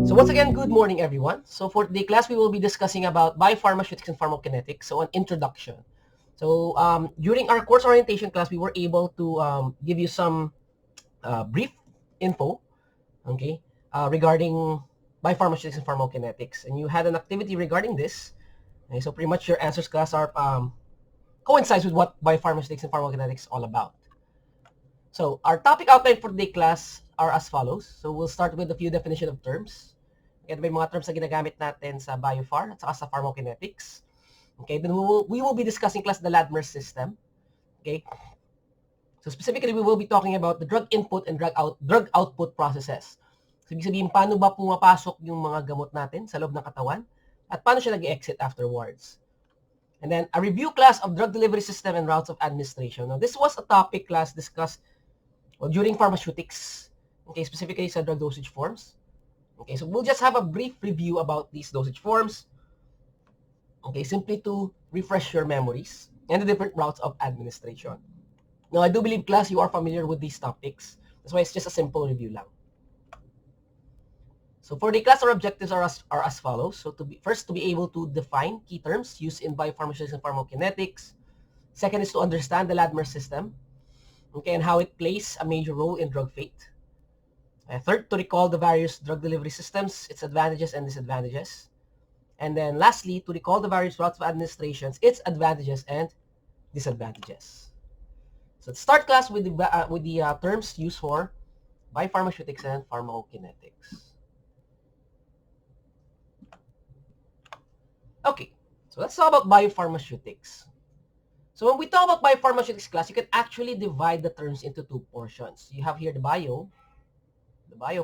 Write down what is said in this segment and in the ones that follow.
So once again, good morning, everyone. So for today's class, we will be discussing about Biopharmaceutics and Pharmacokinetics, so an introduction. So during our course orientation class, we were able to give you some brief info, okay, regarding Biopharmaceutics and Pharmacokinetics. And you had an activity regarding this. Okay, so pretty much your answers class are coincides with what Biopharmaceutics and Pharmacokinetics is all about. So our topic outline for today's class are as follows. So we'll start with a few definition of terms. Okay, may mga terms na ginagamit natin sa Biophar at saka sa Pharmacokinetics. Okay, then we will be discussing class the Ladmer system. Okay, so specifically we will be talking about the drug input and drug output processes. So ibig sabihin, paano ba pumapasok yung mga gamot natin sa loob ng katawan at paano siya nag-exit afterwards. And then a review class of drug delivery system and routes of administration. Now this was a topic class discussed during pharmaceutics, okay, specifically sa drug dosage forms. Okay, so we'll just have a brief review about these dosage forms, okay, simply to refresh your memories and the different routes of administration. Now, I do believe, class, you are familiar with these topics. That's why it's just a simple review lang. So for the class, our objectives are as follows. So first, to be able to define key terms used in biopharmaceutics and pharmacokinetics. Second is to understand the Ladmer system, okay, and how it plays a major role in drug fate. Third, to recall the various drug delivery systems, its advantages and disadvantages. And then lastly, to recall the various routes of administrations, its advantages and disadvantages. So let's start class with the terms used for biopharmaceutics and pharmacokinetics. Okay, so let's talk about biopharmaceutics. So when we talk about biopharmaceutics class, you can actually divide the terms into two portions. You have here the bio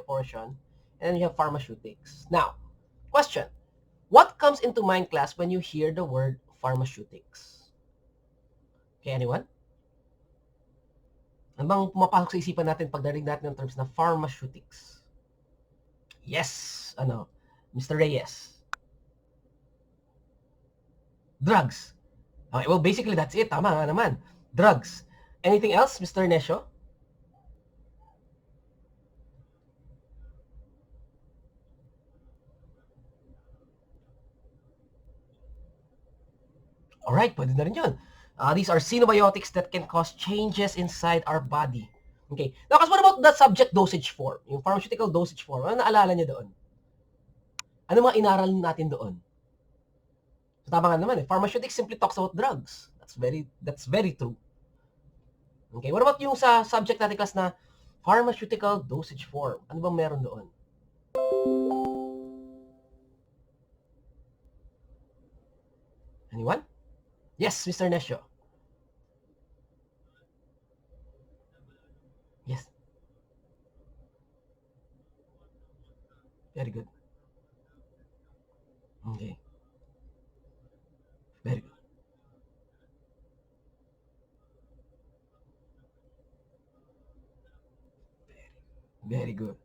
portion, and then you have pharmaceutics. Now, question, what comes into mind, class, when you hear the word pharmaceutics? Okay, anyone? Ano bang pumapasok sa isipan natin pag narinig natin ng terms na pharmaceutics? Yes, Mr. Reyes. Drugs. Okay, well, basically, that's it. Tama nga naman. Drugs. Anything else, Mr. Nesho? Alright, pwede na rin yun. These are xenobiotics that can cause changes inside our body. Okay. Now, what about the subject dosage form? Yung pharmaceutical dosage form. Ano naalala niyo doon? Ano mga inaral natin doon? So, tama nga naman eh. Pharmaceutics simply talks about drugs. That's very true. Okay. What about yung sa subject natin class na pharmaceutical dosage form? Ano bang meron doon? Anyone? Yes, Mr. Nesho. Yes. Very good. Okay. Very good. Very good.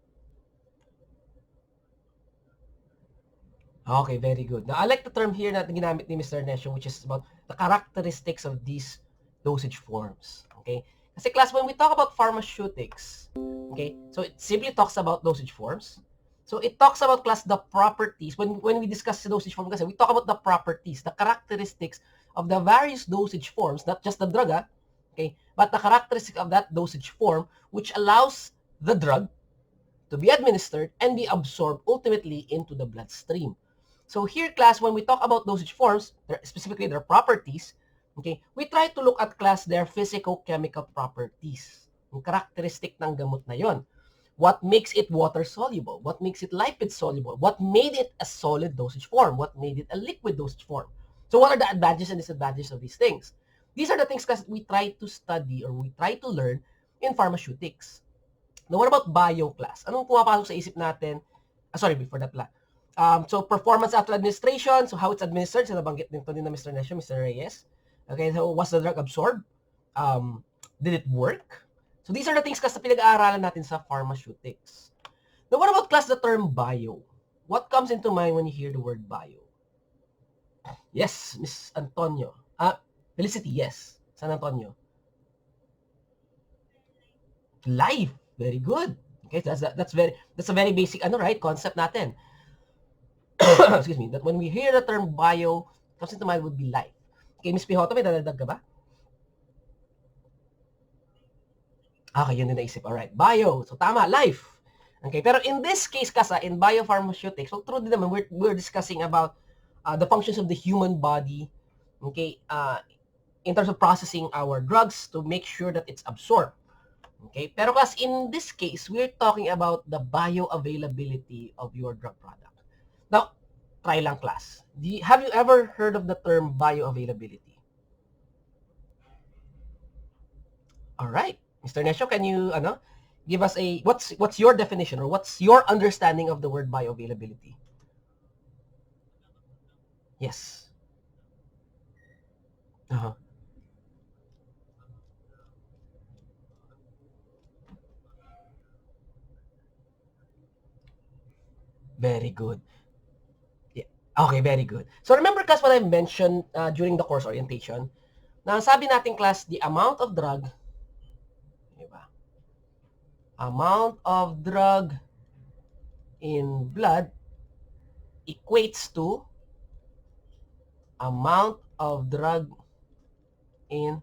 Okay, very good. Now, I like the term here na ginamit ni Mr. Nesho, which is about the characteristics of these dosage forms. Okay? Kasi class, when we talk about pharmaceutics, okay, so it simply talks about dosage forms. So it talks about, class, the properties. When we discuss the dosage form, kasi we talk about the properties, the characteristics of the various dosage forms, not just the drug, okay, but the characteristic of that dosage form, which allows the drug to be administered and be absorbed ultimately into the bloodstream. So here, class, when we talk about dosage forms, specifically their properties, okay, we try to look at, class, their physicochemical properties. Yung characteristic ng gamot na yon. What makes it water-soluble? What makes it lipid-soluble? What made it a solid dosage form? What made it a liquid dosage form? So what are the advantages and disadvantages of these things? These are the things, class, we try to study or we try to learn in pharmaceutics. Now, what about bio, class? Anong pumapasok sa isip natin? Sorry, before that lang. So performance after administration, so how it's administered, so nabanggit din na Mr. Nesho, Mr. Reyes. Okay, so was the drug absorbed? Did it work? So these are the things, class, na pinag-aaralan natin sa pharmaceutics. Now, what about, class, the term bio? What comes into mind when you hear the word bio? Yes, Miss Antonio. Felicity, yes. San Antonio. Life. Very good. Okay, that's a very basic right concept natin. excuse me, that when we hear the term bio, comes into mind would be life. Okay, Miss Pihoto, may dadagdag ka ba? Okay, yun din naisip. Alright, bio. So, tama, life. Okay, pero in this case kasi, in biopharmaceutics, so true din naman, we're discussing about the functions of the human body, okay, in terms of processing our drugs to make sure that it's absorbed. Okay, pero class, in this case, we're talking about the bioavailability of your drug product. Now, try lang class. Have you ever heard of the term bioavailability? All right. Mr. Nesho, can you give us a what's your definition or what's your understanding of the word bioavailability? Yes. Uh-huh. Very good. Yeah. Okay, very good. So remember class what I mentioned during the course orientation, na sabi natin class the amount of drug, diba? Amount of drug in blood equates to amount of drug in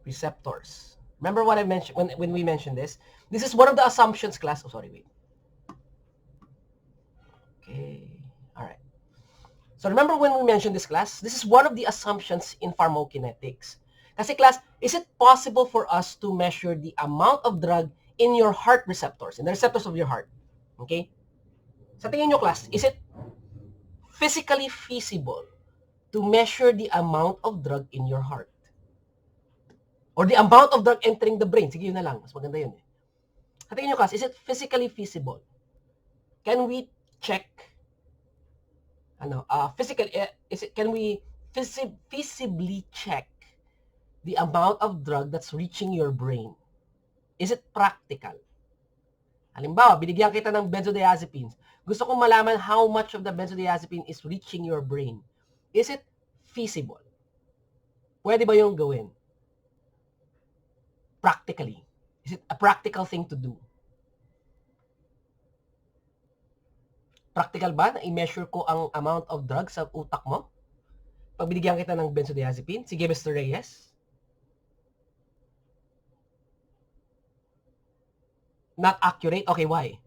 receptors. Remember what I mentioned when we mentioned this? This is one of the assumptions class. Oh, sorry, wait. Okay. All right. So remember when we mentioned this class? This is one of the assumptions in pharmacokinetics. Kasi class, is it possible for us to measure the amount of drug in your heart receptors, in the receptors of your heart? Okay? Sa tingin nyo class, is it physically feasible to measure the amount of drug in your heart? Or the amount of drug entering the brain? Sige, yun na lang. Mas maganda yun eh. Sa tingin nyo class, is it physically feasible? Can we check physical can we feasibly check the amount of drug that's reaching your brain? Is it practical? Halimbawa, binigyan kita ng benzodiazepines. Gusto kong malaman how much of the benzodiazepine is reaching your brain. Is it feasible? Pwede ba yung gawin? Practically. Is it a practical thing to do? Practical ba na i-measure ko ang amount of drugs sa utak mo? Pag binigyan kita ng benzodiazepine, sige Mr. Reyes. Not accurate? Okay, why?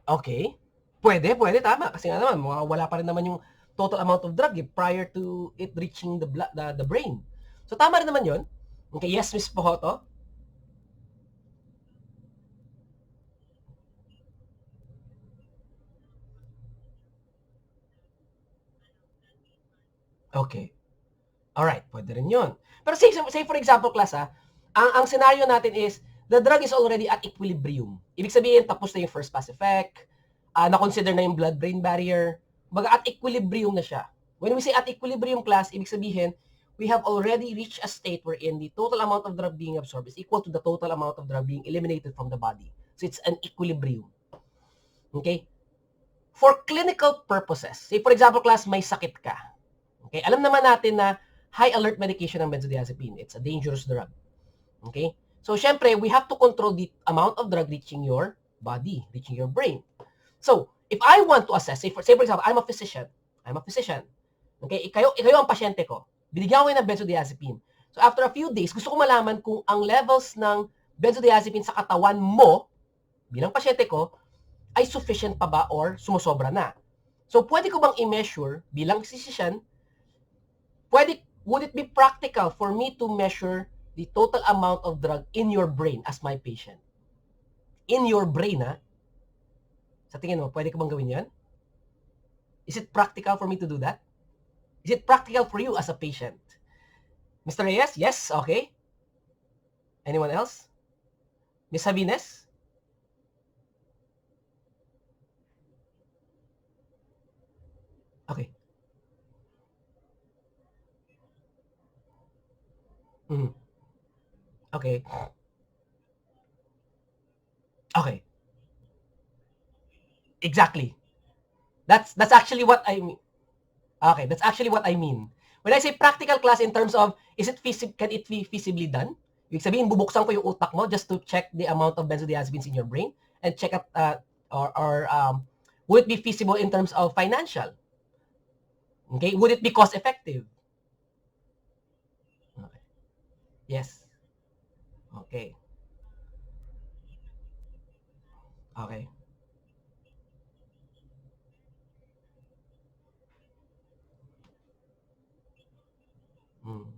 Okay. Pwede, tama. Kasi nga naman, wala pa rin naman yung total amount of drug prior to it reaching the brain. So, tama rin naman yun. Okay, yes, Miss Pohoto? Okay. Alright, pwede rin yun. Pero say for example, class, ang scenario natin is, the drug is already at equilibrium. Ibig sabihin, tapos na yung first pass effect, na-consider na yung blood-brain barrier, baga at equilibrium na siya. When we say at equilibrium class, ibig sabihin, we have already reached a state wherein the total amount of drug being absorbed is equal to the total amount of drug being eliminated from the body. So it's an equilibrium. Okay? For clinical purposes, say for example class, may sakit ka. Okay? Alam naman natin na high alert medication ng benzodiazepine. It's a dangerous drug. Okay? So, syempre, we have to control the amount of drug reaching your body, reaching your brain. So, if I want to assess, say for example, I'm a physician. Okay? Ikaw ang pasyente ko. Binigyan ko ng benzodiazepine. So, after a few days, gusto ko malaman kung ang levels ng benzodiazepine sa katawan mo, bilang pasyente ko, ay sufficient pa ba or sumusobra na. So, pwede ko bang i-measure bilang physician, would it be practical for me to measure the total amount of drug in your brain as my patient? In your brain, Sa tingin mo, pwede ko bang gawin yan? Is it practical for me to do that? Is it practical for you as a patient? Mr. Reyes? Yes? Okay. Anyone else? Ms. Javines? Okay. Mm-hmm. Okay. Okay. Exactly. That's actually what I mean. Okay, that's actually what I mean. When I say practical class in terms of can it be feasibly done? Ibig sabihin, bubuksan ko yung utak mo just to check the amount of benzodiazepines in your brain and check out, would it be feasible in terms of financial? Okay, would it be cost effective? Okay. Yes. Okay. Okay. Mm.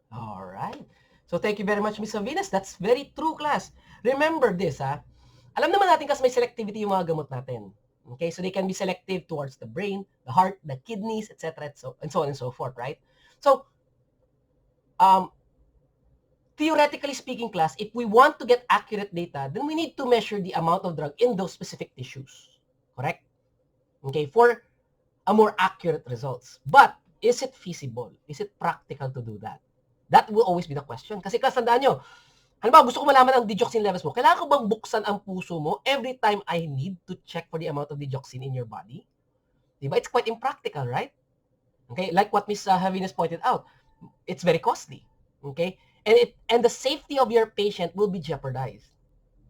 All right. So thank you very much, Miss Venus. That's very true, class. Remember this, ha? Alam naman natin kasi may selectivity yung mga gamot natin. Okay, so they can be selective towards the brain, the heart, the kidneys, etc. And so on and so forth, right? So, um, theoretically speaking, class, if we want to get accurate data, then we need to measure the amount of drug in those specific tissues. Correct? Okay, for a more accurate results. But, is it feasible? Is it practical to do that? That will always be the question. Kasi class, tandaan nyo, halimbawa, gusto ko malaman ang digoxin levels mo. Kailangan ko bang buksan ang puso mo every time I need to check for the amount of digoxin in your body? Diba? It's quite impractical, right? Okay, like what Ms. Havinas pointed out, it's very costly. Okay, and the safety of your patient will be jeopardized.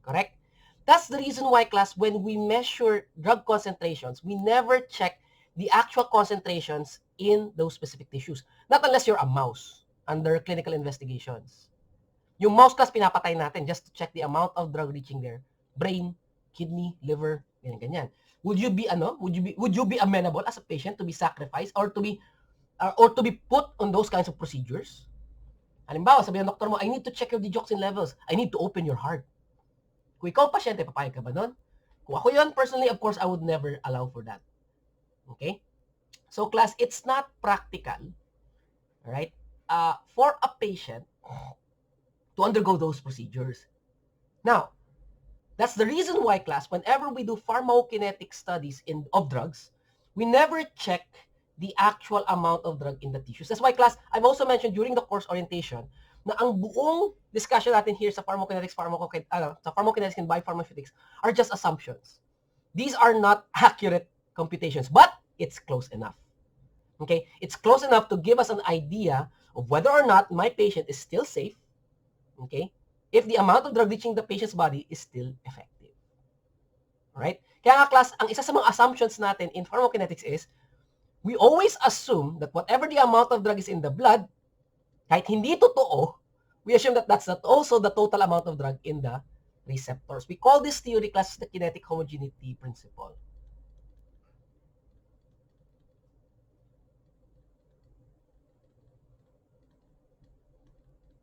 Correct? That's the reason why, class, when we measure drug concentrations, we never check the actual concentrations in those specific tissues. Not unless you're a mouse under clinical investigations. Yung mouse, class, pinapatay natin just to check the amount of drug reaching their brain, kidney, liver, ganyan. Would you be amenable as a patient to be sacrificed or to be put on those kinds of procedures? Halimbawa, sabi ng doktor mo, I need to check your digoxin levels. I need to open your heart. Kung ikaw pasyente, papayag ka ba nun? Kung ako yun, personally, of course, I would never allow for that. Okay? So, class, it's not practical, right, for a patient to undergo those procedures. Now, that's the reason why, class, whenever we do pharmacokinetic studies of drugs, we never check the actual amount of drug in the tissues. That's why, class, I've also mentioned during the course orientation na ang buong discussion natin here sa pharmacokinetics, sa pharmacokinetics and biopharmaceutics are just assumptions. These are not accurate computations, but it's close enough. Okay? It's close enough to give us an idea of whether or not my patient is still safe, okay, if the amount of drug reaching the patient's body is still effective. Alright? Kaya nga, class, ang isa sa mga assumptions natin in pharmacokinetics is we always assume that whatever the amount of drug is in the blood, kahit hindi totoo, we assume that that's not also the total amount of drug in the receptors. We call this theory, class, the kinetic homogeneity principle.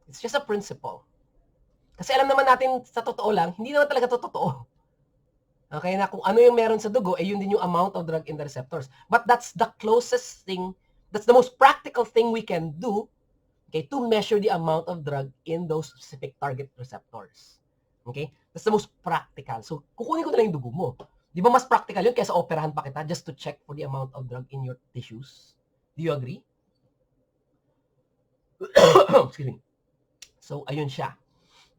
It's just a principle. Kasi alam naman natin sa totoo lang, hindi naman talaga to totoo. Okay, na kung ano yung meron sa dugo, yun din yung amount of drug in the receptors. But that's the closest thing, that's the most practical thing we can do, okay, to measure the amount of drug in those specific target receptors. Okay? That's the most practical. So, kukunin ko na lang yung dugo mo. Di ba mas practical yun kaysa operahan pa kita just to check for the amount of drug in your tissues? Do you agree? Excuse me. So, ayun siya.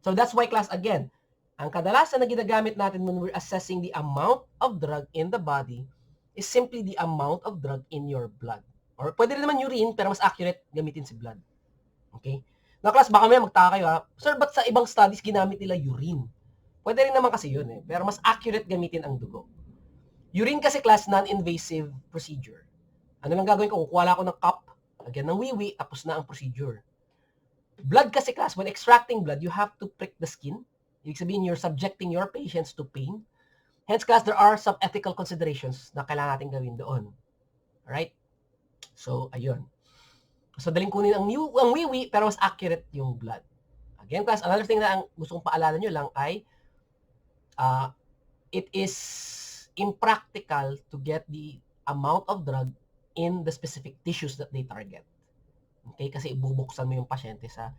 So, that's why, class, again, ang kadalasan na ginagamit natin when we're assessing the amount of drug in the body is simply the amount of drug in your blood. Or pwede rin naman urine, pero mas accurate gamitin si blood. Okay? Now, class, baka may magtaka kayo, ha? Sir, ba't sa ibang studies ginamit nila urine? Pwede rin naman kasi yun, eh. Pero mas accurate gamitin ang dugo. Urine kasi, class, non-invasive procedure. Ano lang gagawin ko? Kukuha lang ako ng cup, lagyan ng wiwi, tapos na ang procedure. Blood kasi, class, when extracting blood, you have to prick the skin. Ibig sabihin, you're subjecting your patients to pain. Hence, class, there are some ethical considerations na kailangan natin gawin doon. Alright? So, ayun. So, daling kunin ang wiwi, pero mas accurate yung blood. Again, class, another thing na ang gusto kong paalala nyo lang ay it is impractical to get the amount of drug in the specific tissues that they target. Okay? Kasi ibubuksan mo yung pasyente sa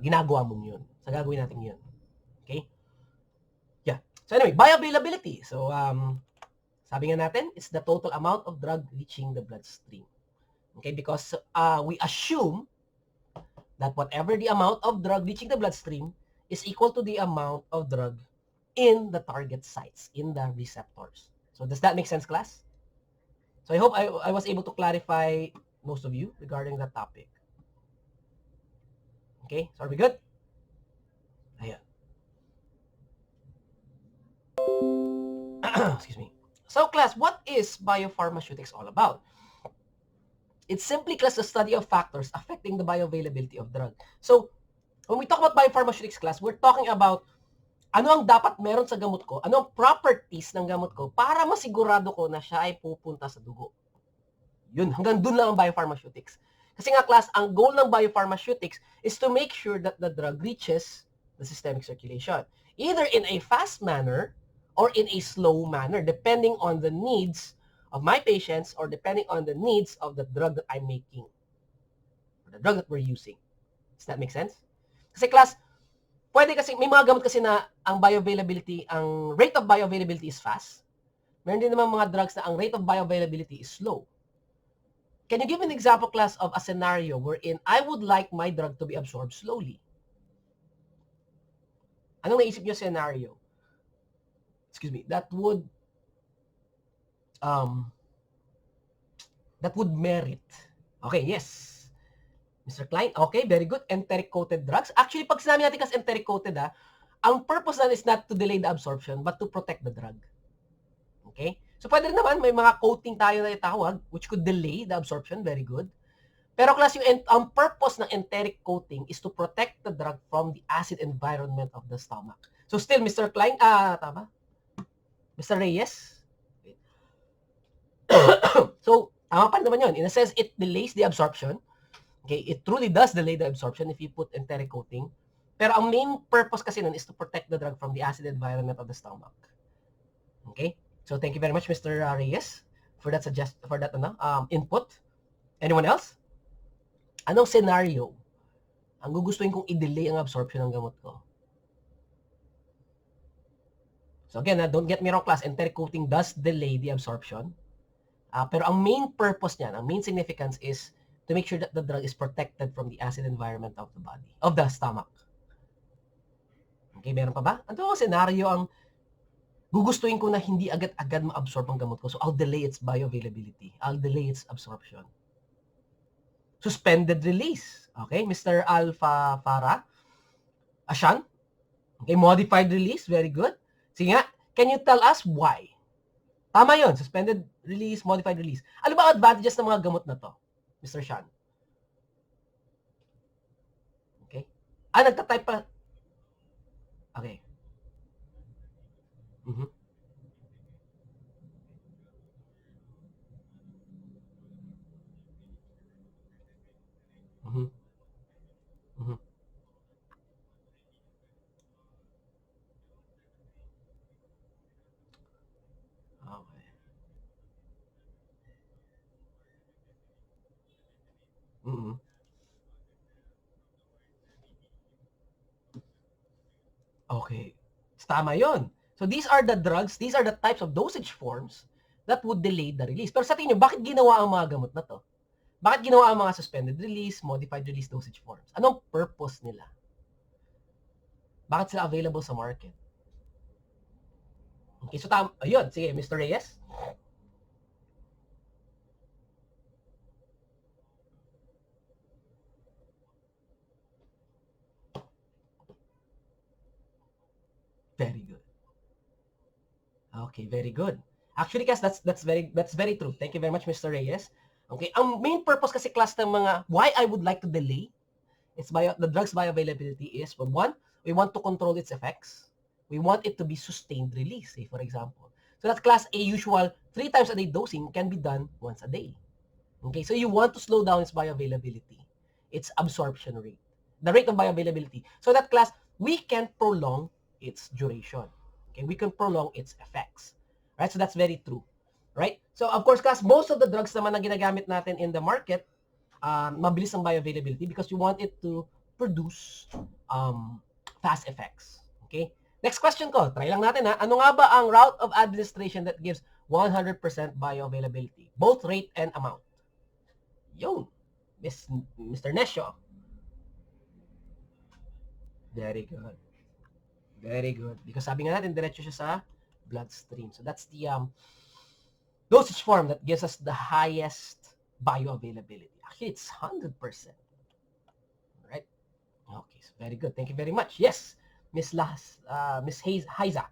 ginagawa mong yun. Sa gagawin natin yun. Okay? Yeah. So anyway, bioavailability. So, sabi nga natin, it's the total amount of drug reaching the bloodstream. Okay? Because we assume that whatever the amount of drug reaching the bloodstream is equal to the amount of drug in the target sites, in the receptors. So does that make sense, class? So I hope I was able to clarify most of you regarding that topic. Okay, so are we good? Ayan. Excuse me. So class, what is biopharmaceutics all about? It's simply, class, the study of factors affecting the bioavailability of drug. So when we talk about biopharmaceutics, class, we're talking about ano ang dapat meron sa gamot ko, ano ang properties ng gamot ko para masigurado ko na siya ay pupunta sa dugo. Yun, hanggang dun lang ang biopharmaceutics. Kasi nga, class, ang goal ng biopharmaceutics is to make sure that the drug reaches the systemic circulation, either in a fast manner or in a slow manner, depending on the needs of my patients or depending on the needs of the drug that I'm making, or the drug that we're using. Does that make sense? Kasi, class, pwede kasi, may mga gamot kasi na ang bioavailability, ang rate of bioavailability is fast. Meron din naman mga drugs na ang rate of bioavailability is slow. Can you give an example, class, of a scenario wherein I would like my drug to be absorbed slowly? Anong naisip niyo scenario? Excuse me, that would merit. Okay, yes. Mr. Klein, okay, very good. Enteric-coated drugs. Actually, pag sinabi natin kasi enteric-coated, ang purpose na is not to delay the absorption, but to protect the drug. Okay? So, pwede rin naman, may mga coating tayo na itawag, which could delay the absorption, very good. Pero, class, ang purpose ng enteric coating is to protect the drug from the acid environment of the stomach. So, still, Mr. Klein, tama? Mr. Reyes? So, tama pa naman yun. In a sense, it delays the absorption. Okay, it truly does delay the absorption if you put enteric coating. Pero ang main purpose kasi nun is to protect the drug from the acid environment of the stomach. Okay? So thank you very much, Mr. Reyes, for that input. Anyone else? Anong scenario ang gugustuhin kong i-delay ang absorption ng gamot ko? So again, don't get me wrong, class, enteric coating does delay the absorption. Pero ang main purpose niyan, ang main significance is to make sure that the drug is protected from the acid environment of the body, of the stomach. Okay, meron pa ba? Ano ang scenario ang gugustuhin ko na hindi agad-agad ma-absorb ang gamot ko? So, I'll delay its bioavailability. I'll delay its absorption. Suspended release. Okay, Mr. Alpha Farah. Ashan. Okay, modified release. Very good. Sige nga, can you tell us why? Tama yon, suspended release, modified release. Ano ba advantages ng mga gamot na to, Mr. Shan? Okay. Nagtatype pa. Okay. Mm-hmm. Mm-hmm. Mm-hmm. Okay. Mm-hmm. Okay. Tama yon. So these are the drugs, these are the types of dosage forms that would delay the release. Pero sa tingin nyo, bakit ginawa ang mga gamot na to? Bakit ginawa ang mga suspended release, modified release dosage forms? Anong purpose nila? Bakit sila available sa market? Okay, so ayun, sige, Mr. Reyes. Very good. Okay, very good. Actually, guys, that's very true. Thank you very much, Mr. Reyes. Okay, ang main purpose kasi, class, ng mga why I would like to delay the drug's bioavailability is, one, we want to control its effects. We want it to be sustained release, say, for example. So that, class, a usual 3 times a day dosing can be done once a day. Okay, so you want to slow down its bioavailability, its absorption rate, the rate of bioavailability. So that, class, we can prolong its duration. Okay, we can prolong its effects. Right, so that's very true. Right? So, of course, class, most of the drugs naman na ginagamit natin in the market, mabilis ang bioavailability because you want it to produce fast effects. Okay? Next question ko. Try lang natin, ha. Ano nga ba ang route of administration that gives 100% bioavailability? Both rate and amount. Yun. Mr. Nesho. Very good. Very good. Because sabi nga natin, diretso siya sa bloodstream. So that's the dosage form that gives us the highest bioavailability. Actually, it's 100%. Right? Okay, so very good. Thank you very much. Yes, Miss Heiza.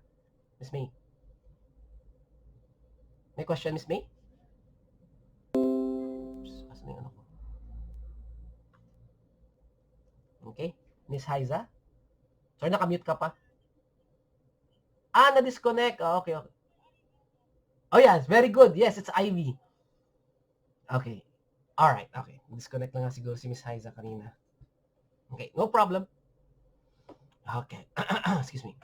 Miss May. May question, Miss May? Oops, asan yung ano ko? Okay. Miss Heiza? Sorry, nakamute ka pa. Na-disconnect. Okay, okay. Oh, yes. Very good. Yes, it's Ivy. Okay. Alright, okay. Disconnect na nga siguro si Miss Heiza kanina. Okay, no problem. Okay. Excuse me.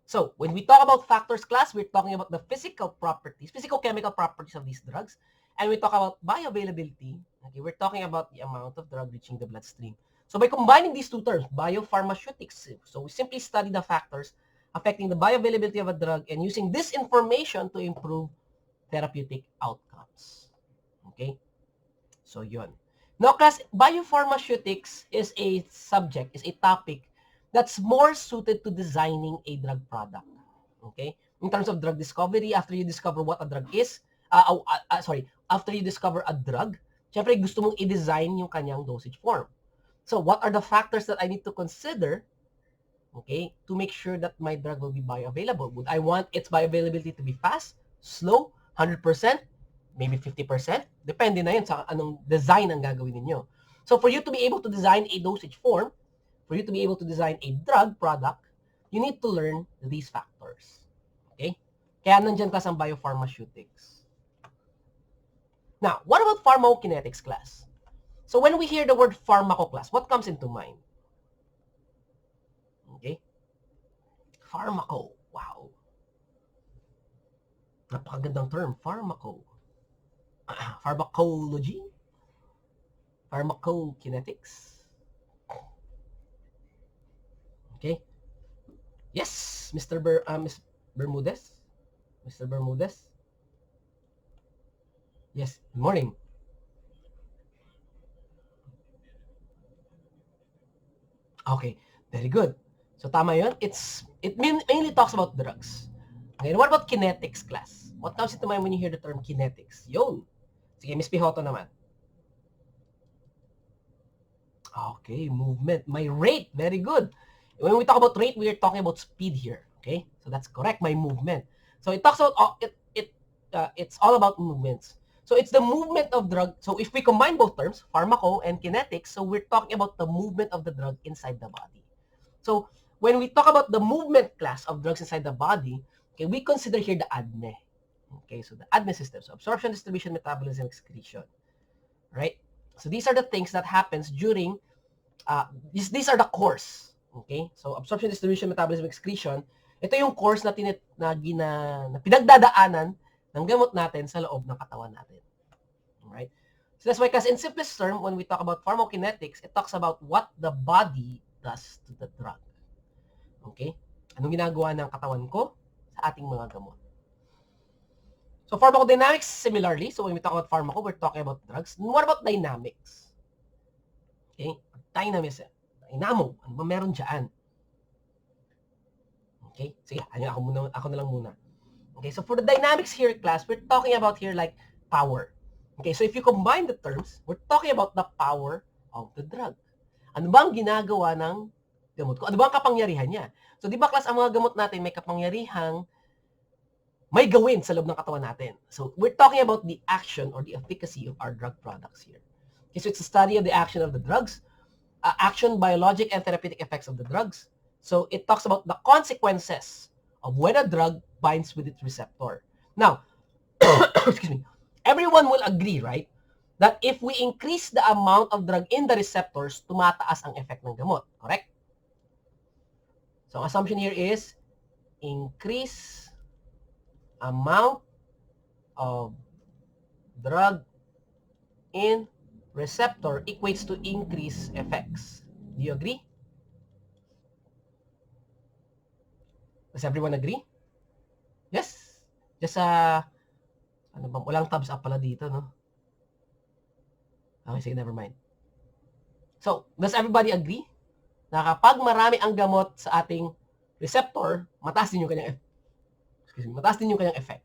So, when we talk about factors class, we're talking about the physical-chemical properties of these drugs. And we talk about bioavailability. Okay, we're talking about the amount of drug reaching the bloodstream. So, by combining these two terms, biopharmaceutics, so we simply study the factors affecting the bioavailability of a drug and using this information to improve therapeutic outcomes. Okay? So, yun. Now, class, biopharmaceutics is a subject, is a topic that's more suited to designing a drug product. Okay? In terms of drug discovery, after you discover what a drug is, after you discover a drug, syempre gusto mong i-design yung kanyang dosage form. So, what are the factors that I need to consider, okay, to make sure that my drug will be bioavailable? Would I want its bioavailability to be fast, slow, 100%, maybe 50%? Depende na yun sa anong design ang gagawin ninyo. So, for you to be able to design a dosage form, for you to be able to design a drug product, you need to learn these factors. Okay? Kaya nandyan class ang biopharmaceutics. Now, what about pharmacokinetics class? So when we hear the word pharmaco class, what comes into mind? Okay? Pharmaco. Wow. Napakagandang term, pharmaco. Pharmacology? Pharmacokinetics? Okay? Yes, Mr. Miss Bermudez? Mr. Bermudez? Yes, good morning. Okay, very good. So tama yun. It mainly talks about drugs. Okay, what about kinetics class? What comes into mind when you hear the term kinetics? Yun. Sige, Miss Pihoto naman. Okay, movement. My rate, very good. When we talk about rate, we are talking about speed here. Okay, so that's correct. My movement. So it talks about it's all about movements. So it's the movement of drug. So if we combine both terms, pharmaco and kinetics, so we're talking about the movement of the drug inside the body. So when we talk about the movement class of drugs inside the body, okay, we consider here the ADME. Okay, so the ADME system, so absorption, distribution, metabolism, excretion. Right? So these are the things that happens during, these are the course. Okay? So absorption, distribution, metabolism, excretion, ito yung course na pinagdadaanan ng gamot natin sa loob ng katawan natin. Alright? So that's why, kasi in simplest term, when we talk about pharmacokinetics, it talks about what the body does to the drug. Okay? Anong ginagawa ng katawan ko sa ating mga gamot. So pharmacodynamics, similarly, so when we talk about pharmaco, we're talking about drugs. What about dynamics? Okay? Dynamism. Dynamo. Ano ba meron dyan? Okay? Sige, ako na lang muna. Okay, so for the dynamics here, class, we're talking about here like power. Okay, so if you combine the terms, we're talking about the power of the drug. Ano ba ang ginagawa ng gamot ko? Ano ba ang kapangyarihan niya? So, di ba, class, ang mga gamot natin may kapangyarihang may gawin sa loob ng katawan natin. So, we're talking about the action or the efficacy of our drug products here. Okay, so it's a study of the action of the drugs, action, biologic, and therapeutic effects of the drugs. So, it talks about the consequences of when a drug binds with its receptor. Now, excuse me, everyone will agree, right, that if we increase the amount of drug in the receptors, tumataas ang effect ng gamot, correct? So, assumption here is increase amount of drug in receptor equates to increase effects. Do you agree? Does everyone agree? Yes? Just ano ba, walang thumbs up pala dito, no? Okay, sige, never mind. So, does everybody agree? na kapag marami ang gamot sa ating receptor, mataas din yung kanyang effect.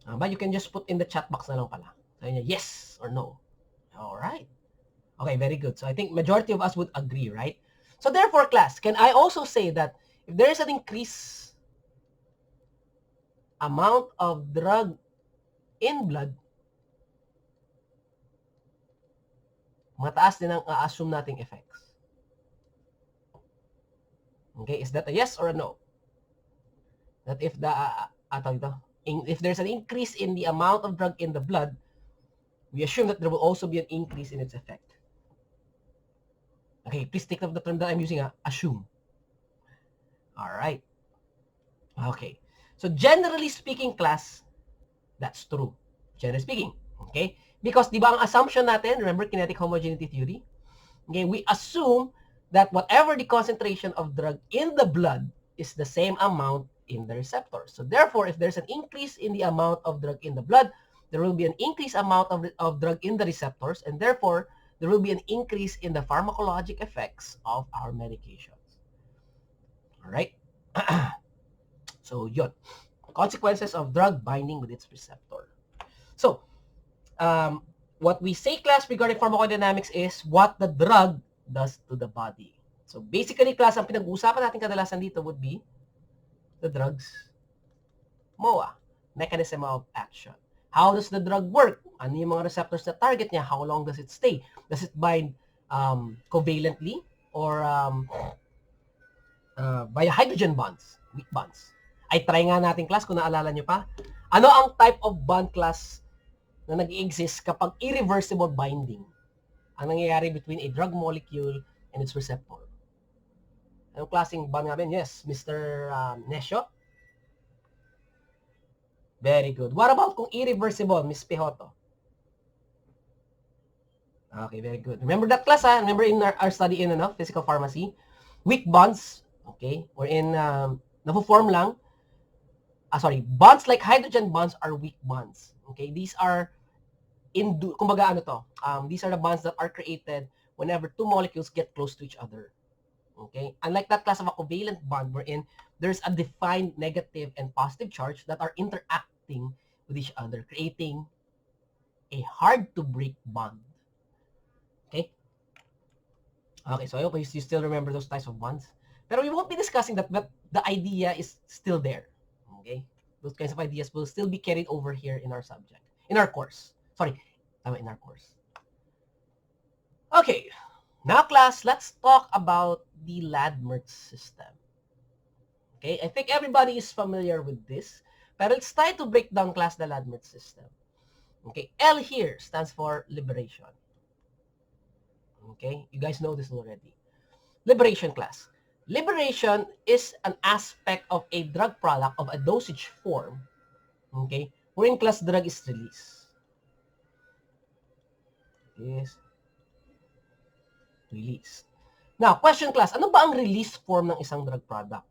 But you can just put in the chat box na lang pala. Sabi niya, yes or no. Alright. Okay, very good. So I think majority of us would agree, right? So therefore, class, can I also say that if there is an increased amount of drug in blood, mataas din ang assume nating effects? Okay, is that a yes or a no? That if if there's an increase in the amount of drug in the blood, we assume that there will also be an increase in its effect. Okay, please take note of the term that I'm using, assume. All right. Okay. So generally speaking, class, that's true. Generally speaking. Okay? Because di ba ang assumption natin, remember kinetic homogeneity theory? Okay, we assume that whatever the concentration of drug in the blood is the same amount in the receptor. So therefore, if there's an increase in the amount of drug in the blood, there will be an increased amount of drug in the receptors, and therefore, there will be an increase in the pharmacologic effects of our medications. All right? So, yun. Consequences of drug binding with its receptor. So, what we say, class, regarding pharmacodynamics is what the drug does to the body. So, basically, class, ang pinag-uusapan natin kadalasan dito would be the drug's MOA, mechanism of action. How does the drug work? Ano yung mga receptors na target niya? How long does it stay? Does it bind covalently or via hydrogen bonds, weak bonds? Ay try nga natin, class, kung naalala nyo pa. Ano ang type of bond, class, na nag-exist kapag irreversible binding? Ang nangyayari between a drug molecule and its receptor. Anong klaseng bond namin? Yes, Mr. Nesio? Very good. What about kung irreversible, Ms. Pijoto? Okay, very good. Remember that, class, ha? Remember in our study in physical pharmacy? Weak bonds, okay, or in napo-form lang. Bonds like hydrogen bonds are weak bonds. Okay, these are kumbaga these are the bonds that are created whenever two molecules get close to each other. Okay, unlike that class of a covalent bond wherein there's a defined negative and positive charge that are interacting with each other, creating a hard to break bond. Okay. Okay, so I hope you still remember those types of bonds. Pero we won't be discussing that, but the idea is still there. Okay? Those kinds of ideas will still be carried over here in our subject. In our course. Sorry. In our course. Okay. Now, class, let's talk about the Ladmertz system. Okay? I think everybody is familiar with this. Pero let's try to break down, class, the Ladmertz system. Okay? L here stands for liberation. Okay? You guys know this already. Liberation, class. Liberation is an aspect of a drug product of a dosage form, okay, wherein class drug is released. Is released. Now, question, class, ano ba ang release form ng isang drug product?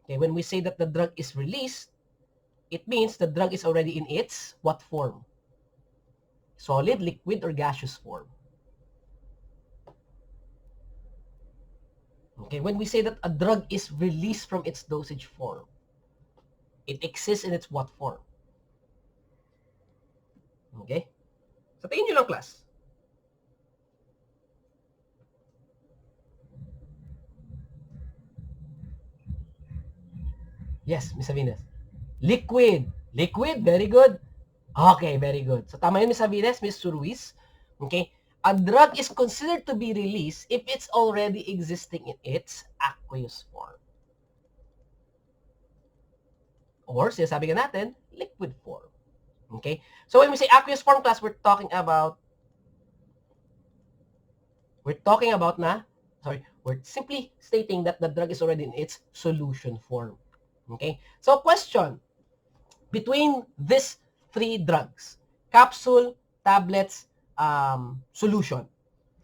Okay, when we say that the drug is released, it means the drug is already in its what form? Solid, liquid, or gaseous form? Okay, when we say that a drug is released from its dosage form, it exists in its what form? Okay? So, tingin nyo lang, class. Yes, Miss Avines. Liquid. Liquid, very good. Okay, very good. So, tama yun, Miss Avines, Miss Ruiz. Okay? A drug is considered to be released if it's already existing in its aqueous form. Or, sinasabi nga natin, liquid form. Okay? So, when we say aqueous form, class, we're talking about we're simply stating that the drug is already in its solution form. Okay? So, question. Between these three drugs, capsule, tablets, solution,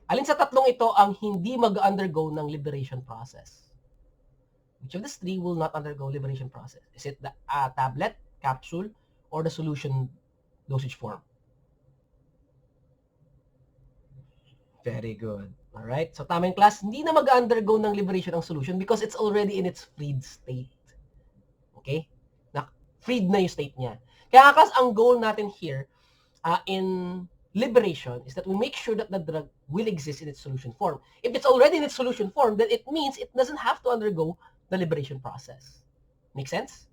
alin sa tatlong ito ang hindi mag-undergo ng liberation process? Which of these three will not undergo liberation process? Is it the tablet, capsule, or the solution dosage form? Very good. Alright? So, tama yung class. Hindi na mag-undergo ng liberation ang solution because it's already in its freed state. Okay? Na, freed na yung state niya. Kaya class, ang goal natin here in liberation is that we make sure that the drug will exist in its solution form. If it's already in its solution form, then it means it doesn't have to undergo the liberation process. Make sense?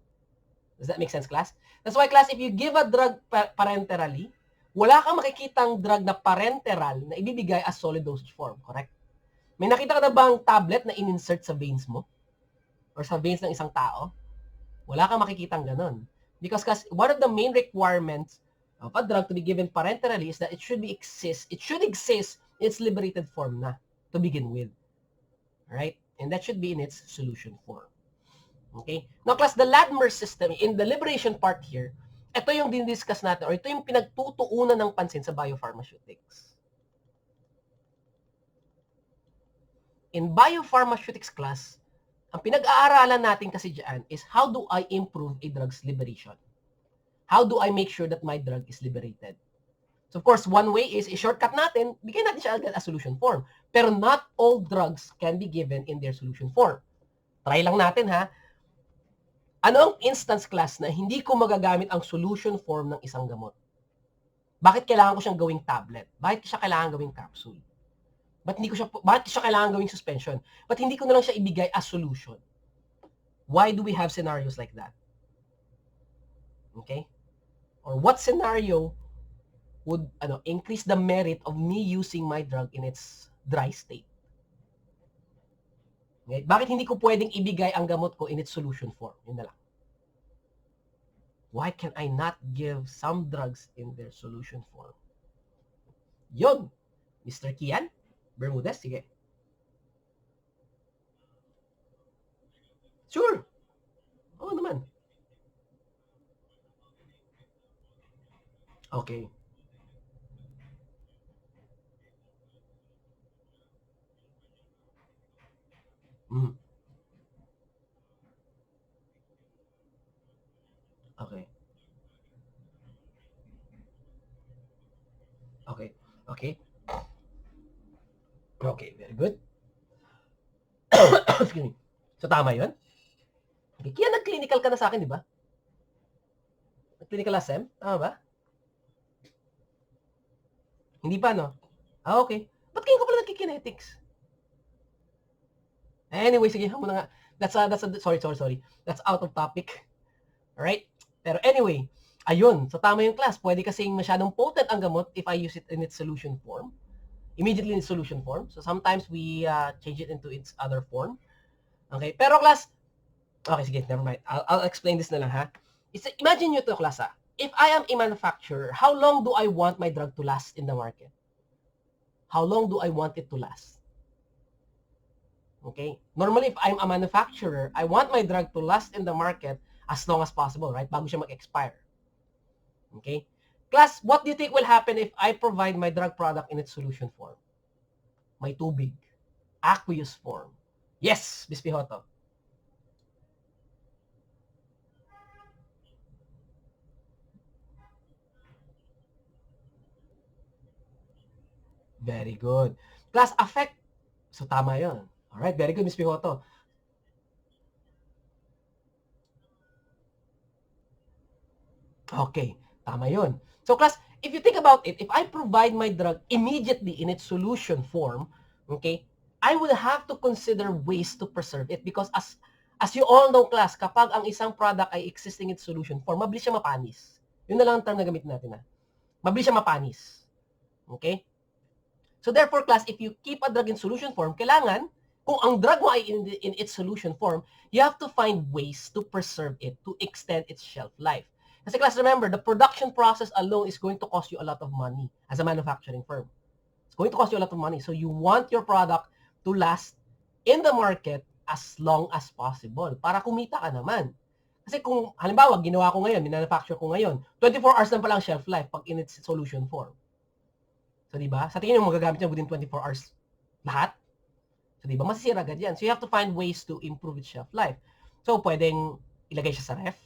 Does that make sense, class? That's why, class, if you give a drug parenterally, wala kang makikitang drug na parenteral na ibibigay as solid dosage form, correct? May nakita ka na bang tablet na in-insert sa veins mo? Or sa veins ng isang tao? Wala kang makikitang ganun. Because one of the main requirements of a drug to be given parenterally is that it should exist in its liberated form na to begin with. Right? And that should be in its solution form. Okay? Now, class, the Ladmer system, in the liberation part here, ito yung din-discuss natin or ito yung pinagtutuunan ng pansin sa biopharmaceutics. In biopharmaceutics class, ang pinag-aaralan natin kasi dyan is how do I improve a drug's liberation? How do I make sure that my drug is liberated? So of course, one way is i-shortcut natin, bigyan natin siya agad as solution form. Pero not all drugs can be given in their solution form. Try lang natin ha. Ano ang instance class na hindi ko magagamit ang solution form ng isang gamot? Bakit kailangan ko siyang gawing tablet? Bakit siya kailangan gawing capsule? Bakit siya kailangan gawing suspension? Ba't hindi ko na lang siya ibigay as solution? Why do we have scenarios like that? Okay? Or what scenario would increase the merit of me using my drug in its dry state? Okay? Bakit hindi ko pwedeng ibigay ang gamot ko in its solution form? Yun na lang. Why can I not give some drugs in their solution form? Yun. Mr. Kian Bermudez, sige. Sure. Oo naman. Okay. Mm. Okay. Okay. Okay. Okay, very good. Excuse me. So, tama yun? Okay. Kaya nag-clinical ka na sa akin, di ba? Nag-clinical SM? Tama ba? Hindi pa, no? Okay. Ba't kayo ko pala nagki-kinetics? Anyway, sige, muna nga. Sorry. That's out of topic. Alright? Pero anyway, ayun. So, tama yung class. Pwede kasing masyadong potent ang gamot if I use it in its solution form. Immediately in its solution form. So, sometimes we change it into its other form. Okay? Pero class, okay, sige, never mind. I'll explain this na lang, ha? Imagine nyo to, class, ha? If I am a manufacturer, how long do I want my drug to last in the market? How long do I want it to last? Okay? Normally, if I'm a manufacturer, I want my drug to last in the market as long as possible, right? Bago siya mag-expire. Okay? Class, what do you think will happen if I provide my drug product in its solution form? May tubig. Aqueous form. Yes, Miss Pihoto. Very good. Class, affect. So, tama yun. Alright, very good, Miss Pihoto. Okay, tama yun. So, class, if you think about it, if I provide my drug immediately in its solution form, okay, I will have to consider ways to preserve it because as you all know, class, kapag ang isang product ay existing in its solution form, mabilis siya mapanis. Yun na lang ang term na gamit natin, ha? Mabilis siya mapanis. Okay? So therefore, class, if you keep a drug in solution form, kailangan, kung ang drug mo ay in its solution form, you have to find ways to preserve it, to extend its shelf life. Kasi class, remember, the production process alone is going to cost you a lot of money as a manufacturing firm. It's going to cost you a lot of money. So you want your product to last in the market as long as possible para kumita ka naman. Kasi kung, halimbawa, ginawa ko ngayon, minanufacture ko ngayon, 24 hours lang palang shelf life pag in its solution form. So, di ba? Sa tingin mo, magagamit niya within 24 hours lahat? So, di ba? Masisira agad yan. So, you have to find ways to improve its shelf life. So, pwedeng ilagay siya sa ref.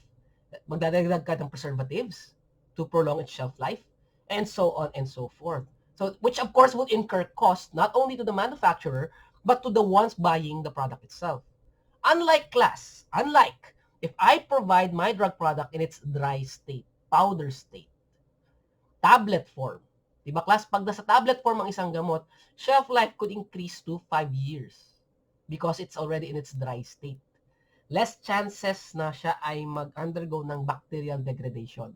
Magdadagdag ka ng preservatives to prolong its shelf life. And so on and so forth. So, which of course would incur cost not only to the manufacturer, but to the ones buying the product itself. Unlike if I provide my drug product in its dry state, powder state, tablet form, di ba class, pag nasa tablet form ang isang gamot, shelf life could increase to 5 years because it's already in its dry state. Less chances na siya ay mag-undergo ng bacterial degradation.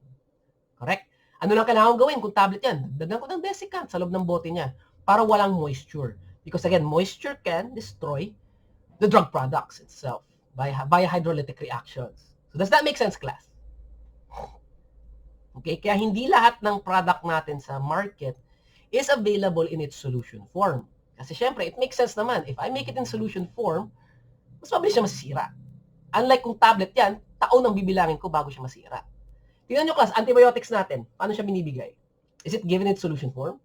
Correct? Ano lang kailangan gawin kung tablet yan? Dagdagan ko ng desiccant sa loob ng bote niya para walang moisture. Because again, moisture can destroy the drug products itself by hydrolytic reactions. So does that make sense, class? Okay, kaya hindi lahat ng product natin sa market is available in its solution form. Kasi syempre, it makes sense naman. If I make it in solution form, mas mabilis siya masisira. Unlike kung tablet yan, taon ang bibilangin ko bago siya masira. Tingnan nyo, class, antibiotics natin, paano siya binibigay? Is it given in solution form?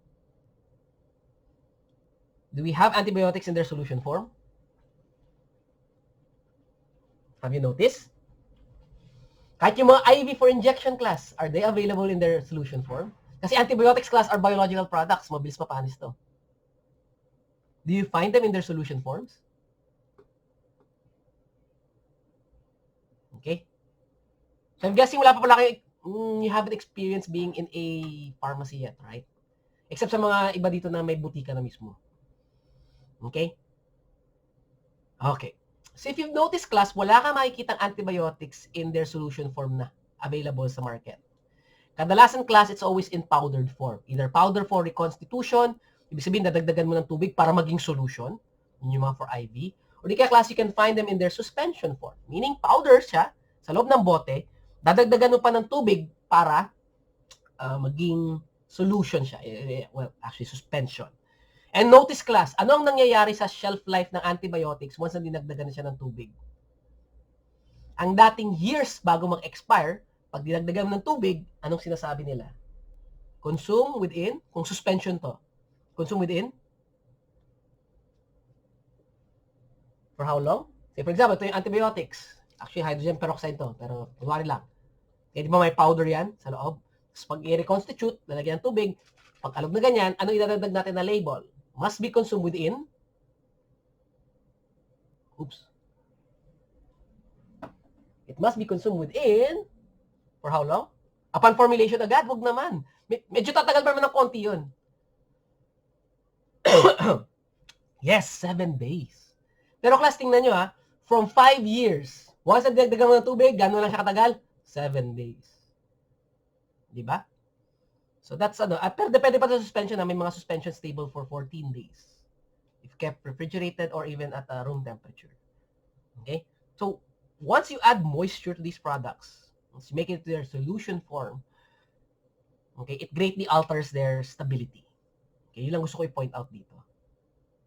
Do we have antibiotics in their solution form? Have you noticed? Kahit yung mga IV for injection, class, are they available in their solution form? Kasi antibiotics, class, are biological products. Mabilis mapanis to. Do you find them in their solution forms? Okay? So I'm guessing wala pa pala kayo, you haven't experienced being in a pharmacy yet, right? Except sa mga iba dito na may butika na mismo. Okay? Okay. So if you've noticed, class, wala ka makikitang antibiotics in their solution form na available sa market. Kadalasan, class, it's always in powdered form. Either powder for reconstitution, ibig sabihin, dadagdagan mo ng tubig para maging solution, yun yung mga for IV. Or di kaya, class, you can find them in their suspension form. Meaning, powder siya, sa loob ng bote, dadagdagan mo pa ng tubig para maging solution siya. Well, actually, suspension. And notice, class, ano ang nangyayari sa shelf life ng antibiotics once na dinagdagan na siya ng tubig? Ang dating years bago mag-expire, pag dinagdagan mo ng tubig, anong sinasabi nila? Consume within, kung suspension to, consume within, for how long? Say, for example, ito yung antibiotics. Actually, hydrogen peroxide to, pero kunwari lang. Kaya di ba may powder yan sa loob? Tapos pag i-reconstitute, lalagyan ng tubig, pag alog na ganyan, ano idadagdag natin na label? Must be consumed within, it must be consumed within, for how long? Upon formulation agad, wag naman. Medyo tatagal pa naman ng konti yun. Yes, 7 days. Pero class, tingnan nyo ha, from 5 years, once nagdagdagan mo ng tubig, gano'n lang siya katagal? 7 days. Diba? So that's ano. Pero depende pa sa suspension na may mga suspension stable for 14 days. If kept refrigerated or even at room temperature. Okay? So once you add moisture to these products, once you make it to their solution form, okay, it greatly alters their stability. Okay, yun lang gusto ko i-point out dito.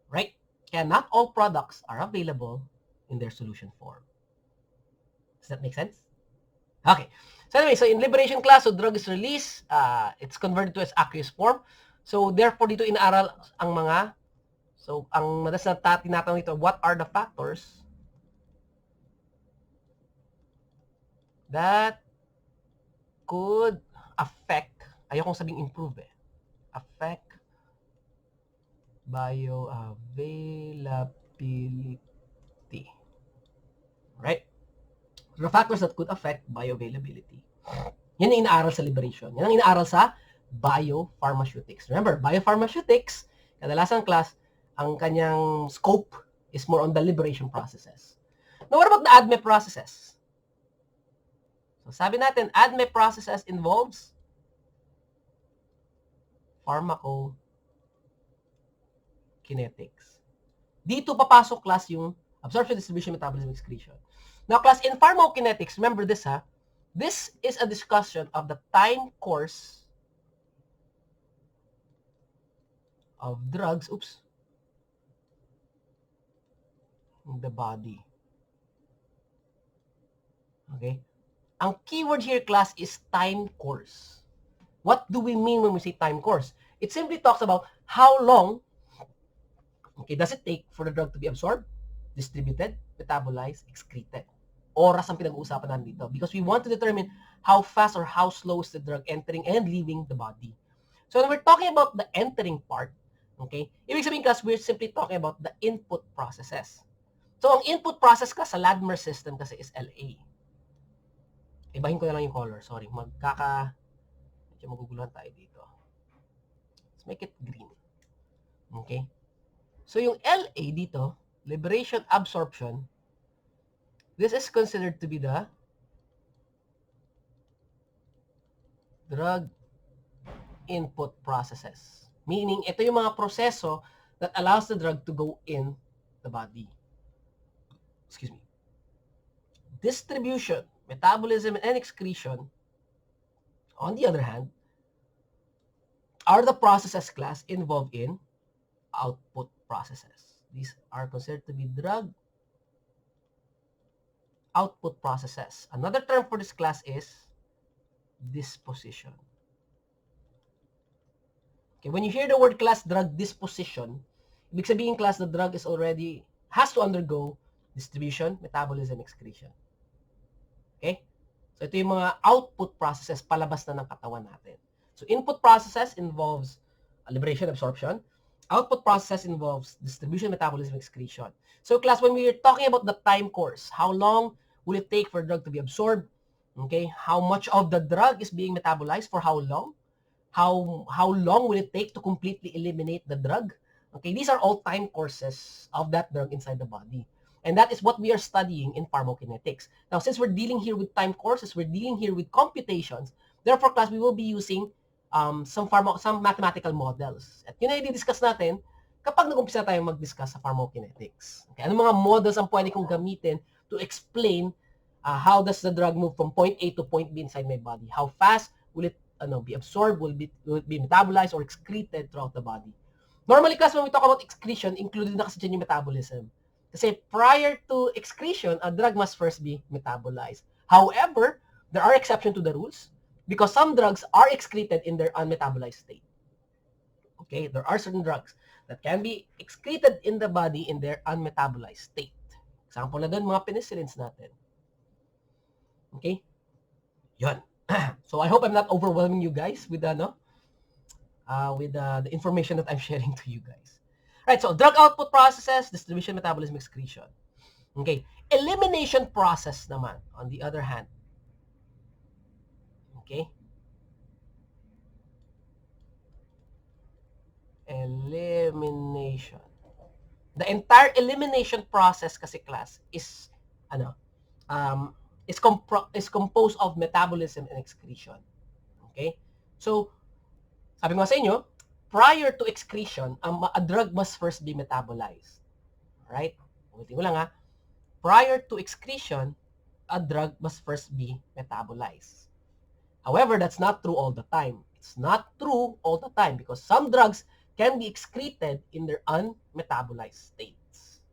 Right? Kaya not all products are available in their solution form. Does that make sense? Okay. So anyway, so in liberation class, so drug is released, it's converted to its aqueous form. So therefore, dito inaaral ang mga, so ang madalas na tinatanong ito, what are the factors that could affect, ayokong sabing improve affect bioavailability. Right? The factors that could affect bioavailability. Yan ang inaaral sa liberation. Yan ang inaaral sa biopharmaceutics. Remember, biopharmaceutics, kadalasan class, ang kanyang scope is more on the liberation processes. Now, what about the ADME processes? So, sabi natin, ADME processes involves Pharmacokinetics. Dito papasok, class, yung absorption, distribution, metabolism, excretion. Now, class, in pharmacokinetics, remember this, ha? This is a discussion of the time course of drugs, in the body. Okay? Ang keyword here, class, is time course. What do we mean when we say time course? It simply talks about how long, okay, does it take for the drug to be absorbed, distributed, metabolized, excreted. Oras ang pinag-uusapan natin dito because we want to determine how fast or how slow is the drug entering and leaving the body. So when we're talking about the entering part, okay, ibig sabihin class, we're simply talking about the input processes. So ang input process ka sa Ladmer system kasi is LA. Ibahin ko na lang yung color, sorry. Medyo maguguluhan tayo dito. Let's make it green. Okay? So yung LA dito, liberation absorption, this is considered to be the drug input processes. Meaning, ito yung mga proseso that allows the drug to go in the body. Excuse me. Distribution, metabolism, and excretion, on the other hand, are the processes class involved in output processes. These are considered to be drug output processes. Another term for this class is disposition. Okay, when you hear the word class drug disposition, ibig sabihin class the drug has to undergo distribution, metabolism, excretion. Okay? So ito yung mga output processes palabas na ng katawan natin. So input processes involves liberation, absorption. Output process involves distribution, metabolism, excretion. So class, when we're talking about the time course, how long will it take for a drug to be absorbed? Okay, how much of the drug is being metabolized for how long? How long will it take to completely eliminate the drug? Okay, these are all time courses of that drug inside the body. And that is what we are studying in pharmacokinetics. Now, since we're dealing here with time courses, we're dealing here with computations, therefore, class, we will be using some mathematical models. At yun ay i-discuss natin kapag nag-umpisa tayong mag-discuss sa pharmacokinetics. Okay, anong mga models ang pwede kong gamitin to explain how does the drug move from point A to point B inside my body? How fast will it be absorbed, will it be metabolized or excreted throughout the body? Normally, class, when we talk about excretion, included na kasi dyan yung metabolism. Kasi prior to excretion, a drug must first be metabolized. However, there are exceptions to the rules because some drugs are excreted in their unmetabolized state. Okay, there are certain drugs that can be excreted in the body in their unmetabolized state. Example na doon, mga penicillins natin. Okay? Yun. So I hope I'm not overwhelming you guys with the information that I'm sharing to you guys. Right, so drug output processes, distribution, metabolism, excretion. Okay, elimination process naman, on the other hand. Okay? Elimination. The entire elimination process kasi class is is composed of metabolism and excretion. Okay? So, sabi ko sa inyo, prior to excretion, a drug must first be metabolized. Right? Ulitin ko lang prior to excretion, a drug must first be metabolized. However, that's not true all the time. It's not true all the time because some drugs can be excreted in their unmetabolized states.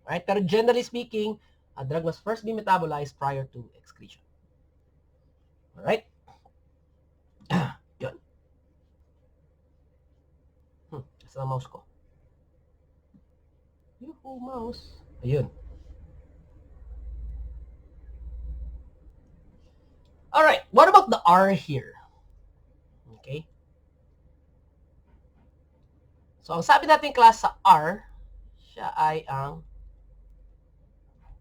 Right? Pero generally speaking, a drug must first be metabolized prior to excretion. Alright? Yun. Sa mouse ko. Yuhu, mouse. Ayun. Alright, what about the R here? Okay. So, ang sabi natin class sa R, siya ay ang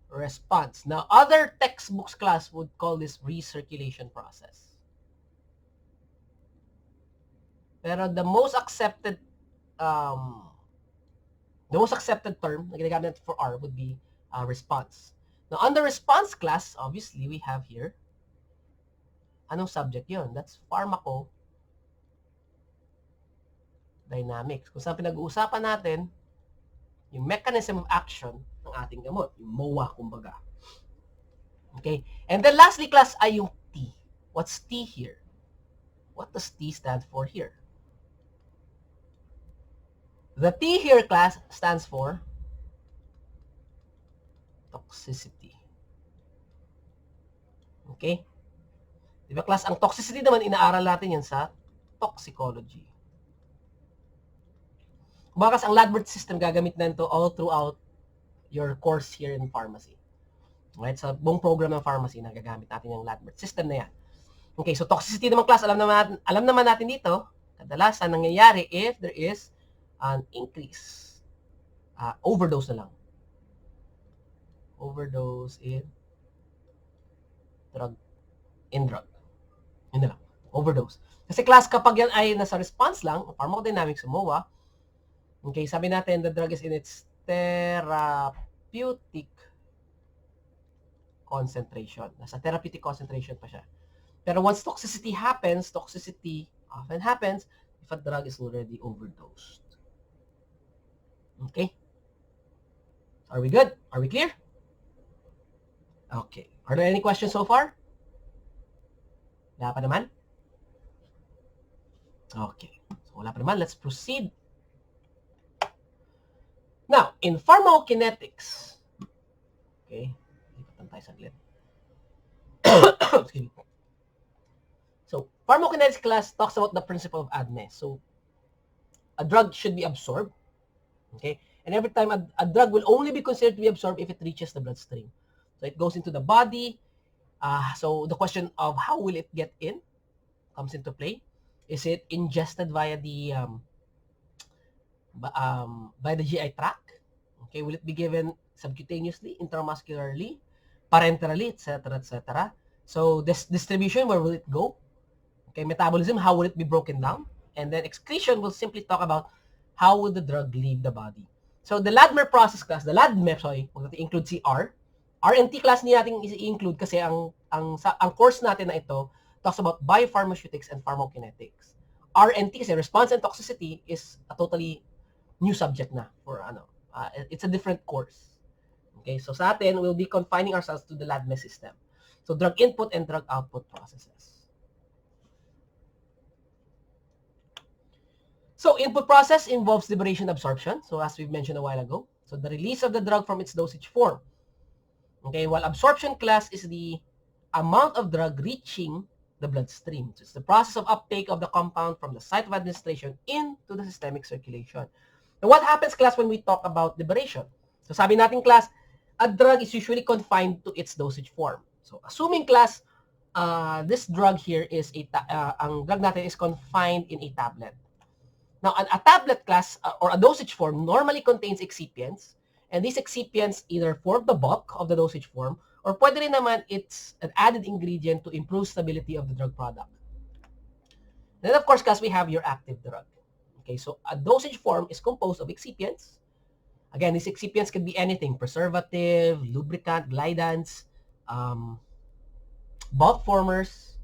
response. Now, other textbooks class would call this recirculation process. Pero the most accepted term na ginagamit for R would be response. Now, under response class, obviously, we have here, anong subject yun? That's pharmacodynamics. Kung saan pinag-uusapan natin, yung mechanism of action ng ating gamot, yung MOA, kumbaga. Okay? And then lastly, class, ay yung T. What's T here? What does T stand for here? The T here, class, stands for toxicity. Okay? Diba, class, ang toxicity naman, inaaral natin yan sa toxicology. Bakas ang Ladmer system gagamit na ito all throughout your course here in pharmacy. Right? Sa buong program ng pharmacy, nagagamit natin yung Ladmer system na yan. Okay, so toxicity naman class, alam naman natin dito, Kadalasan nangyayari if there is an increase. Overdose na lang. Overdose in drug. Yun na lang. Overdose. Kasi class, kapag yan ay nasa response lang, pharmacodynamics o MOA, okay, sabi natin the drug is in its therapeutic concentration. Nasa therapeutic concentration pa siya. Pero once toxicity often happens if a drug is already overdosed. Okay? Are we good? Are we clear? Okay. Are there any questions so far? Wala pa naman? Okay. So wala pa naman. Let's proceed. Now, in pharmacokinetics, okay, lipat tayo saglit. Excuse me. So, pharmacokinetics class talks about the principle of ADME. So, a drug should be absorbed, okay, and every time a drug will only be considered to be absorbed if it reaches the bloodstream. So, it goes into the body. So, the question of how will it get in comes into play. Is it ingested via the GI tract? Okay, will it be given subcutaneously, intramuscularly, parenterally, etc., etc.? So this distribution, where will it go? Okay, metabolism, how will it be broken down? And then excretion will simply talk about how will the drug leave the body. So the LADMER process class, huwag natin include si R. RNT class niya natin i-include kasi ang course natin na ito talks about Biopharmaceutics and Pharmacokinetics. RNT kasi response and toxicity is a totally new subject na for it's a different course. Okay, so sa atin, we'll be confining ourselves to the LADME system. So drug input and drug output processes. So input process involves liberation absorption. So as we've mentioned a while ago. So the release of the drug from its dosage form. Okay, while absorption class is the amount of drug reaching the bloodstream. So it's the process of uptake of the compound from the site of administration into the systemic circulation. Now, what happens, class, when we talk about liberation? So sabi natin, class, a drug is usually confined to its dosage form. So assuming, class, this drug here is ang drug natin is confined in a tablet. Now, a tablet, class, or a dosage form normally contains excipients, and these excipients either form the bulk of the dosage form, or pwede rin naman it's an added ingredient to improve stability of the drug product. Then, of course, class, we have your active drug. Okay, so a dosage form is composed of excipients. Again, these excipients could be anything: preservative, lubricant, glidants, bulk formers,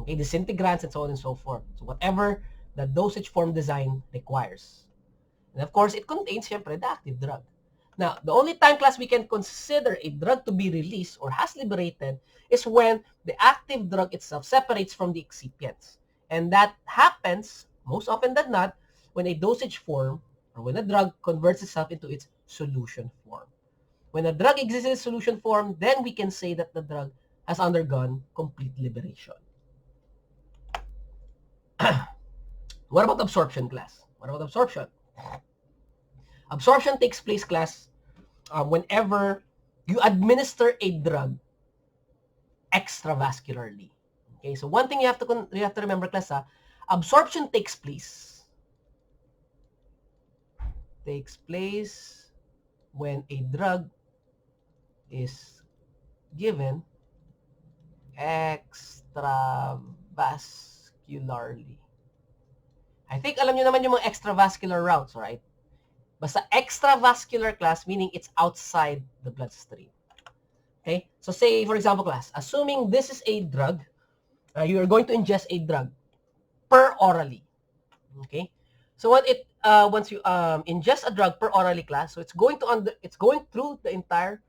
okay, disintegrants, and so on and so forth. So whatever the dosage form design requires. And of course, it contains, syempre, the active drug. Now, the only time, class, we can consider a drug to be released or has liberated is when the active drug itself separates from the excipients. And that happens, most often than not, when a dosage form or when a drug converts itself into its solution form. When a drug exists in solution form, then we can say that the drug has undergone complete liberation. What about absorption, class? What about absorption? Absorption takes place, class, whenever you administer a drug extravascularly. Okay, so one thing you have to remember, class, absorption takes place when a drug is given extravascularly. I think alam nyo naman yung mga extravascular routes, right? Basta extravascular, class, meaning it's outside the bloodstream. Okay? So say, for example, class, assuming this is a drug, you are going to ingest a drug per orally. Okay? So once you ingest a drug per orally, class, so it's going through the entire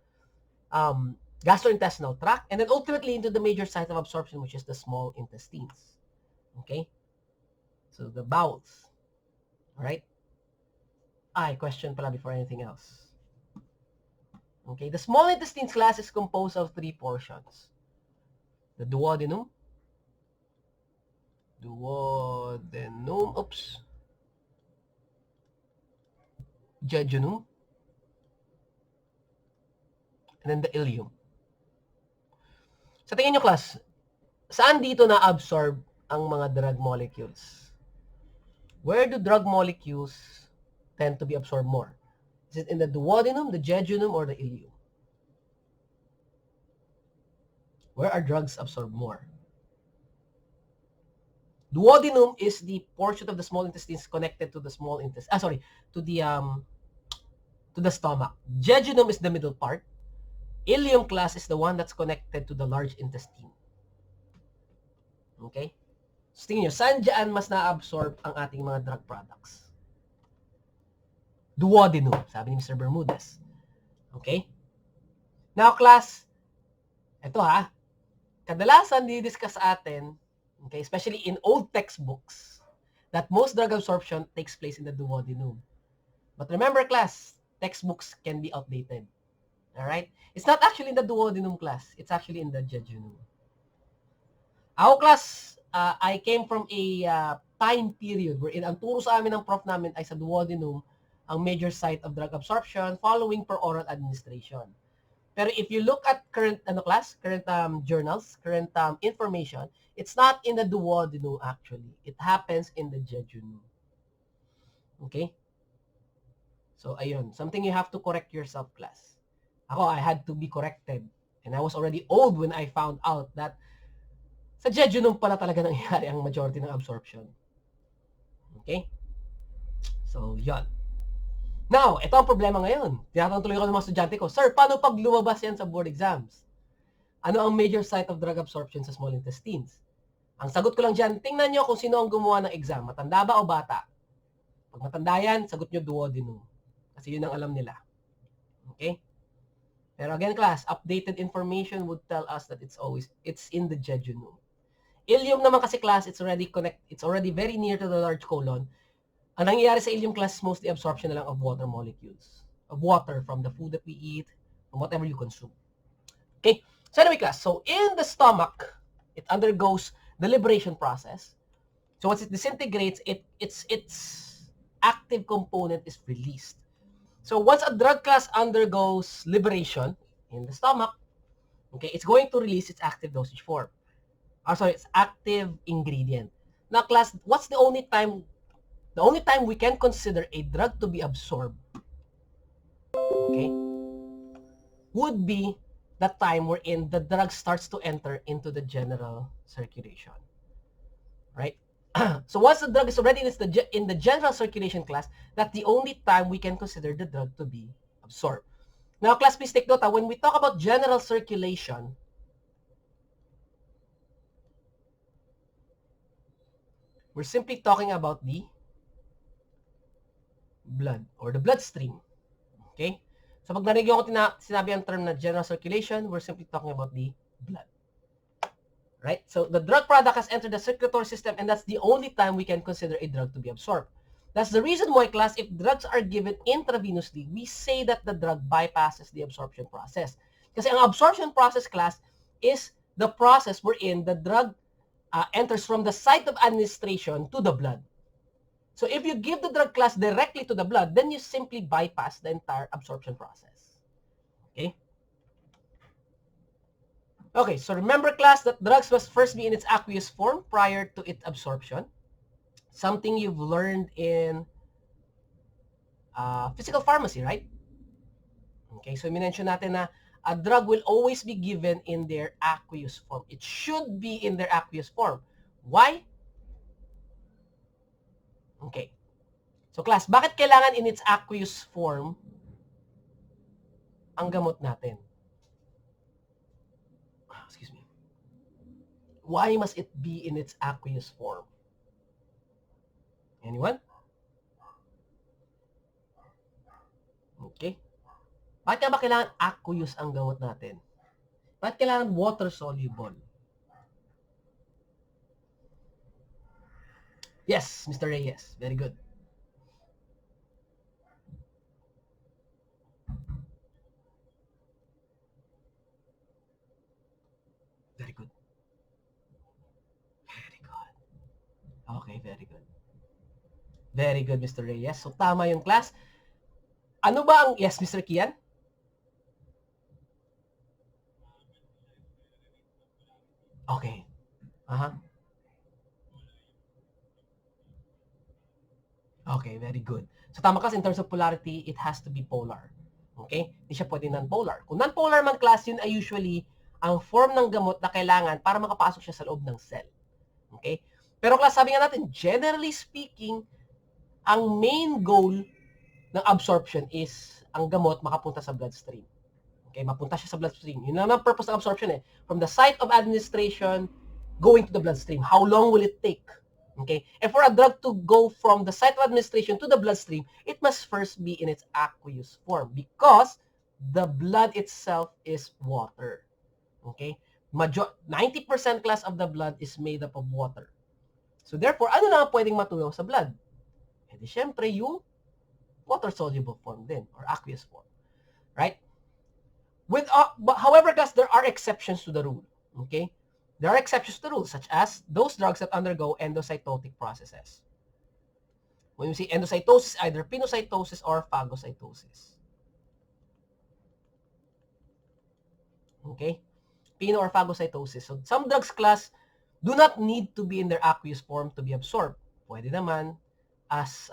gastrointestinal tract and then ultimately into the major site of absorption, which is the small intestines. Okay? So the bowels. All right? Question pala before anything else. Okay, the small intestines, class, is composed of 3 portions. The duodenum, jejunum, and then the ileum. Sa tingin nyo, class, saan dito na-absorb ang mga drug molecules? Where do drug molecules tend to be absorbed more? Is it in the duodenum, the jejunum, or the ileum? Where are drugs absorbed more? Duodenum is the portion of the small intestines connected to the small intestine. To the stomach. Jejunum is the middle part. Ileum class is the one that's connected to the large intestine. Okay? So tingin nyo, saan dyan mas na-absorb ang ating mga drug products? Duodenum, sabi ni Mr. Bermudez. Okay? Now, class, ito ha, kadalasan di-discuss sa atin, okay, especially in old textbooks, that most drug absorption takes place in the duodenum. But remember, class, textbooks can be outdated. Alright? It's not actually in the duodenum, class. It's actually in the jejunum. Ako, class, I came from a time period wherein ang turo sa amin ng prof namin ay sa duodenum ang major site of drug absorption following per oral administration. Pero if you look at current journals, current information, it's not in the duodenum actually. It happens in the jejunum. Okay? So, ayun. Something you have to correct yourself, class. Ako, I had to be corrected. And I was already old when I found out that sa jejunum pala talaga nangyayari ang majority ng absorption. Okay? So, yon. Now, ito ang problema ngayon. Tinatanong tuloy ko ng mga estudyante ko, Sir, paano pag lumabas yan sa board exams? Ano ang major site of drug absorption sa small intestines? Ang sagot ko lang dyan, tingnan nyo kung sino ang gumawa ng exam. Matanda ba o bata? Pag matanda yan, sagot nyo duodenum. Kasi yun ang alam nila. Okay? Pero again, class, updated information would tell us that it's in the jejunum. Ileum naman kasi, class, it's already very near to the large colon. Ang nangyayari sa ileum, class, mostly absorption na lang of water molecules. Of water from the food that we eat, from whatever you consume. Okay? So anyway, class, so in the stomach, it undergoes the liberation process. So once it disintegrates, its active component is released. So once a drug class undergoes liberation in the stomach, okay, it's going to release its active dosage form. Its active ingredient. Now, class, what's the only time we can consider a drug to be absorbed, okay, would be the time wherein the drug starts to enter into the general circulation. Right? So once the drug is already in the general circulation, class, that's the only time we can consider the drug to be absorbed. Now, class, please take note, when we talk about general circulation, we're simply talking about the blood or the bloodstream. Okay? So pag narinig ko sinabi ang term na general circulation, we're simply talking about the blood. Right? So the drug product has entered the circulatory system, and that's the only time we can consider a drug to be absorbed. That's the reason why, class, if drugs are given intravenously, we say that the drug bypasses the absorption process. Kasi ang absorption process, class, is the process wherein the drug enters from the site of administration to the blood. So if you give the drug class directly to the blood, then you simply bypass the entire absorption process. Okay? Okay, so remember, class, that drugs must first be in its aqueous form prior to its absorption. Something you've learned in physical pharmacy, right? Okay, so minention natin na a drug will always be given in their aqueous form. It should be in their aqueous form. Why? Okay. So, class, bakit kailangan in its aqueous form ang gamot natin? Excuse me. Why must it be in its aqueous form? Anyone? Okay. Bakit nga ba kailangan aqueous ang gamot natin? Bakit kailangan water-soluble? Yes, Mr. Reyes. Very good. Very good. Very good. Okay, very good. Very good, Mr. Reyes. So, tama yung class. Ano ba ang... Yes, Mr. Kian? Okay. Aha. Okay, very good. So tama kasi in terms of polarity, it has to be polar. Okay? Hindi siya pwede non-polar. Kung non-polar man class, yun ay usually ang form ng gamot na kailangan para makapasok siya sa loob ng cell. Okay? Pero class, sabi nga natin, generally speaking, ang main goal ng absorption is ang gamot makapunta sa bloodstream. Okay, mapunta siya sa bloodstream. Yun naman ang purpose ng absorption eh. From the site of administration, going to the bloodstream. How long will it take? Okay, and for a drug to go from the site of administration to the bloodstream, it must first be in its aqueous form because the blood itself is water. Okay, 90% class of the blood is made up of water. So therefore, ano na ang pwedeng matunaw sa blood? Eh di syempre yung water-soluble form din or aqueous form. Right? However, guys, there are exceptions to the rule. Okay? There are exceptions to the rule, such as those drugs that undergo endocytotic processes. When you see endocytosis, either pinocytosis or phagocytosis. Okay? Pino or phagocytosis. So some drugs class do not need to be in their aqueous form to be absorbed. Pwede naman as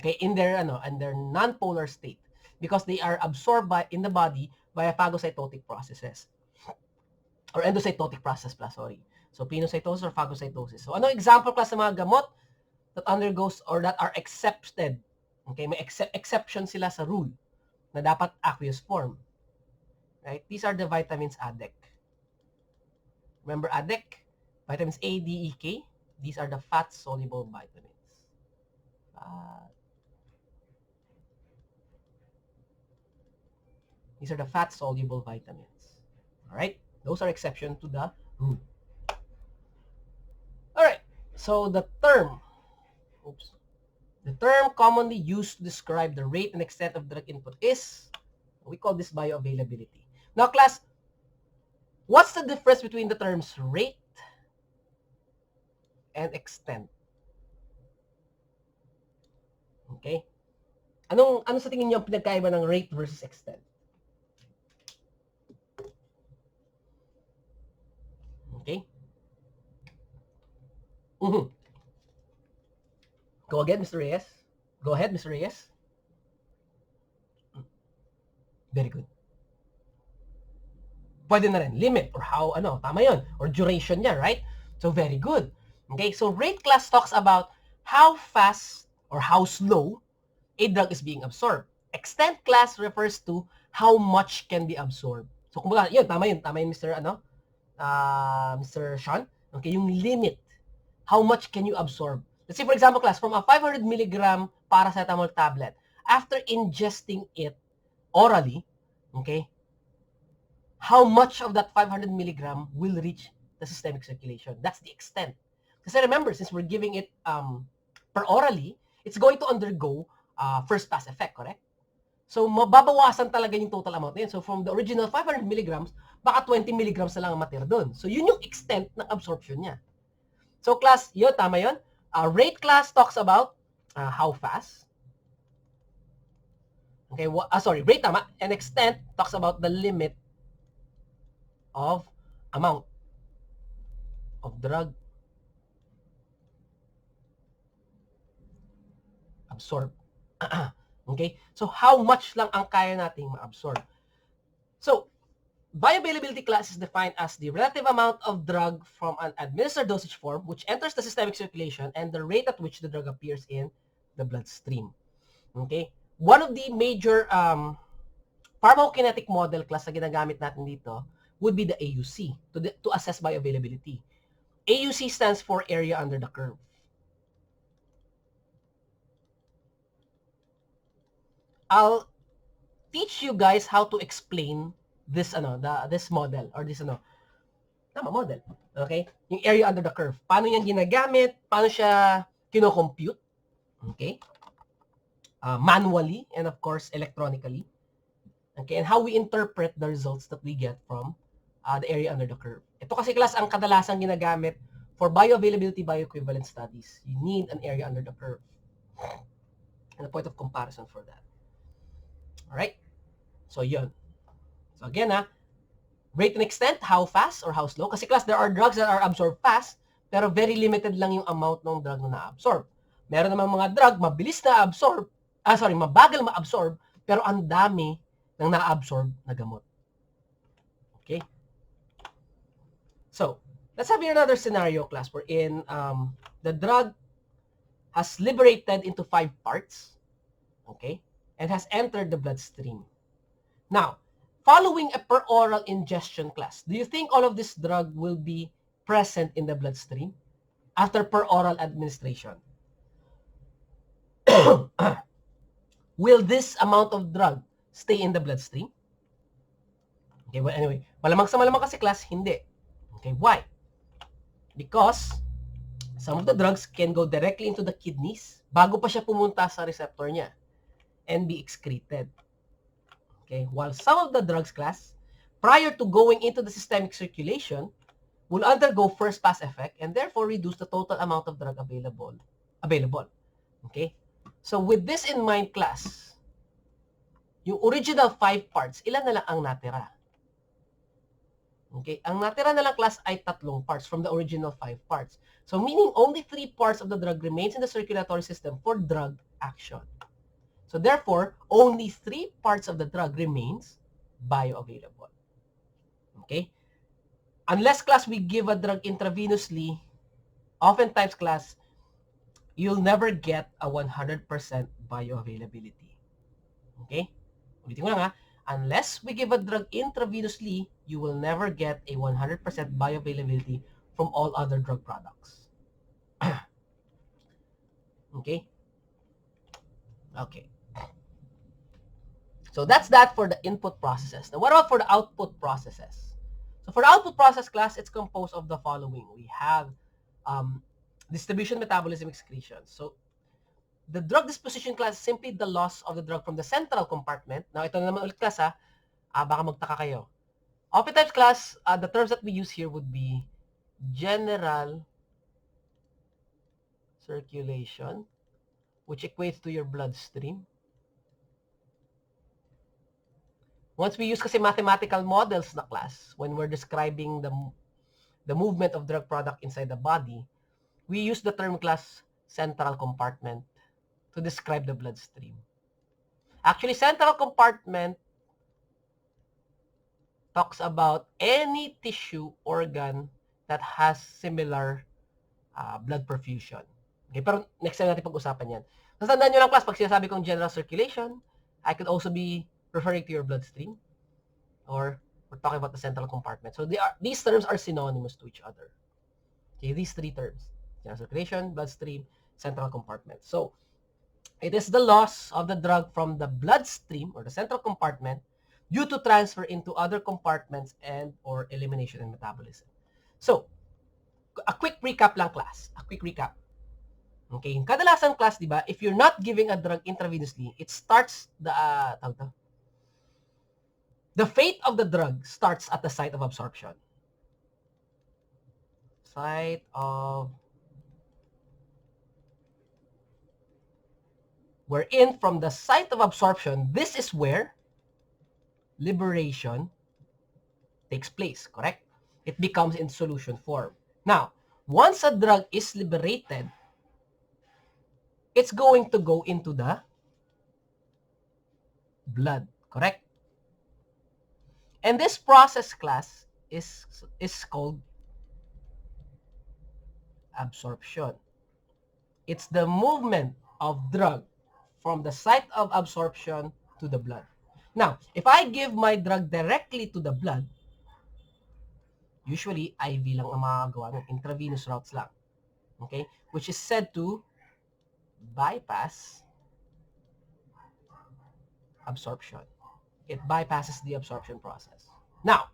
in their non-polar state, because they are absorbed in the body via phagocytotic processes. Or endocytotic process pala, sorry. So, pinocytosis or phagocytosis. So, ano example class ng mga gamot that undergoes or that are accepted? Okay, may exception sila sa rule na dapat aqueous form. Right? These are the vitamins ADEK. Remember ADEK? Vitamins A, D, E, K. These are the fat-soluble vitamins. These are the fat-soluble vitamins. Alright? Those are exception to the rule. Alright. So the term commonly used to describe the rate and extent of drug input is, we call this bioavailability. Now class, what's the difference between the terms rate and extent? Okay? Ano sa tingin niyo ang pinagkaiba ng rate versus extent? Okay? Go again, Mr. Reyes. Go ahead, Mr. Reyes. Very good. Pwede na rin. Limit or how, tama yun. Or duration niya, right? So, very good. Okay, so rate class talks about how fast or how slow a drug is being absorbed. Extent class refers to how much can be absorbed. So, kumbaga, yun, tama yun, Mr. Mr. Sean. Okay, yung limit. How much can you absorb? Let's say, for example, class, from a 500 milligram paracetamol tablet, after ingesting it orally, okay, how much of that 500 milligram will reach the systemic circulation? That's the extent. Kasi remember, since we're giving it per orally, it's going to undergo first pass effect, correct? So, mababawasan talaga yung total amount na yun. So, from the original 500 milligrams, baka 20 milligrams na lang ang matira doon. So, yun yung extent ng absorption niya. So, class, yun, tama yun. Rate class talks about how fast. Okay, rate tama. And extent talks about the limit of amount of drug absorbed. Okay? So, how much lang ang kaya nating ma-absorb? So, bioavailability class is defined as the relative amount of drug from an administered dosage form which enters the systemic circulation and the rate at which the drug appears in the bloodstream. Okay? One of the major pharmacokinetic model class na ginagamit natin dito would be the AUC to assess bioavailability. AUC stands for area under the curve. I'll teach you guys how to explain this this model or this model. Okay? Yung area under the curve. Paano yan ginagamit? Paano siya kino-compute? Okay? Manually and of course electronically. Okay? And how we interpret the results that we get from the area under the curve. Ito kasi class ang kadalasang ginagamit for bioavailability bioequivalent studies. You need an area under the curve. And a point of comparison for that. Alright? So, yun. So, again, rate and extent, how fast or how slow. Kasi class, there are drugs that are absorbed fast, pero very limited lang yung amount ng drug na na-absorb. Meron namang mga drug, mabilis na absorb, mabagal ma-absorb, pero ang dami ng na-absorb na gamot. Okay? So, let's have here another scenario, class, wherein the drug has liberated into 5 parts, okay, and has entered the bloodstream. Now, following a per oral ingestion, class, do you think all of this drug will be present in the bloodstream after per oral administration? Will this amount of drug stay in the bloodstream? Okay, well, anyway, malamang sa malamang kasi, class, hindi. Okay, why? Because some of the drugs can go directly into the kidneys bago pa siya pumunta sa receptor niya and be excreted. Okay, while some of the drugs, class, prior to going into the systemic circulation, will undergo first pass effect and therefore reduce the total amount of drug available. Okay? So with this in mind, class, yung original 5 parts, ilan na lang ang natira? Okay? Ang natira na lang, class, ay 3 parts from the original 5 parts. So meaning only 3 parts of the drug remains in the circulatory system for drug action. So therefore, only 3 parts of the drug remains bioavailable. Okay? Unless, class, we give a drug intravenously, oftentimes, class, you'll never get a 100% bioavailability. Okay? Ulitin ko lang, ha. Unless we give a drug intravenously, you will never get a 100% bioavailability from all other drug products. Okay? Okay. So that's that for the input processes. Now, what about for the output processes? So for the output process, class, it's composed of the following. We have distribution, metabolism, excretion. So the drug disposition, class, is simply the loss of the drug from the central compartment. Now, ito na naman ulit, class, ha. Baka magtaka kayo. Oftentimes, class, the terms that we use here would be general circulation, which equates to your bloodstream. Once we use kasi mathematical models na, class, when we're describing the movement of drug product inside the body, we use the term, class, central compartment to describe the bloodstream. Actually, central compartment talks about any tissue organ that has similar blood perfusion. Okay, pero next time natin pag-usapan yan. Tandaan nyo lang, class, pag sinasabi kong general circulation, I could also be referring to your bloodstream, or we're talking about the central compartment. So these terms are synonymous to each other. Okay, these 3 terms: general circulation, bloodstream, central compartment. So it is the loss of the drug from the bloodstream or the central compartment due to transfer into other compartments and or elimination and metabolism. So, a quick recap lang, class. A quick recap. Okay, kadalasan, class, di ba, if you're not giving a drug intravenously, it starts the fate of the drug starts at the site of absorption. Site of wherein from the site of absorption, this is where liberation takes place, correct? It becomes in solution form. Now, once a drug is liberated, it's going to go into the blood, correct? And this process, class, is called absorption. It's the movement of drug from the site of absorption to the blood. Now, if I give my drug directly to the blood, usually IV lang ang makakagawa ng intravenous routes lang. Okay? Which is said to bypass absorption. It bypasses the absorption process. Now,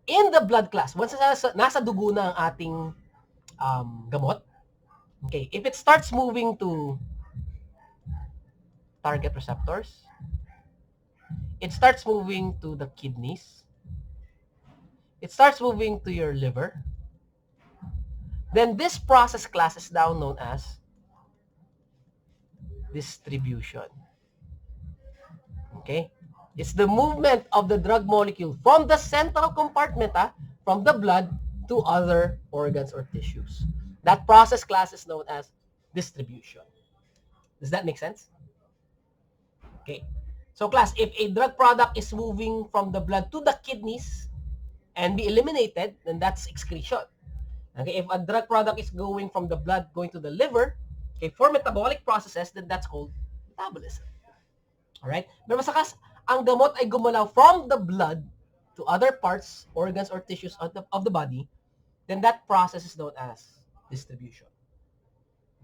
in the blood, class, once nasa dugo na ang ating gamot, okay, if it starts moving to target receptors, it starts moving to the kidneys, it starts moving to your liver, then this process, class, is now known as distribution. Okay? It's the movement of the drug molecule from the central compartment, from the blood to other organs or tissues. That process, class, is known as distribution. Does that make sense? Okay. So class, if a drug product is moving from the blood to the kidneys and be eliminated, then that's excretion. Okay, if a drug product is going from the blood going to the liver, okay, for metabolic processes, then that's called metabolism. Alright? Pero basta kas, ang gamot ay gumalaw from the blood to other parts, organs, or tissues of the body, then that process is known as distribution.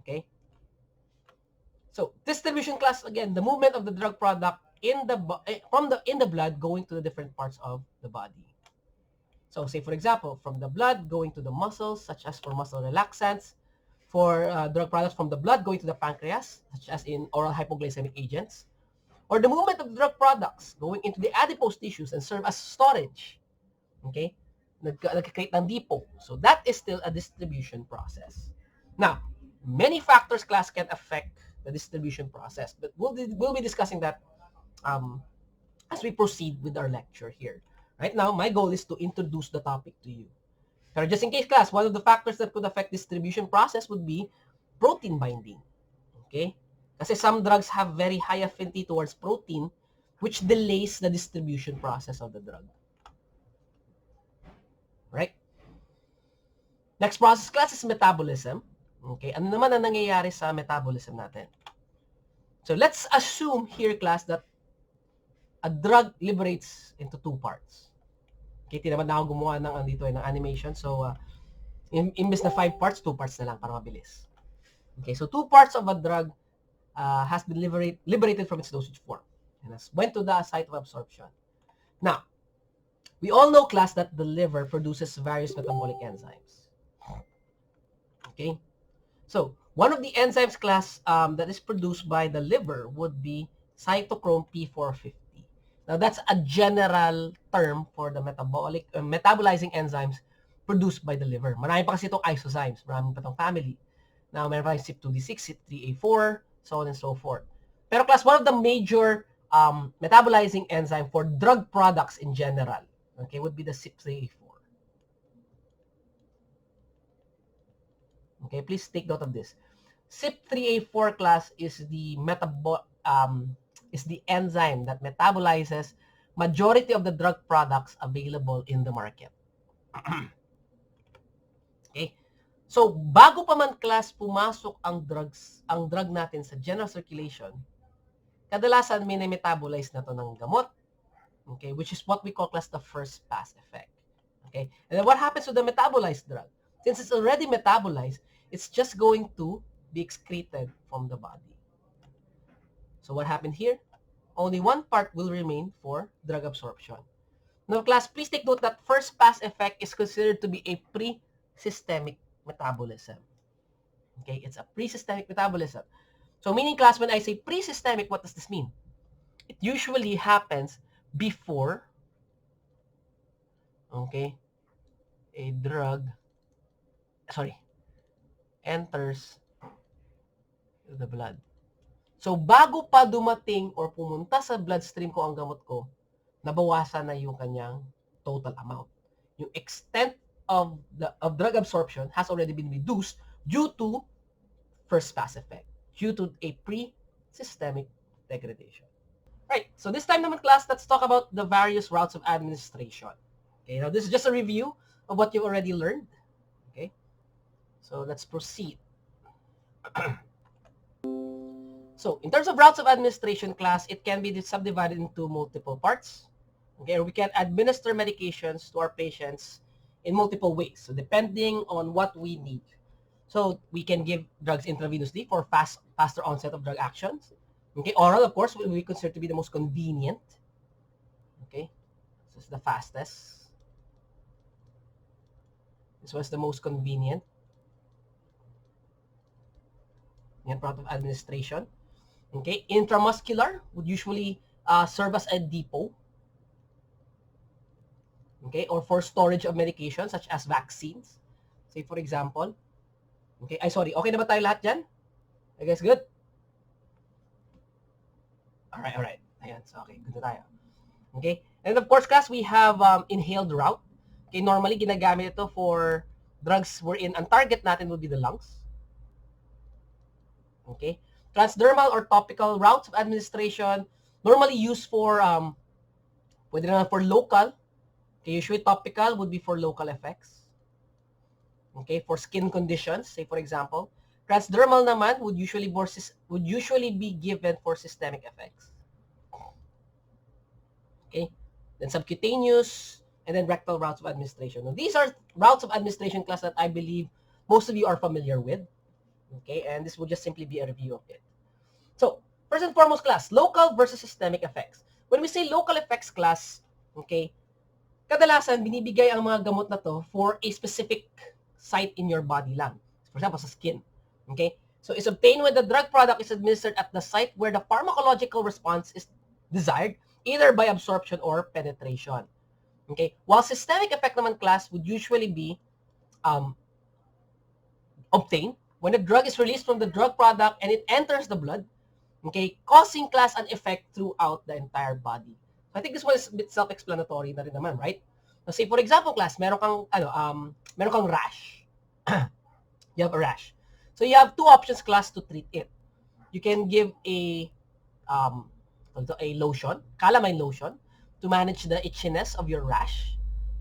Okay? So, distribution class, again, the movement of the drug product in the blood going to the different parts of the body. So, say for example, from the blood going to the muscles, such as for muscle relaxants, for drug products from the blood going to the pancreas, such as in oral hypoglycemic agents, or the movement of drug products going into the adipose tissues and serve as storage. Okay? Nagkakreate ng depot. So, that is still a distribution process. Now, many factors class can affect the distribution process, but we'll be discussing that as we proceed with our lecture here. Right now, my goal is to introduce the topic to you. Pero just in case class, one of the factors that could affect distribution process would be protein binding. Okay? Kasi some drugs have very high affinity towards protein, which delays the distribution process of the drug. Right? Next process class is metabolism. Okay? Ano naman ang nangyayari sa metabolism natin? So let's assume here class that a drug liberates into two parts. Okay, tinaman na ako gumawa ng ng animation. So imbes na 5 parts, 2 parts na lang para mabilis. Okay, so 2 parts of a drug has been liberated from its dosage form and has went to the site of absorption. Now, we all know class that the liver produces various metabolic enzymes. Okay, so one of the enzymes class that is produced by the liver would be cytochrome P450. Now, that's a general term for the metabolizing enzymes produced by the liver. Marami pa kasi itong isozymes. Marami pa itong family. Now, meron pa yung CYP2D6, CYP3A4, so on and so forth. Pero class, one of the major metabolizing enzyme for drug products in general, okay, would be the CYP3A4. Okay, please take note of this. CYP3A4 class is the enzyme that metabolizes majority of the drug products available in the market. Okay? So, bago pa man class pumasok ang drug natin sa general circulation, kadalasan may na-metabolize na to ng gamot, okay, which is what we call class the first pass effect. Okay? And then what happens to the metabolized drug? Since it's already metabolized, it's just going to be excreted from the body. So what happened here? Only one part will remain for drug absorption. Now, class, please take note that first pass effect is considered to be a pre-systemic metabolism. Okay, it's a pre-systemic metabolism. So meaning, class, when I say pre-systemic, what does this mean? It usually happens before, okay, a drug, enters the blood. So, bago pa dumating or pumunta sa bloodstream ko ang gamot ko, nabawasan na yung kanyang total amount. Yung extent of drug absorption has already been reduced due to first pass effect, due to a pre-systemic degradation. Right, so this time naman class, let's talk about the various routes of administration. Okay, now this is just a review of what you already learned. Okay, so let's proceed. So, in terms of routes of administration class, it can be subdivided into multiple parts. Okay, or we can administer medications to our patients in multiple ways. So, depending on what we need. So, we can give drugs intravenously for faster onset of drug actions. Okay, oral, of course, we consider to be the most convenient. Okay, this is the fastest. This was the most convenient. Yan, route of administration. Okay, intramuscular would usually serve as a depot. Okay, or for storage of medication such as vaccines. Say for example. Okay, okay na ba tayo lahat dyan? I guess good? Alright. Ayan, so okay, good na tayo. Okay, and of course, class, we have inhaled route. Okay, normally ginagamit ito for drugs wherein ang target natin would be the lungs. Okay? Transdermal or topical routes of administration, normally used for, pwede naman for local. Okay, usually topical would be for local effects. Okay, for skin conditions, say for example. Transdermal naman would usually be given for systemic effects. Okay, then subcutaneous, and then rectal routes of administration. Now, these are routes of administration class that I believe most of you are familiar with. Okay, and this will just simply be a review of it. So, first and foremost class, local versus systemic effects. When we say local effects class, okay, kadalasan binibigay ang mga gamot na to for a specific site in your body lang. For example, sa skin. Okay? So, it's obtained when the drug product is administered at the site where the pharmacological response is desired, either by absorption or penetration. Okay? While systemic effect naman class would usually be obtained when the drug is released from the drug product and it enters the blood, okay, causing class and effect throughout the entire body. So I think this one is a bit self-explanatory na rin naman, right? So say for example, class, meron kang rash. You have a rash. So you have two options, class, to treat it. You can give a lotion, calamine lotion, to manage the itchiness of your rash.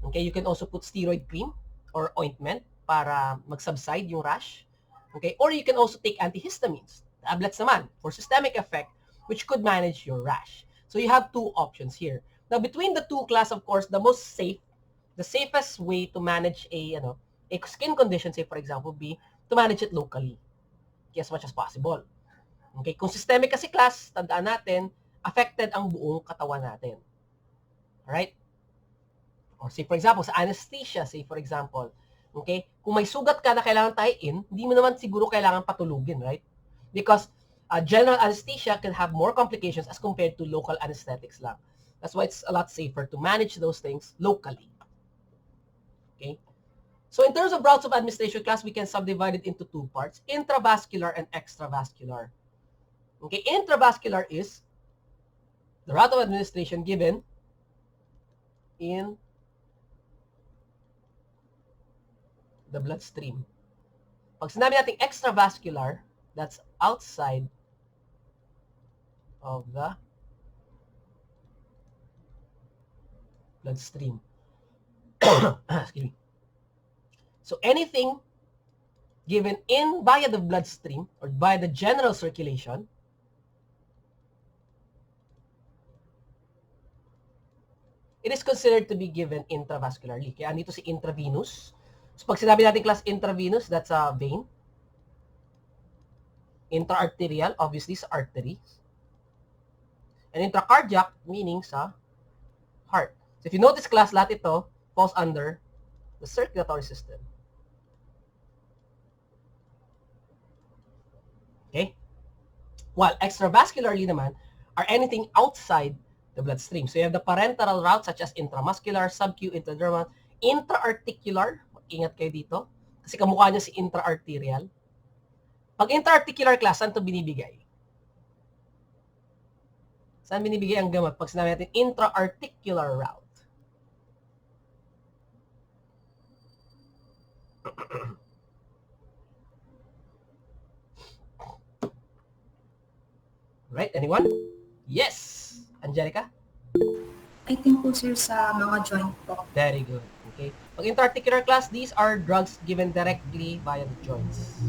Okay, you can also put steroid cream or ointment para mag-subside yung rash. Okay, or you can also take antihistamines, tablets naman, for systemic effect, which could manage your rash. So you have two options here. Now, between the two class, of course, the safest way to manage a skin condition, say for example, be to manage it locally, as much as possible. Okay, kung systemic kasi class, tandaan natin, affected ang buong katawan natin. Alright? Or say for example, sa anesthesia, say for example, okay, kung may sugat ka na kailangan tie-in, hindi mo naman siguro kailangan patulugin, right? Because general anesthesia can have more complications as compared to local anesthetics lang. That's why it's a lot safer to manage those things locally. Okay? So in terms of routes of administration class, we can subdivide it into two parts, intravascular and extravascular. Okay, intravascular is the route of administration given in the bloodstream. Pag sinabi natin extravascular, that's outside of the bloodstream. Excuse me. So anything given in via the bloodstream or via the general circulation it is considered to be given intravascularly. Kaya andito si intravenous. So pag sinabi natin class intravenous, that's a vein. Intraarterial, obviously sa artery. And intracardiac, meaning sa heart. So if you notice class, lahat ito falls under the circulatory system. Okay? While extravascularly naman are anything outside the bloodstream. So you have the parenteral route such as intramuscular, subcu, intradermal, intraarticular. Ingat kayo dito. Kasi kamukha niya si intraarterial. Pag intraarticular class, saan ito binibigay? Saan binibigay ang gamot? Pag sinabi natin intraarticular route. Right? Anyone? Yes! Angelica? I think po sir sa mga joint po. Very good. Okay. Pag intraarticular class, these are drugs given directly via the joints.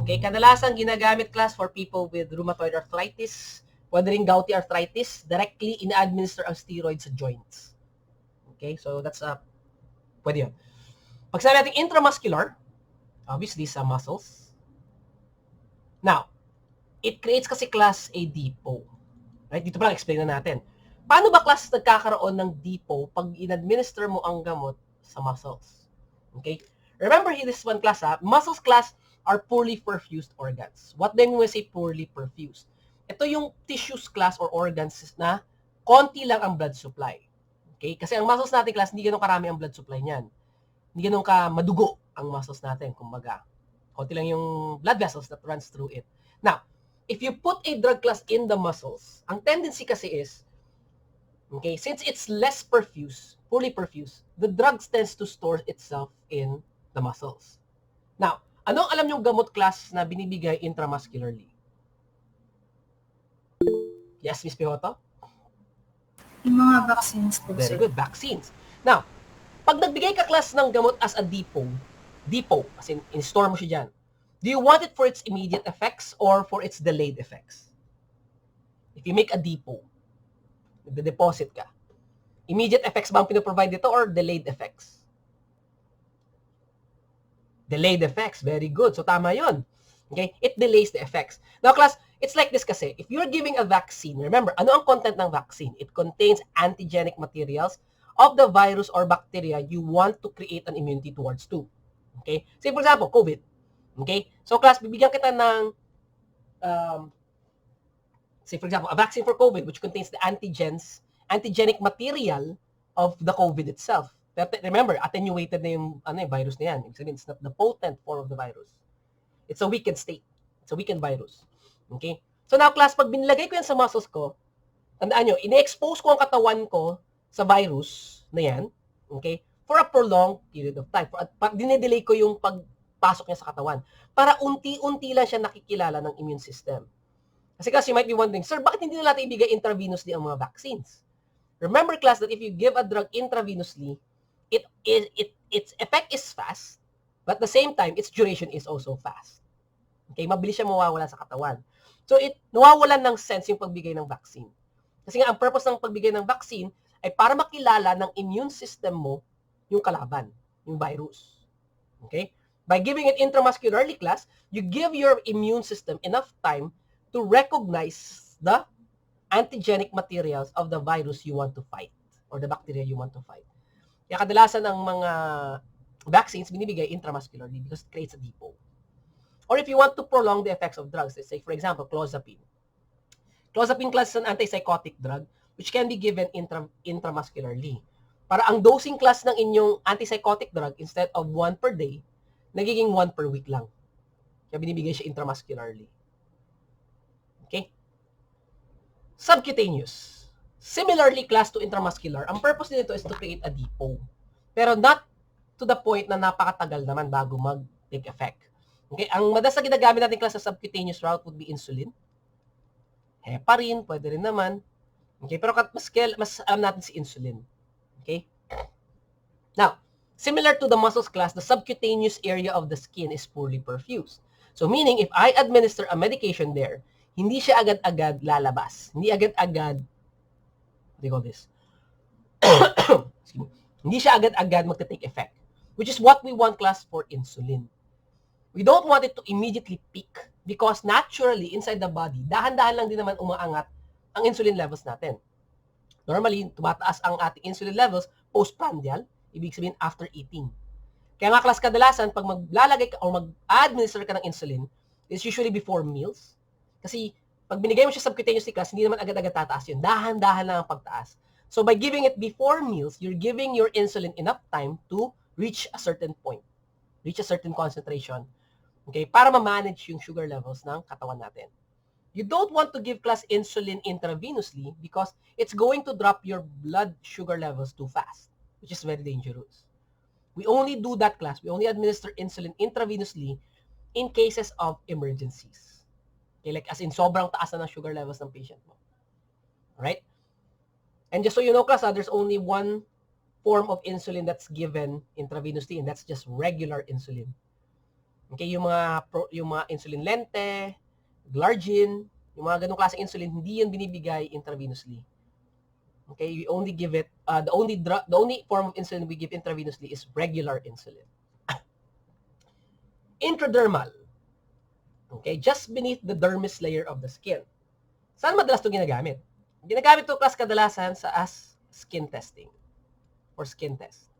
Okay, kadalasan ginagamit class for people with rheumatoid arthritis, pwede rin gouty arthritis, directly ina-administer ang steroids sa joints. Okay, so that's pwede yun. Pag sabi natin intramuscular, obviously sa muscles. Now, it creates kasi class a depot. Right? Dito pa lang explain na natin. Paano ba class nagkakaroon ng depot pag in-administer mo ang gamot sa muscles? Okay? Remember this one class muscles class are poorly perfused organs. What do I mean when I say poorly perfused? Ito yung tissues class or organs na konti lang ang blood supply. Okay? Kasi ang muscles natin class, hindi ganun karami ang blood supply niyan. Hindi ganun ka madugo ang muscles natin, kumbaga. Konti lang yung blood vessels that runs through it. Now, if you put a drug class in the muscles, ang tendency kasi is, okay, since it's less perfused, poorly perfused, the drug tends to store itself in the muscles. Now, Ano ang alam niyong gamot class na binibigay intramuscularly? Yes, Miss Pihoto? Yung mga vaccines po, Very sir. good, vaccines. Now, pag nagbigay ka class ng gamot as a depot, as in store mo siya dyan, do you want it for its immediate effects or for its delayed effects? If you make a depot, nagde-deposit ka, immediate effects ba ang pinoprovide dito or delayed effects? Delayed effects, very good. So tama yun. Okay? It delays the effects. Now class, it's like this kasi. If you're giving a vaccine, remember, ano ang content ng vaccine? It contains antigenic materials of the virus or bacteria you want to create an immunity towards to. Okay? Say for example, COVID. Okay? So class, bibigyan kita ng say for example, a vaccine for COVID which contains the antigenic material of the COVID itself. Remember, attenuated na yung virus na yan. It's not the potent form of the virus. It's a weakened state. It's a weakened virus. Okay? So now, class, pag binilagay ko yan sa muscles ko, tandaan nyo, ine-expose ko ang katawan ko sa virus na yan, okay, for a prolonged period of time. Dinedelay ko yung pagpasok niya sa katawan para unti-unti lang siya nakikilala ng immune system. Kasi you might be wondering, sir, bakit hindi na natin ibigay intravenously ang mga vaccines? Remember, class, that if you give a drug intravenously, its effect is fast, but at the same time, its duration is also fast. Okay, mabilis siya mawawala sa katawan. So, nawawalan ng sense yung pagbigay ng vaccine. Kasi nga, ang purpose ng pagbigay ng vaccine ay para makilala ng immune system mo yung kalaban, yung virus. Okay? By giving it intramuscularly, class, you give your immune system enough time to recognize the antigenic materials of the virus you want to fight or the bacteria you want to fight. Kaya kadalasan ng mga vaccines binibigay intramuscularly because it creates a depot. Or if you want to prolong the effects of drugs, let's say, for example, clozapine. Clozapine class is an antipsychotic drug which can be given intramuscularly. Para ang dosing class ng inyong antipsychotic drug, instead of 1 per day, nagiging 1 per week lang. Kaya binibigay siya intramuscularly. Okay? Subcutaneous. Similarly, class to intramuscular, ang purpose nito is to create a depot. Pero not to the point na napakatagal naman bago mag-take effect. Okay? Ang madalas na ginagamit natin class sa subcutaneous route would be insulin. Heparin, pwede rin naman. Okay? Pero mas alam natin si insulin. Okay? Now, similar to the muscles class, the subcutaneous area of the skin is poorly perfused. So meaning, if I administer a medication there, hindi siya agad-agad lalabas. Hindi agad-agad, what do you call this? Hindi siya agad-agad magte-take effect. Which is what we want class for insulin. We don't want it to immediately peak because naturally, inside the body, dahan-dahan lang din naman umaangat ang insulin levels natin. Normally, tumataas ang ating insulin levels postprandial, ibig sabihin after eating. Kaya nga class kadalasan, pag maglalagay ka o mag-administer ka ng insulin, it's usually before meals. Kasi pag binigay mo siya subcutaneously class, hindi naman agad-agad tataas yun. Dahan-dahan lang ang pagtaas. So by giving it before meals, you're giving your insulin enough time to reach a certain point, reach a certain concentration, okay, para ma-manage yung sugar levels ng katawan natin. You don't want to give class insulin intravenously because it's going to drop your blood sugar levels too fast, which is very dangerous. We only do that class. We only administer insulin intravenously in cases of emergencies. Okay, like as in sobrang taas na ng sugar levels ng patient mo. Alright? And just so you know, class, there's only one form of insulin that's given intravenously, and that's just regular insulin. Okay, yung mga insulin lente, glargine, yung mga ganung klase insulin, hindi yan binibigay intravenously. Okay, we only give it, the only form of insulin we give intravenously is regular insulin. Intradermal. Okay, just beneath the dermis layer of the skin. Saan madalas ito ginagamit? Ginagamit ito class kadalasan sa skin testing or skin test.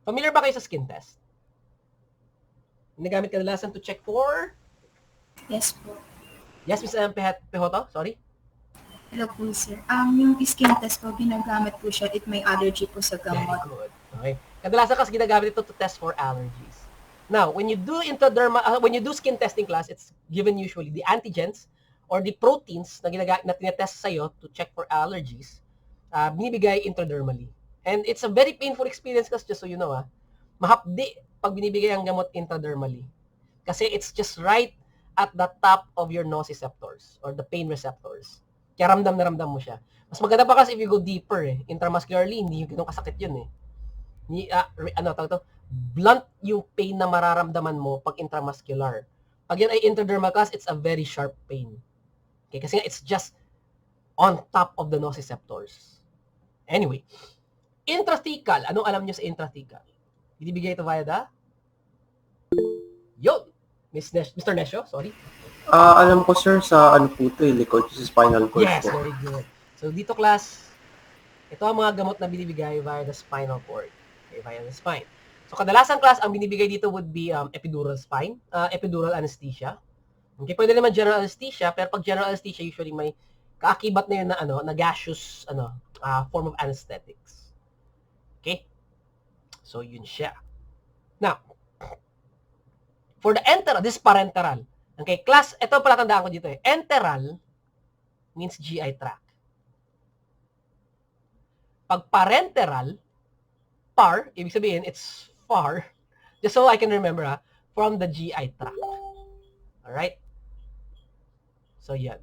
Familiar ba kayo sa skin test? Ginagamit kadalasan to check for? Yes po. Yes, Ms. Pehoto? Sorry? Hello po, sir. Yung skin test po, ginagamit po siya if may allergy po sa Very gamot. good. Okay. Kadalasan kasi ginagamit ito to test for allergies. Now, when you do skin testing class, it's given usually the antigens or the proteins na tinetest sa'yo to check for allergies, binibigay intradermally. And it's a very painful experience kasi just so you know, mahapdi pag binibigay ang gamot intradermally. Kasi it's just right at the top of your nociceptors or the pain receptors. Kaya ramdam na ramdam mo siya. Mas maganda pa kasi if you go deeper intramuscularly, hindi yung ganun kasakit yun tawag to, blunt yung pain na mararamdaman mo pag intramuscular. Pag yan ay intradermal class, it's a very sharp pain. Okay, kasi nga it's just on top of the nociceptors. Anyway, intrathecal. Anong alam niyo sa intrathecal? Binibigay ito via the? Yun! Mr. Nesho, sorry. Alam ko sir sa ano po ito, likod sa spinal cord Yes, po. very good. So dito class, ito ang mga gamot na binibigay via the spinal cord. Okay, via the spine. So kadalasan class, ang binibigay dito would be epidural anesthesia. Okay, pwede naman general anesthesia, pero pag general anesthesia usually may kaakibat na yun na gaseous form of anesthetics. Okay? So yun siya. Now, for the enteral, this is parenteral. Okay, class, ito pala tandaan ko dito Enteral means GI tract. Pag parenteral, par, ibig sabihin, it's far, just so I can remember from the GI tract. Alright? So, yan.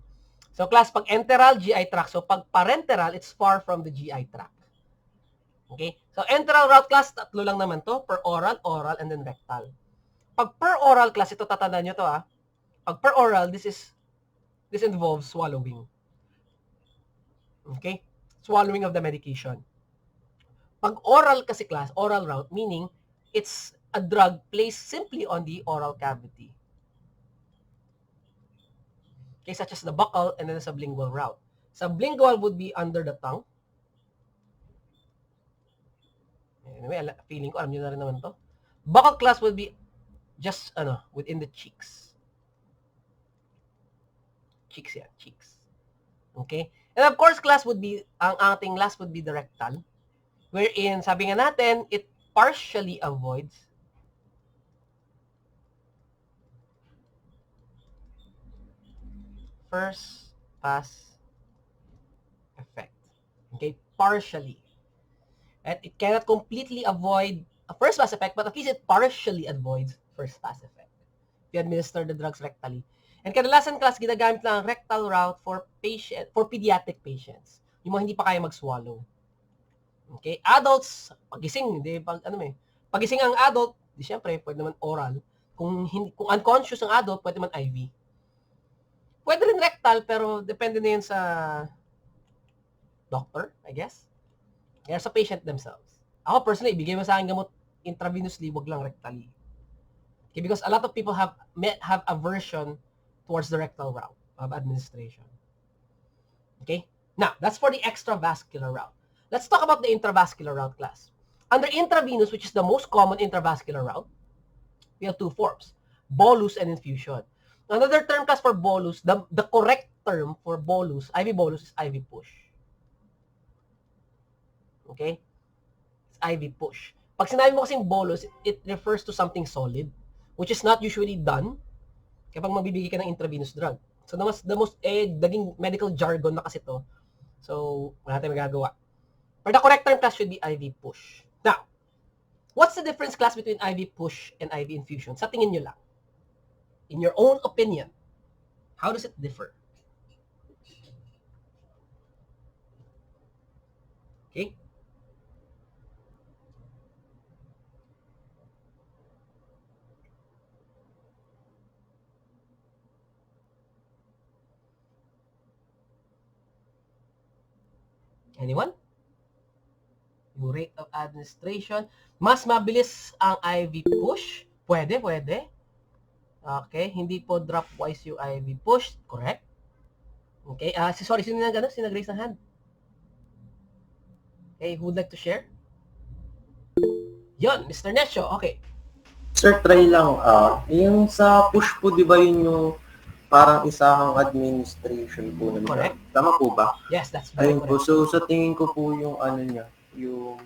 So, class, pag enteral, GI tract. So, pag parenteral, it's far from the GI tract. Okay? So, enteral route class, tatlo lang naman to. Per oral, and then rectal. Pag per oral class, ito tatandaan nyo to Pag per oral, this involves swallowing. Okay? Swallowing of the medication. Pag oral kasi class, oral route, meaning it's a drug placed simply on the oral cavity. Okay, such as the buccal and then the sublingual route. Sublingual would be under the tongue. Anyway, feeling ko, alam nyo na rin naman to. Buccal class would be just, within the cheeks. Cheeks yan, cheeks. Okay? And of course, class would be, ang ating last would be the rectal. Wherein, sabi nga natin, it partially avoids first pass effect. Okay? Partially. And it cannot completely avoid a first pass effect, but at least it partially avoids first pass effect. If you administer the drugs rectally. And kadalasan class, ginagamit lang ang rectal route for pediatric patients. Yung mga hindi pa kaya mag-swallow. Okay? Adults, pagising, pagising ang adult, di syempre, pwede naman oral. Kung unconscious ang adult, pwede naman IV. Pwede rin rectal, pero depende na yun sa doctor, I guess. Kaya sa patient themselves. Ako personally, ibigay mo sa akin gamot intravenously, wag lang rectally. Okay, because a lot of people have aversion towards the rectal route of administration. Okay? Now, that's for the extravascular route. Let's talk about the intravascular route class. Under intravenous, which is the most common intravascular route, we have two forms, bolus and infusion. Another term class for bolus, the correct term for bolus, IV bolus, is IV push. Okay? It's IV push. Pag sinabi mo kasing bolus, it refers to something solid, which is not usually done kapag magbibigay ka ng intravenous drug. So, the most daging medical jargon na kasi to. So, wala tayong magagawa. But the correct term class should be IV push. Now, what's the difference class between IV push and IV infusion? Sa tingin nyo lang. In your own opinion, how does it differ? Okay? Anyone? Yung rate of administration. Mas mabilis ang IV push. Pwede. Okay, hindi po drop-wise yung IV push. Correct. Okay, sino na gano'n? Sino nag-raise ng hand? Okay, who would like to share? Yon, Mr. Nesho. Okay. Sir, try lang. Yung sa push po, di ba yun yung parang isahang administration po naman? Correct. Tama po ba? Yes, that's very Ayun correct. po. So, sa tingin ko po yung yung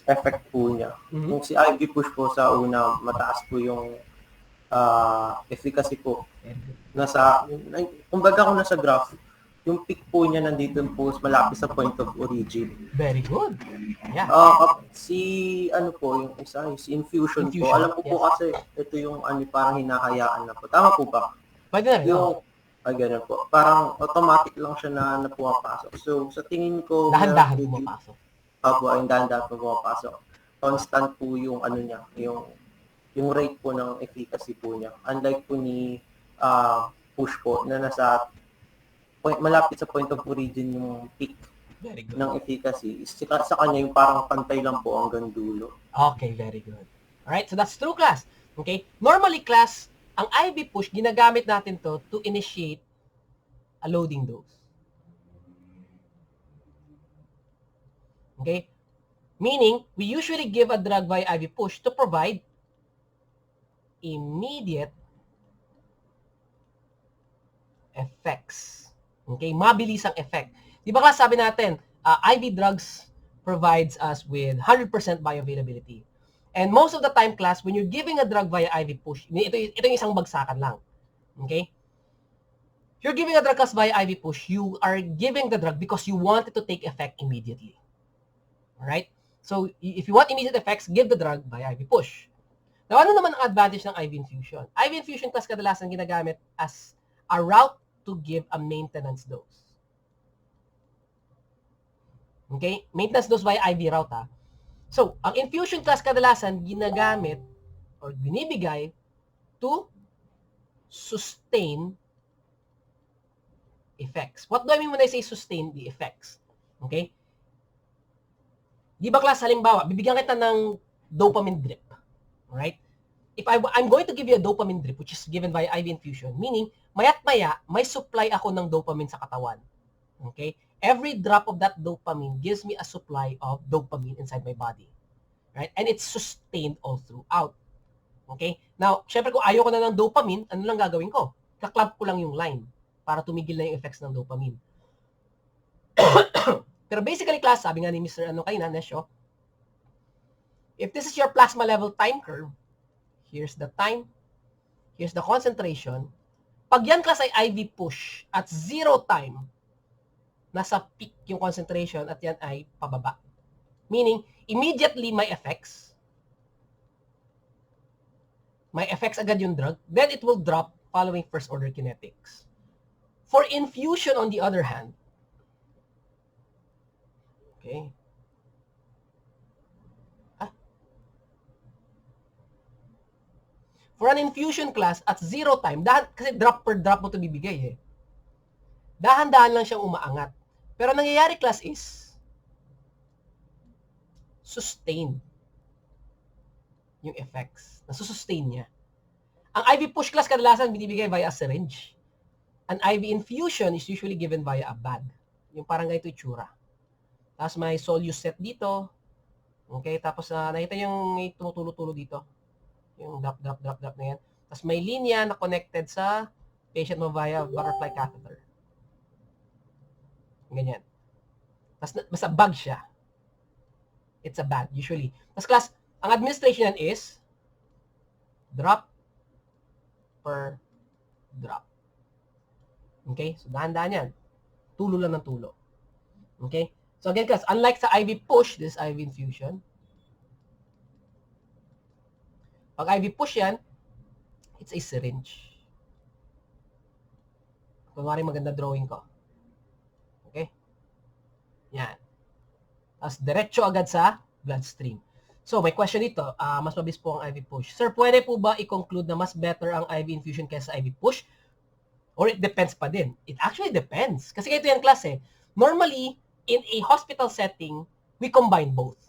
effect po niya. Mhm. Kung si IV push po sa una, mataas po yung efficacy po. Kumbaga kung nasa graph, yung peak po niya nandito po malapit sa point of origin. Very good. Yeah. Ano po, yung isa, si infusion po. Infusion, Alam ko po yes. kasi ito yung parang hinahayaan na po. Tama po ba? Pwede na rin. Yung, ganun po. Parang automatic lang siya na pumapasok. So, sa tingin ko, Dahan-dahan pumapasok. Yung dahan-dahan pumapasok. Constant po yung niya, yung rate po ng efficacy po niya. Unlike po ni push po na nasa malapit sa point of origin yung peak ng efficacy. Sa kanya yung parang pantay lang po hanggang dulo. Okay, very good. Alright, so that's true, class. Okay? Normally, class, ang IV push, ginagamit natin to initiate a loading dose. Okay? Meaning, we usually give a drug via IV push to provide immediate effects. Okay? Mabilis ang effect. Di ba, class, sabi natin, IV drugs provides us with 100% bioavailability. And most of the time, class, when you're giving a drug via IV push, ito yung isang bagsakan lang. Okay? If you're giving a drug class via IV push, you are giving the drug because you want it to take effect immediately. Alright? So, if you want immediate effects, give the drug via IV push. Now, ano naman ang advantage ng IV infusion? IV infusion class kadalasan ginagamit as a route to give a maintenance dose. Okay? Maintenance dose via IV route, ha? So, ang infusion class kadalasan ginagamit or binibigay to sustain effects. What do I mean when I say sustain the effects? Okay? Di ba, class, halimbawa, bibigyan kita ng dopamine drip. Alright? If I'm going to give you a dopamine drip, which is given by IV infusion, meaning, mayat maya, may supply ako ng dopamine sa katawan. Okay? Every drop of that dopamine gives me a supply of dopamine inside my body. Right? And it's sustained all throughout. Okay? Now, syempre kung ayaw ko na ng dopamine, ano lang gagawin ko? Kaklab ko lang yung line para tumigil na yung effects ng dopamine. Pero basically, class, sabi nga ni Mr. Nesho, if this is your plasma level time curve, here's the time, here's the concentration. Pag yan, class, ay IV push at 0 time, nasa peak yung concentration at yan ay pababa. Meaning, immediately may effects. May effects agad yung drug. Then it will drop following first order kinetics. For infusion, on the other hand, okay. For an infusion class, at 0 time, kasi drop per drop mo ito bibigay eh. Dahan-dahan lang siyang umaangat. Pero nangyayari, class, is sustain yung effects. Nasusustain niya. Ang IV push class kadalasan binibigay via a syringe. An IV infusion is usually given via a bag. Yung parang ganito itsura. Tapos may solute set dito. Okay, tapos nakita yung may tumutulo-tulo dito. Yung drop na yan. Tapos may linya na connected sa patient mo via butterfly catheter. Ganyan. Tapos basta bag siya. It's a bag, usually. Tapos class, ang administration yan is drop per drop. Okay? So, dahan-dahan yan. Tulo lang ng tulo. Okay? So, again, class, unlike sa IV push, this is IV infusion. Pag IV push yan, it's a syringe. Kunwari maganda drawing ko. Okay? Yan. Tapos, diretso agad sa bloodstream. So, may question dito. Mas mabilis po ang IV push. Sir, pwede po ba i-conclude na mas better ang IV infusion kaysa IV push? Or it depends pa din? It actually depends. Kasi ito yung class eh. Normally, in a hospital setting, we combine both.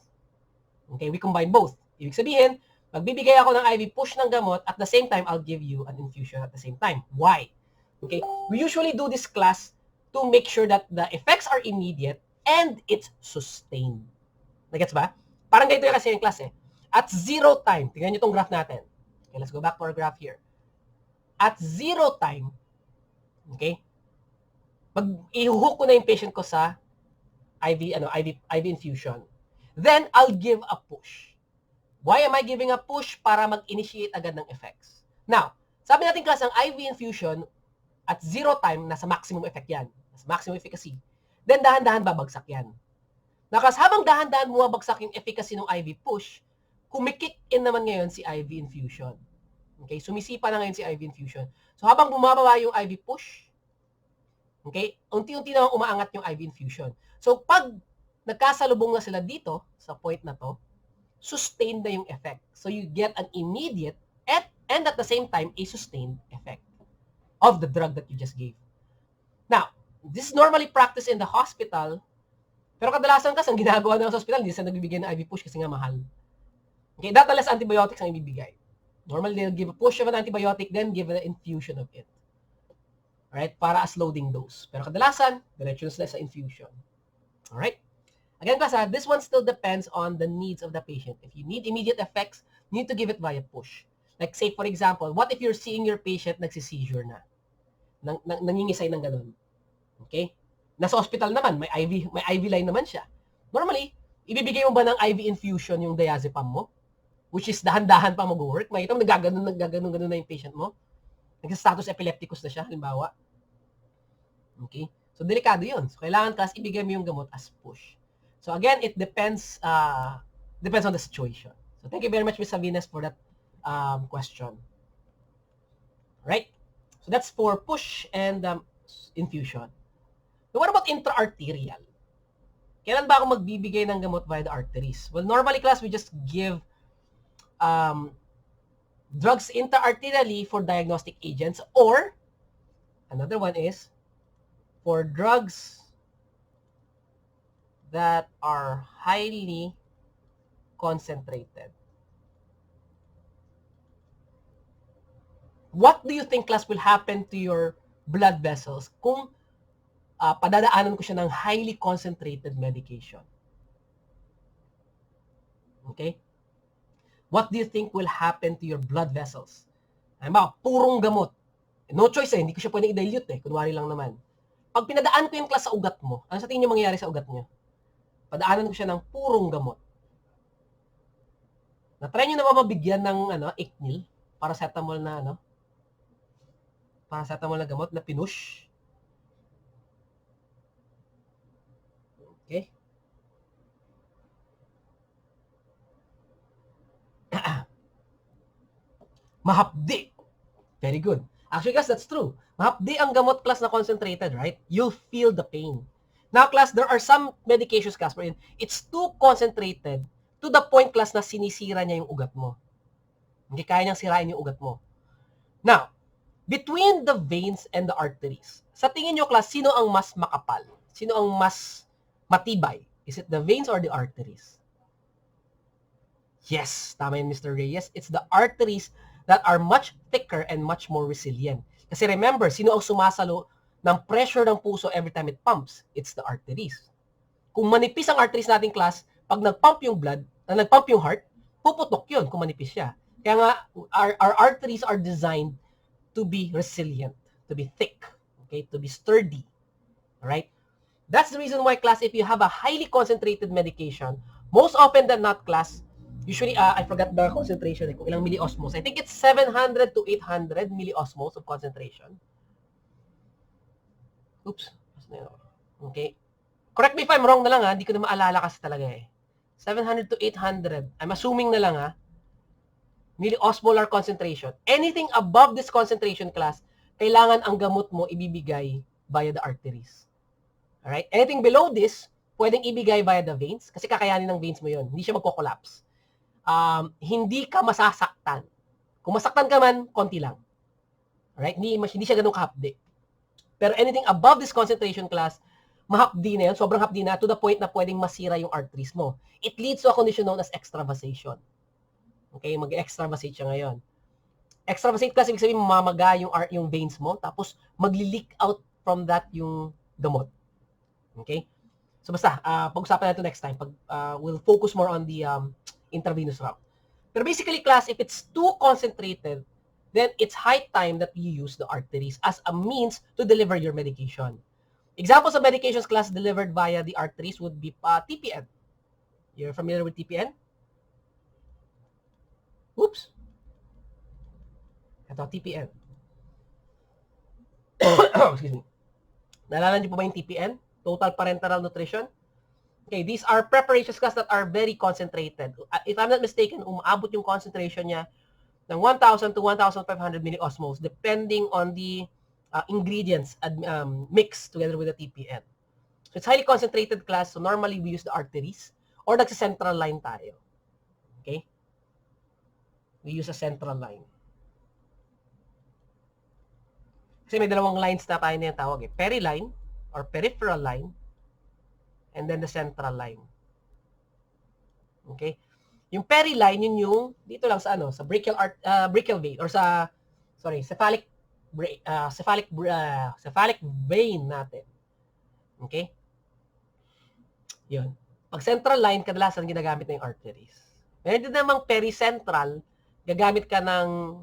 Okay? We combine both. Ibig sabihin, magbibigay ako ng IV push ng gamot, at the same time, I'll give you an infusion at the same time. Why? Okay? We usually do this class to make sure that the effects are immediate and it's sustained. Nagets ba? Parang ganito yung kasi yung class eh. At 0 time, tingnan nyo itong graph natin. Okay, let's go back to our graph here. At 0 time, okay, i-hook ko na yung patient ko sa IV infusion. Then, I'll give a push. Why am I giving a push? Para mag-initiate agad ng effects. Now, sabi natin class, ang IV infusion, at 0 time, nasa maximum effect yan. That's maximum efficacy. Then dahan-dahan babagsak yan. Now, class, habang dahan-dahan bumabagsak yung efficacy ng IV push, kumikick in naman ngayon si IV infusion. Okay, sumisipa na ngayon si IV infusion. So habang bumababa yung IV push, okay, unti-unti na umaangat yung IV infusion. So pag nagkasalubong na sila dito sa point na to, sustained na yung effect. So you get an immediate and at the same time a sustained effect of the drug that you just gave. Now, this is normally practiced in the hospital, pero kadalasan kasi ang ginagawa ng hospital, hindi sila nagbibigay ng IV push kasi nga mahal. Okay, that unless antibiotics ang ibibigay. Normally, they'll give a push of an antibiotic, then give an infusion of it. Alright, para as loading dose. Pero kadalasan, diretso sila sa infusion. Alright? Again, class, this one still depends on the needs of the patient. If you need immediate effects, you need to give it via push. Like say, for example, what if you're seeing your patient nagsi-seizure na? Nangingisay ng ganun. Okay? Nasa hospital naman, may IV line naman siya. Normally, ibibigay mo ba ng IV infusion yung diazepam mo? Which is dahan-dahan pa mag-work. Makita mo, nagaganon na yung patient mo. Nagsa-status epilepticus na siya, halimbawa. Okay? So, delikado yun. So, kailangan class, ibigay mo yung gamot as push. So, again, it depends on the situation. So, thank you very much, Ms. Savinas, for that question. Right? So, that's for push and infusion. But what about intra-arterial? Kailan ba ako magbibigay ng gamot via the arteries? Well, normally, class, we just give drugs intra-arterially for diagnostic agents, or another one is for drugs that are highly concentrated. What do you think, class, will happen to your blood vessels kung padadaanan ko siya ng highly concentrated medication? Okay? What do you think will happen to your blood vessels? Halimbawa, purong gamot. No choice hindi ko siya pwedeng i-dilute kunwari lang naman. Pag pinadaan ko yung class sa ugat mo, ano sa tingin niyo mangyayari sa ugat niyo? Padaanan ko siya ng purong gamot. Na-try niyo na ba mabigyan ng Icnil, paracetamol na paracetamol na gamot na pinush? Okay? Mahapdi. Very good. Actually, class, that's true. Mahapdi ang gamot, class, na concentrated, right? You'll feel the pain. Now, class, there are some medications, class, wherein it's too concentrated to the point, class, na sinisira niya yung ugat mo. Hindi kaya niyang sirain yung ugat mo. Now, between the veins and the arteries, sa tingin niyo, class, sino ang mas makapal? Sino ang mas matibay? Is it the veins or the arteries? Yes, tama yun, Mr. Reyes. It's the arteries that are much thicker and much more resilient. Kasi remember, sino ang sumasalo ng pressure ng puso every time it pumps? It's the arteries. Kung manipis ang arteries natin, class, pag nag-pump yung blood, nag-pump yung heart, puputok yun kung manipis siya. Kaya nga, our arteries are designed to be resilient, to be thick, okay, to be sturdy. Alright? That's the reason why, class, if you have a highly concentrated medication, most often than not, class, usually, I forgot the concentration, kung ilang milliosmoles. I think it's 700 to 800 milliosmoles of concentration. Oops. Okay. Correct me if I'm wrong na lang, hindi ko na maalala kasi talaga 700 to 800. I'm assuming na lang, milliosmolar concentration. Anything above this concentration, class, kailangan ang gamot mo ibibigay via the arteries. Alright? Anything below this, pwedeng ibigay via the veins, kasi kakayanin ng veins mo yon. Hindi siya magko-collapse. Hindi ka masasaktan. Kung masaktan ka man, konti lang. Alright? Hindi siya ganun kahapdi. Pero anything above this concentration, class, mahapdi na yun, sobrang hapdi na, to the point na pwedeng masira yung arteries mo. It leads to a condition known as extravasation. Okay? Mag-extravasate siya ngayon. Extravasate, class, ibig sabihin, mamaga yung veins mo, tapos magli-leak out from that yung gamot. Okay? So basta, pag-usapan natin next time. We'll focus more on the intravenous route. Pero basically, class, if it's too concentrated, then it's high time that you use the arteries as a means to deliver your medication. Examples of medications, class, delivered via the arteries would be TPN. You're familiar with TPN? Oops. Ito, TPN. Excuse me. Naalala niyo po ba yung TPN? Total Parenteral Nutrition? Okay, these are preparations class that are very concentrated. If I'm not mistaken, umaabot yung concentration niya ng 1,000 to 1,500 milliosmoles depending on the ingredients mixed together with the TPN. So it's highly concentrated class, so normally we use the arteries or nagsa-central line tayo. Okay? We use a central line. Kasi may dalawang lines na tayo na yung tawag eh. Periline or peripheral line and then the central line. Okay? Yung periline, yun yung dito lang sa sa brachial vein or sa cephalic vein natin. Okay? Yun. Pag central line, kadalasan ginagamit na yung arteries. Meron din namang pericentral, gagamit ka ng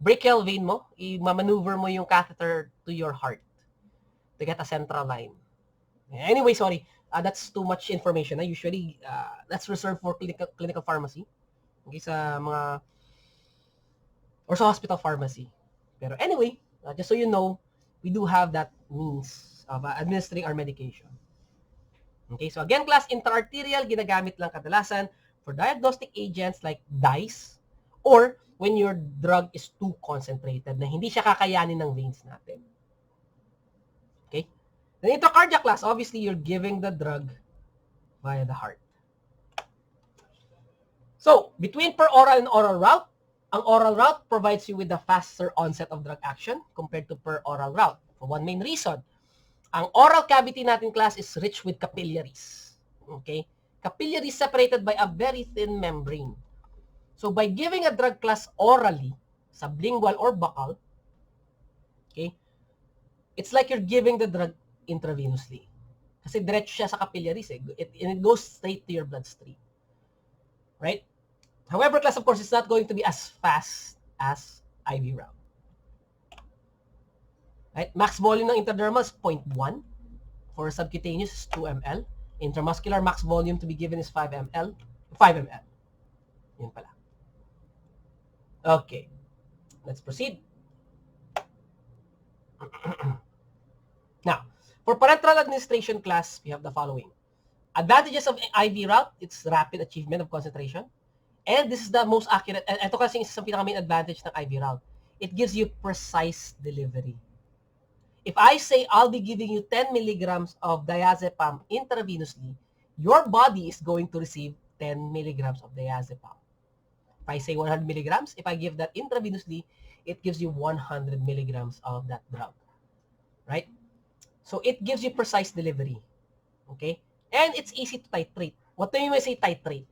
brachial vein mo, i-maneuver mo yung catheter to your heart to get a central line. Anyway, sorry. That's too much information. Usually, that's reserved for clinical pharmacy. Okay, sa mga or sa hospital pharmacy. Pero anyway, just so you know, we do have that means of administering our medication. Okay, so again, class, intraarterial, ginagamit lang kadalasan for diagnostic agents like dyes or when your drug is too concentrated na hindi siya kakayanin ng veins natin. Okay? Then intracardiac class, obviously, you're giving the drug via the heart. So, between per oral and oral route, ang oral route provides you with a faster onset of drug action compared to per oral route. For one main reason, ang oral cavity natin class is rich with capillaries. Okay? Capillaries separated by a very thin membrane. So by giving a drug class orally, sublingual or buccal, okay, it's like you're giving the drug intravenously. Kasi diretso siya sa capillaries eh. It goes straight to your bloodstream. Right? However, class, of course, it's not going to be as fast as IV route. Right? Max volume ng intradermal is 0.1. For subcutaneous is 2 ml. Intramuscular max volume to be given is 5 ml. 5 ml. Yun pala. Okay. Let's proceed. Now, for parenteral administration class, we have the following. Advantages of IV route, it's rapid achievement of concentration. And this is the most accurate. Ito kasi isa sa pinaka-main advantage ng IV route. It gives you precise delivery. If I say I'll be giving you 10 milligrams of diazepam intravenously, your body is going to receive 10 milligrams of diazepam. If I say 100 milligrams, if I give that intravenously, it gives you 100 milligrams of that drug. Right? So it gives you precise delivery. Okay? And it's easy to titrate. What do you mean say titrate?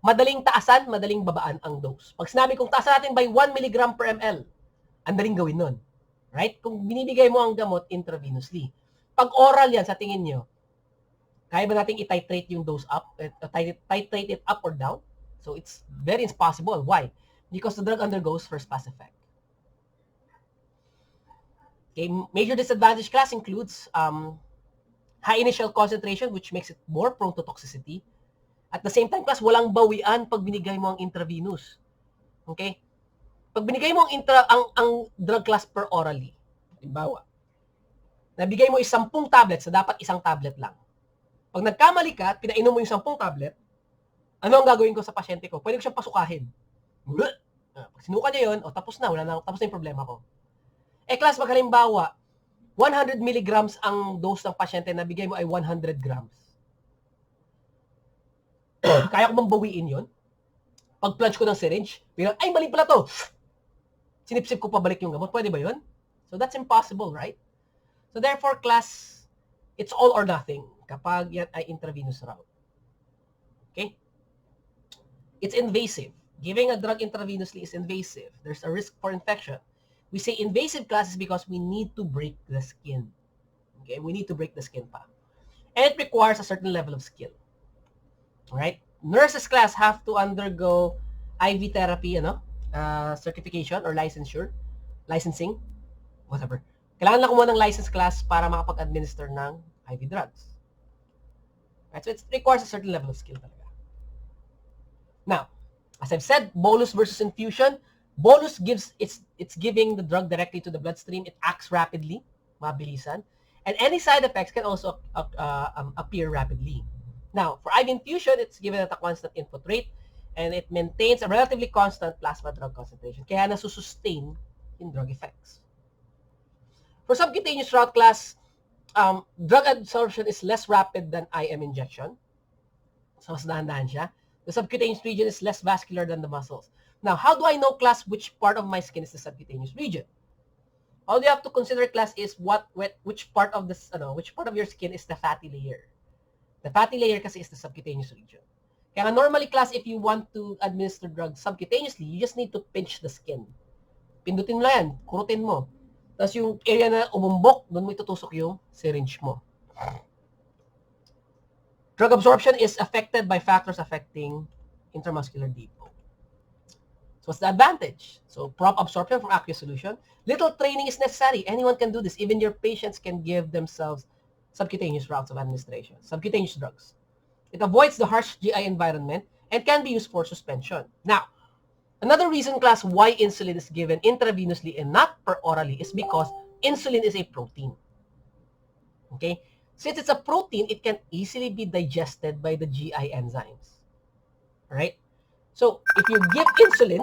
Madaling taasan, madaling babaan ang dose. Pag sinabi kong taasan natin by 1 milligram per ml, ang daling gawin nun. Right? Kung binibigay mo ang gamot intravenously. Pag oral yan, sa tingin nyo, kaya ba natin i-titrate yung dose up? Titrate it up or down? So it's very impossible. Why? Because the drug undergoes first pass effect. Okay, major disadvantage class includes high initial concentration which makes it more prone to toxicity. At the same time, class, walang bawian pag binigay mo ang intravenous. Okay? Pag binigay mo ang drug class per orally, halimbawa, nabigay mo 10 tablets na dapat isang tablet lang. Pag nagkamali ka at pinainom mo yung 10 tablet, ano ang gagawin ko sa pasyente ko? Pwede ko siyang pasukahin. Pag sinuka niya yun, tapos na, tapos na yung problema ko. Class, pag halimbawa, 100 milligrams ang dose ng pasyente na bigay mo ay 100 grams. Kaya ko bang bawiin yun? Pag plunge ko ng syringe, bilang, ay, mali pala to. Sinipsip ko pabalik yung gamot. Pwede ba yun? So that's impossible, right? So therefore, class, it's all or nothing kapag yan ay intravenous route. Okay? It's invasive. Giving a drug intravenously is invasive. There's a risk for infection. We say invasive classes because we need to break the skin. Okay? We need to break the skin pa. And it requires a certain level of skill. Alright? Nurses class have to undergo IV therapy, certification or licensing, whatever. Kailangan lang kumuha ng license class para makapag-administer ng IV drugs. Right? So it requires a certain level of skill talaga. Now, as I've said, bolus versus infusion. Bolus gives, it's giving the drug directly to the bloodstream. It acts rapidly, mabilisan. And any side effects can also appear rapidly. Now, for IV infusion, it's given at a constant input rate and it maintains a relatively constant plasma drug concentration. Kaya nasusustain yung drug effects. For subcutaneous route class, drug absorption is less rapid than IM injection. So, mas dahan-dahan siya. The subcutaneous region is less vascular than the muscles. Now, how do I know, class, which part of my skin is the subcutaneous region? All you have to consider, class, is which part of your skin is the fatty layer. The fatty layer kasi is the subcutaneous region. Kaya normally, class, if you want to administer drugs subcutaneously, you just need to pinch the skin. Pindutin mo lang yan, kurutin mo. Tapos yung area na umumbok, doon mo itutusok yung syringe mo. Drug absorption is affected by factors affecting intramuscular depot. So what's the advantage? So prompt absorption from aqueous solution. Little training is necessary. Anyone can do this. Even your patients can give themselves subcutaneous routes of administration, subcutaneous drugs. It avoids the harsh GI environment and can be used for suspension. Now, another reason, class, why insulin is given intravenously and not per orally is because insulin is a protein. Okay? Since it's a protein, it can easily be digested by the GI enzymes. Right? So, if you give insulin,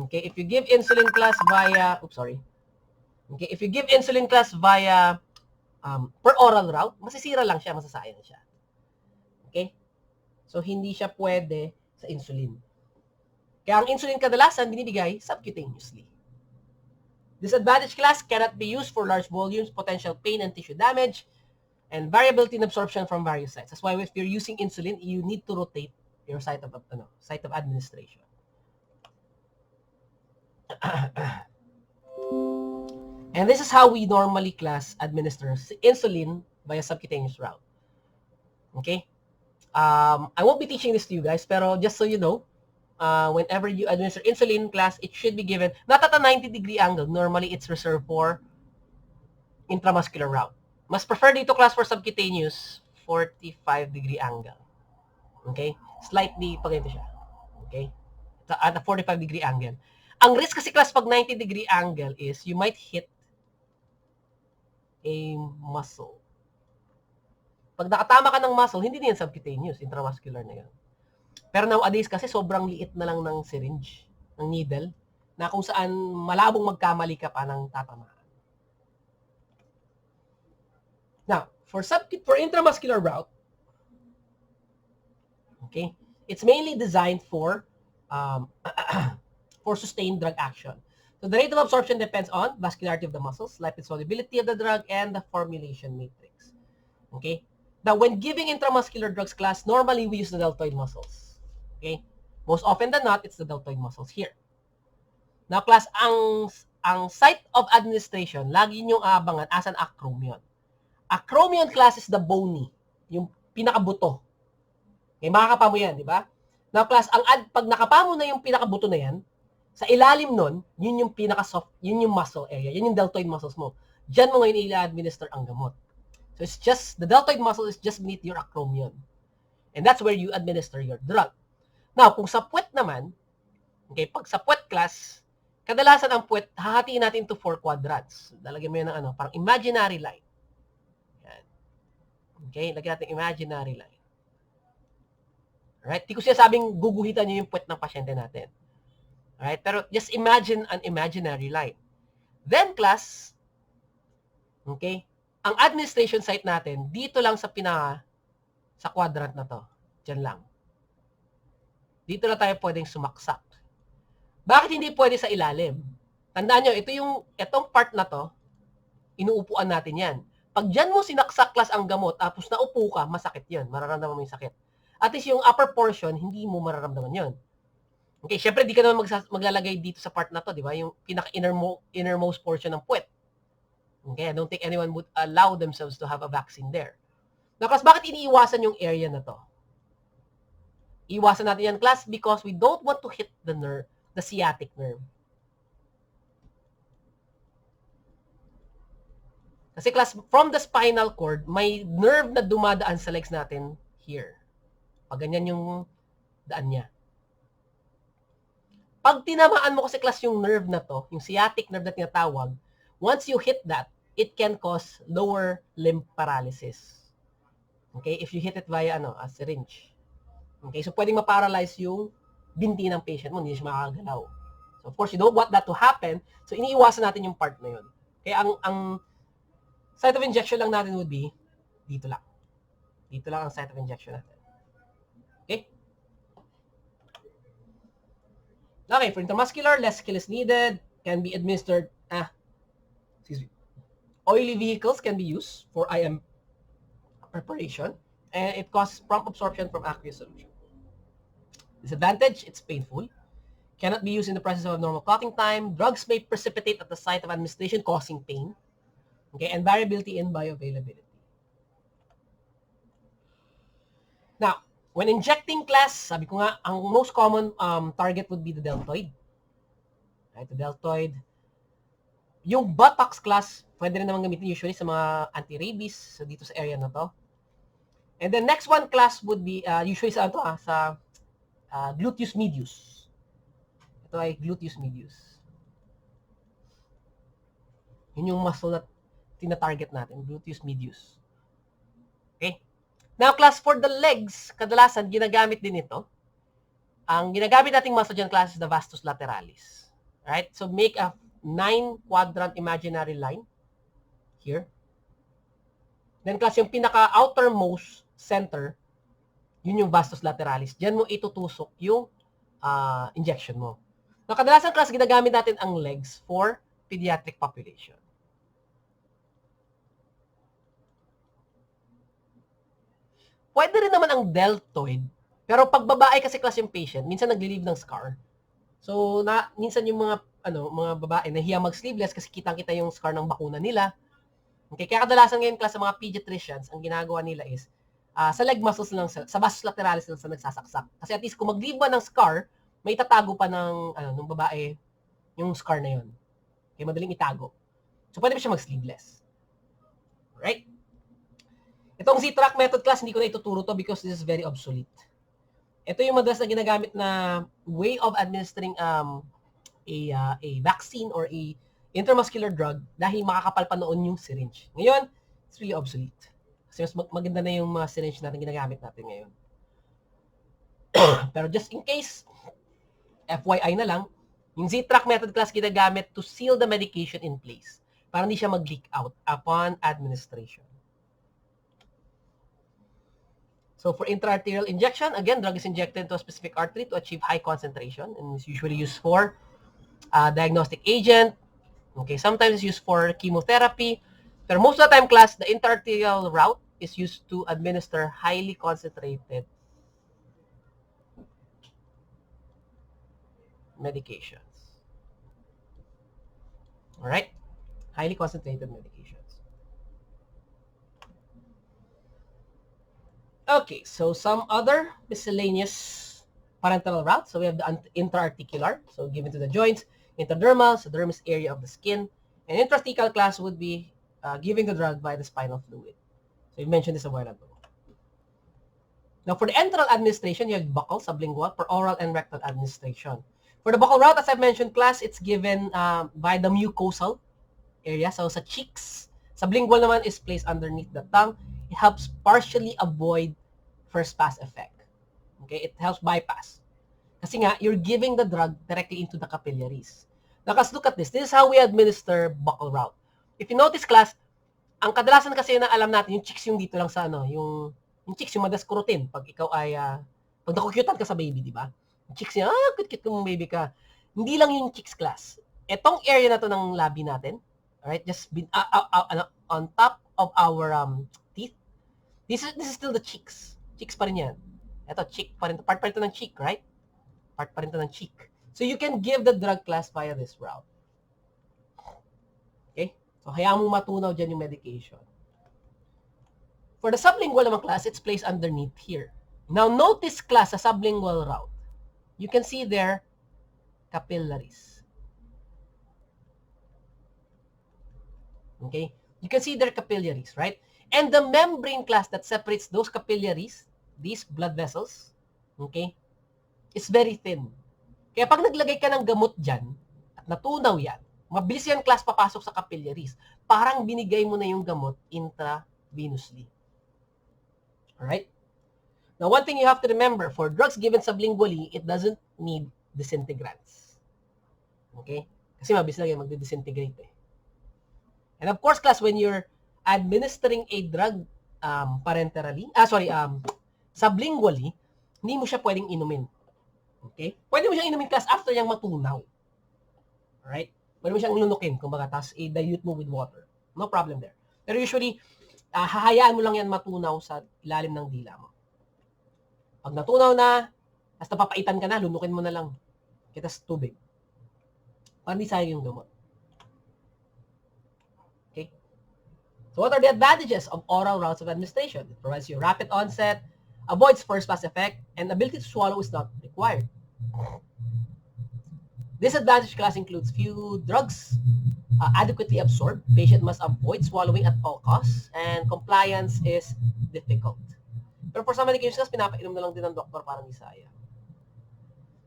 okay, if you give insulin class via, if you give insulin class via per oral route, masisira lang siya, masasayang siya. Okay? So, hindi siya pwede sa insulin. Kaya ang insulin kadalasan binibigay subcutaneously. Disadvantage, class, cannot be used for large volumes, potential pain and tissue damage, and variability in absorption from various sites. That's why if you're using insulin, you need to rotate your site of administration. And this is how we normally, class, administer insulin via subcutaneous route. Okay? I won't be teaching this to you guys, pero just so you know, whenever you administer insulin, class, it should be given not at a 90-degree angle. Normally, it's reserved for intramuscular route. Mas prefer dito, class, for subcutaneous, 45-degree angle. Okay? Slightly pa ganito siya. Okay? At a 45-degree angle. Ang risk kasi, class, pag 90-degree angle is you might hit a muscle. Pag nakatama ka ng muscle, hindi na yan subcutaneous, intramuscular na yan. Pero nowadays kasi sobrang liit na lang ng syringe, ng needle, na kung saan malabong magkamali ka pa ng tatamaan. Now, for intramuscular route, okay, it's mainly designed for for sustained drug action. So the rate of absorption depends on vascularity of the muscles, lipid solubility of the drug, and the formulation matrix. Okay? Now, when giving intramuscular drugs, class, normally we use the deltoid muscles. Okay? Most often than not, it's the deltoid muscles here. Now, class, ang site of administration, lagi niyong aabangan as an acromion. Acromion, class, is the bony, yung pinakabuto. Okay, makakapa mo yan, di ba? Now, class, pag nakapa mo na yung pinakabuto na yan, sa ilalim nun, yun yung pinaka-soft, yun yung muscle area, yun yung deltoid muscles mo. Diyan mo ngayon i-administer ang gamot. So, it's just, the deltoid muscle is just beneath your acromion. And that's where you administer your drug. Now, kung sa puwet naman, okay, pag sa puwet, class, kadalasan ang puwet, hahatiin natin to 4 quadrants. Lalagyan mo yun ng parang imaginary line. Yan. Okay, lagyan natin imaginary line. Alright, di ko siya sabing guguhitan nyo yung puwet ng pasyente natin. Alright, pero just imagine an imaginary line. Then, class, okay, ang administration site natin, dito lang sa quadrant na to. Diyan lang. Dito na tayo pwedeng sumaksak. Bakit hindi pwede sa ilalim? Tandaan nyo, itong part na to, inuupuan natin yan. Pag dyan mo sinaksak, class, ang gamot, tapos naupo ka, masakit yun. Mararamdaman mo yung sakit. At least yung upper portion, hindi mo mararamdaman yun. Okay, syempre, di ka naman maglalagay dito sa part na to, di ba? Yung pinaka-innermost portion ng puwet. Okay, I don't think anyone would allow themselves to have a vaccine there. Now, class, bakit iniiwasan yung area na to? Iwasan natin yan, class, because we don't want to hit the nerve, the sciatic nerve. Kasi, class, from the spinal cord, may nerve na dumadaan sa legs natin here. Pag ganyan yung daan niya. Pag tinamaan mo kasi, class, yung nerve na to, yung sciatic nerve na tinatawag, once you hit that, it can cause lower limb paralysis. Okay, if you hit it via a syringe. Okay, so pwedeng ma-paralyze yung binti ng patient mo, hindi siya makakagalaw. So of course, you don't want that to happen. So iniiwasan natin yung part na yun. Kaya ang site of injection lang natin would be dito lang. Dito lang ang site of injection natin. Okay? Okay, for intramuscular, less skill is needed. Can be administered, oily vehicles can be used for IM preparation. And it causes prompt absorption from aqueous solution. Disadvantage, it's painful. Cannot be used in the presence of normal clotting time. Drugs may precipitate at the site of administration, causing pain. Okay, and variability in bioavailability. Now, when injecting class, sabi ko nga, ang most common target would be the deltoid. Right, the deltoid. Yung buttocks class, pwede rin naman gamitin usually sa mga anti-rabies, so dito sa area na to. And the next one class would be, usually sa gluteus medius. Ito ay gluteus medius. Yun yung muscle na tina-target natin, gluteus medius. Okay? Now, class for the legs, kadalasan ginagamit din ito. Ang ginagamit nating muscle dyan class is the vastus lateralis. Right? So, make a 9-quadrant imaginary line here. Then, class, yung pinaka-outermost center, yun yung vastus lateralis. Diyan mo itutusok yung injection mo. Now, kadalasan class, ginagamit natin ang legs for pediatric population. Pwede rin naman ang deltoid, pero pag babae kasi class yung patient, minsan nagli-leave ng scar. So, minsan yung mga babae nahiya mag-sleeveless kasi kitang-kita yung scar ng bakuna nila. Okay, kaya kadalasan ngayon class sa mga pediatricians, ang ginagawa nila is sa leg muscles lang, sa vastus lateralis lang sa nagsasaksak. Kasi at least kung mag-leave ba ng scar, may tatago pa ng babae yung scar na yun. Okay, madaling itago. So, pwede pa siya mag-sleeveless. Right? Itong Z-track method class, hindi ko na ituturo to because this is very obsolete. Ito yung madalas na ginagamit na way of administering a vaccine or a intramuscular drug dahil makakapal pa noon yung syringe. Ngayon, it's really obsolete. Kasi mas maganda na yung mga syringe natin ginagamit natin ngayon. Pero just in case, FYI na lang, yung Z-track method class ginagamit to seal the medication in place para hindi siya mag-leak out upon administration. So for intraarterial injection, again, drug is injected to a specific artery to achieve high concentration and is usually used for diagnostic agent. Okay, sometimes it's used for chemotherapy. But most of the time, class, the intraarterial route is used to administer highly concentrated medications. All right? Highly concentrated medications. Okay, so some other miscellaneous parenteral routes. So we have the intraarticular, so given to the joints, intradermal, so dermis area of the skin, and intrathecal class would be giving the drug by the spinal fluid. So you mentioned this a while ago. Now for the enteral administration, you have buccal, sublingual, for oral and rectal administration. For the buccal route, as I mentioned, class, it's given by the mucosal area, so sa cheeks. Sublingual naman is placed underneath the tongue. It helps partially avoid first pass effect. Okay, it helps bypass. Kasi nga, you're giving the drug directly into the capillaries. Now, let's look at this. This is how we administer buccal route. If you notice, class, ang kadalasan kasi na alam natin, yung cheeks yung dito lang sa yung cheeks yung madalas kurutin pag ikaw ay, pag nakukyutan ka sa baby, di ba? Yung cheeks niya, cute-cute kung baby ka. Hindi lang yung cheeks, class. Etong area na to ng labi natin, alright, just on top of our teeth, this is still the cheeks. Cheeks pa rin yan. Ito, cheek pa rin. Part pa rin ito ng cheek, right? Part pa rin ito ng cheek. So you can give the drug class via this route. Okay? So hayaan mo matunaw dyan yung medication. For the sublingual naman class, it's placed underneath here. Now notice class sa sublingual route. You can see there capillaries. Okay? You can see their capillaries, right? And the membrane class that separates those capillaries, these blood vessels, okay, is very thin. Kaya pag naglagay ka ng gamot dyan, at natunaw yan, Mabilis yan class papasok sa capillaries. Parang binigay mo na yung gamot intravenously. Alright? Now, one thing you have to remember, for drugs given sublingually, it doesn't need disintegrants. Okay? Kasi mabilis lang yan magdi-disintegrate eh. And of course, class, when you're administering a drug sublingually, hindi mo siya pwedeng inumin. Okay? Pwede mo siyang inumin, class, after niyang matunaw. Alright? Pwede mo siyang lunukin, kumbaga, tapos i-dilute mo with water. No problem there. Pero usually, hahayaan mo lang yan matunaw sa ilalim ng dila mo. Pag natunaw na, tapos napapaitan ka na, lunukin mo na lang. Kita sa tubig. Para hindi sayang yung gamot. Okay? So what are the advantages of oral routes of administration? It provides you rapid onset, avoids first pass effect, and ability to swallow is not required. Disadvantage class includes few drugs adequately absorbed. Patient must avoid swallowing at all costs, and compliance is difficult. Pero for some medications, pinapainom na lang din ng doktor para hindi sayang.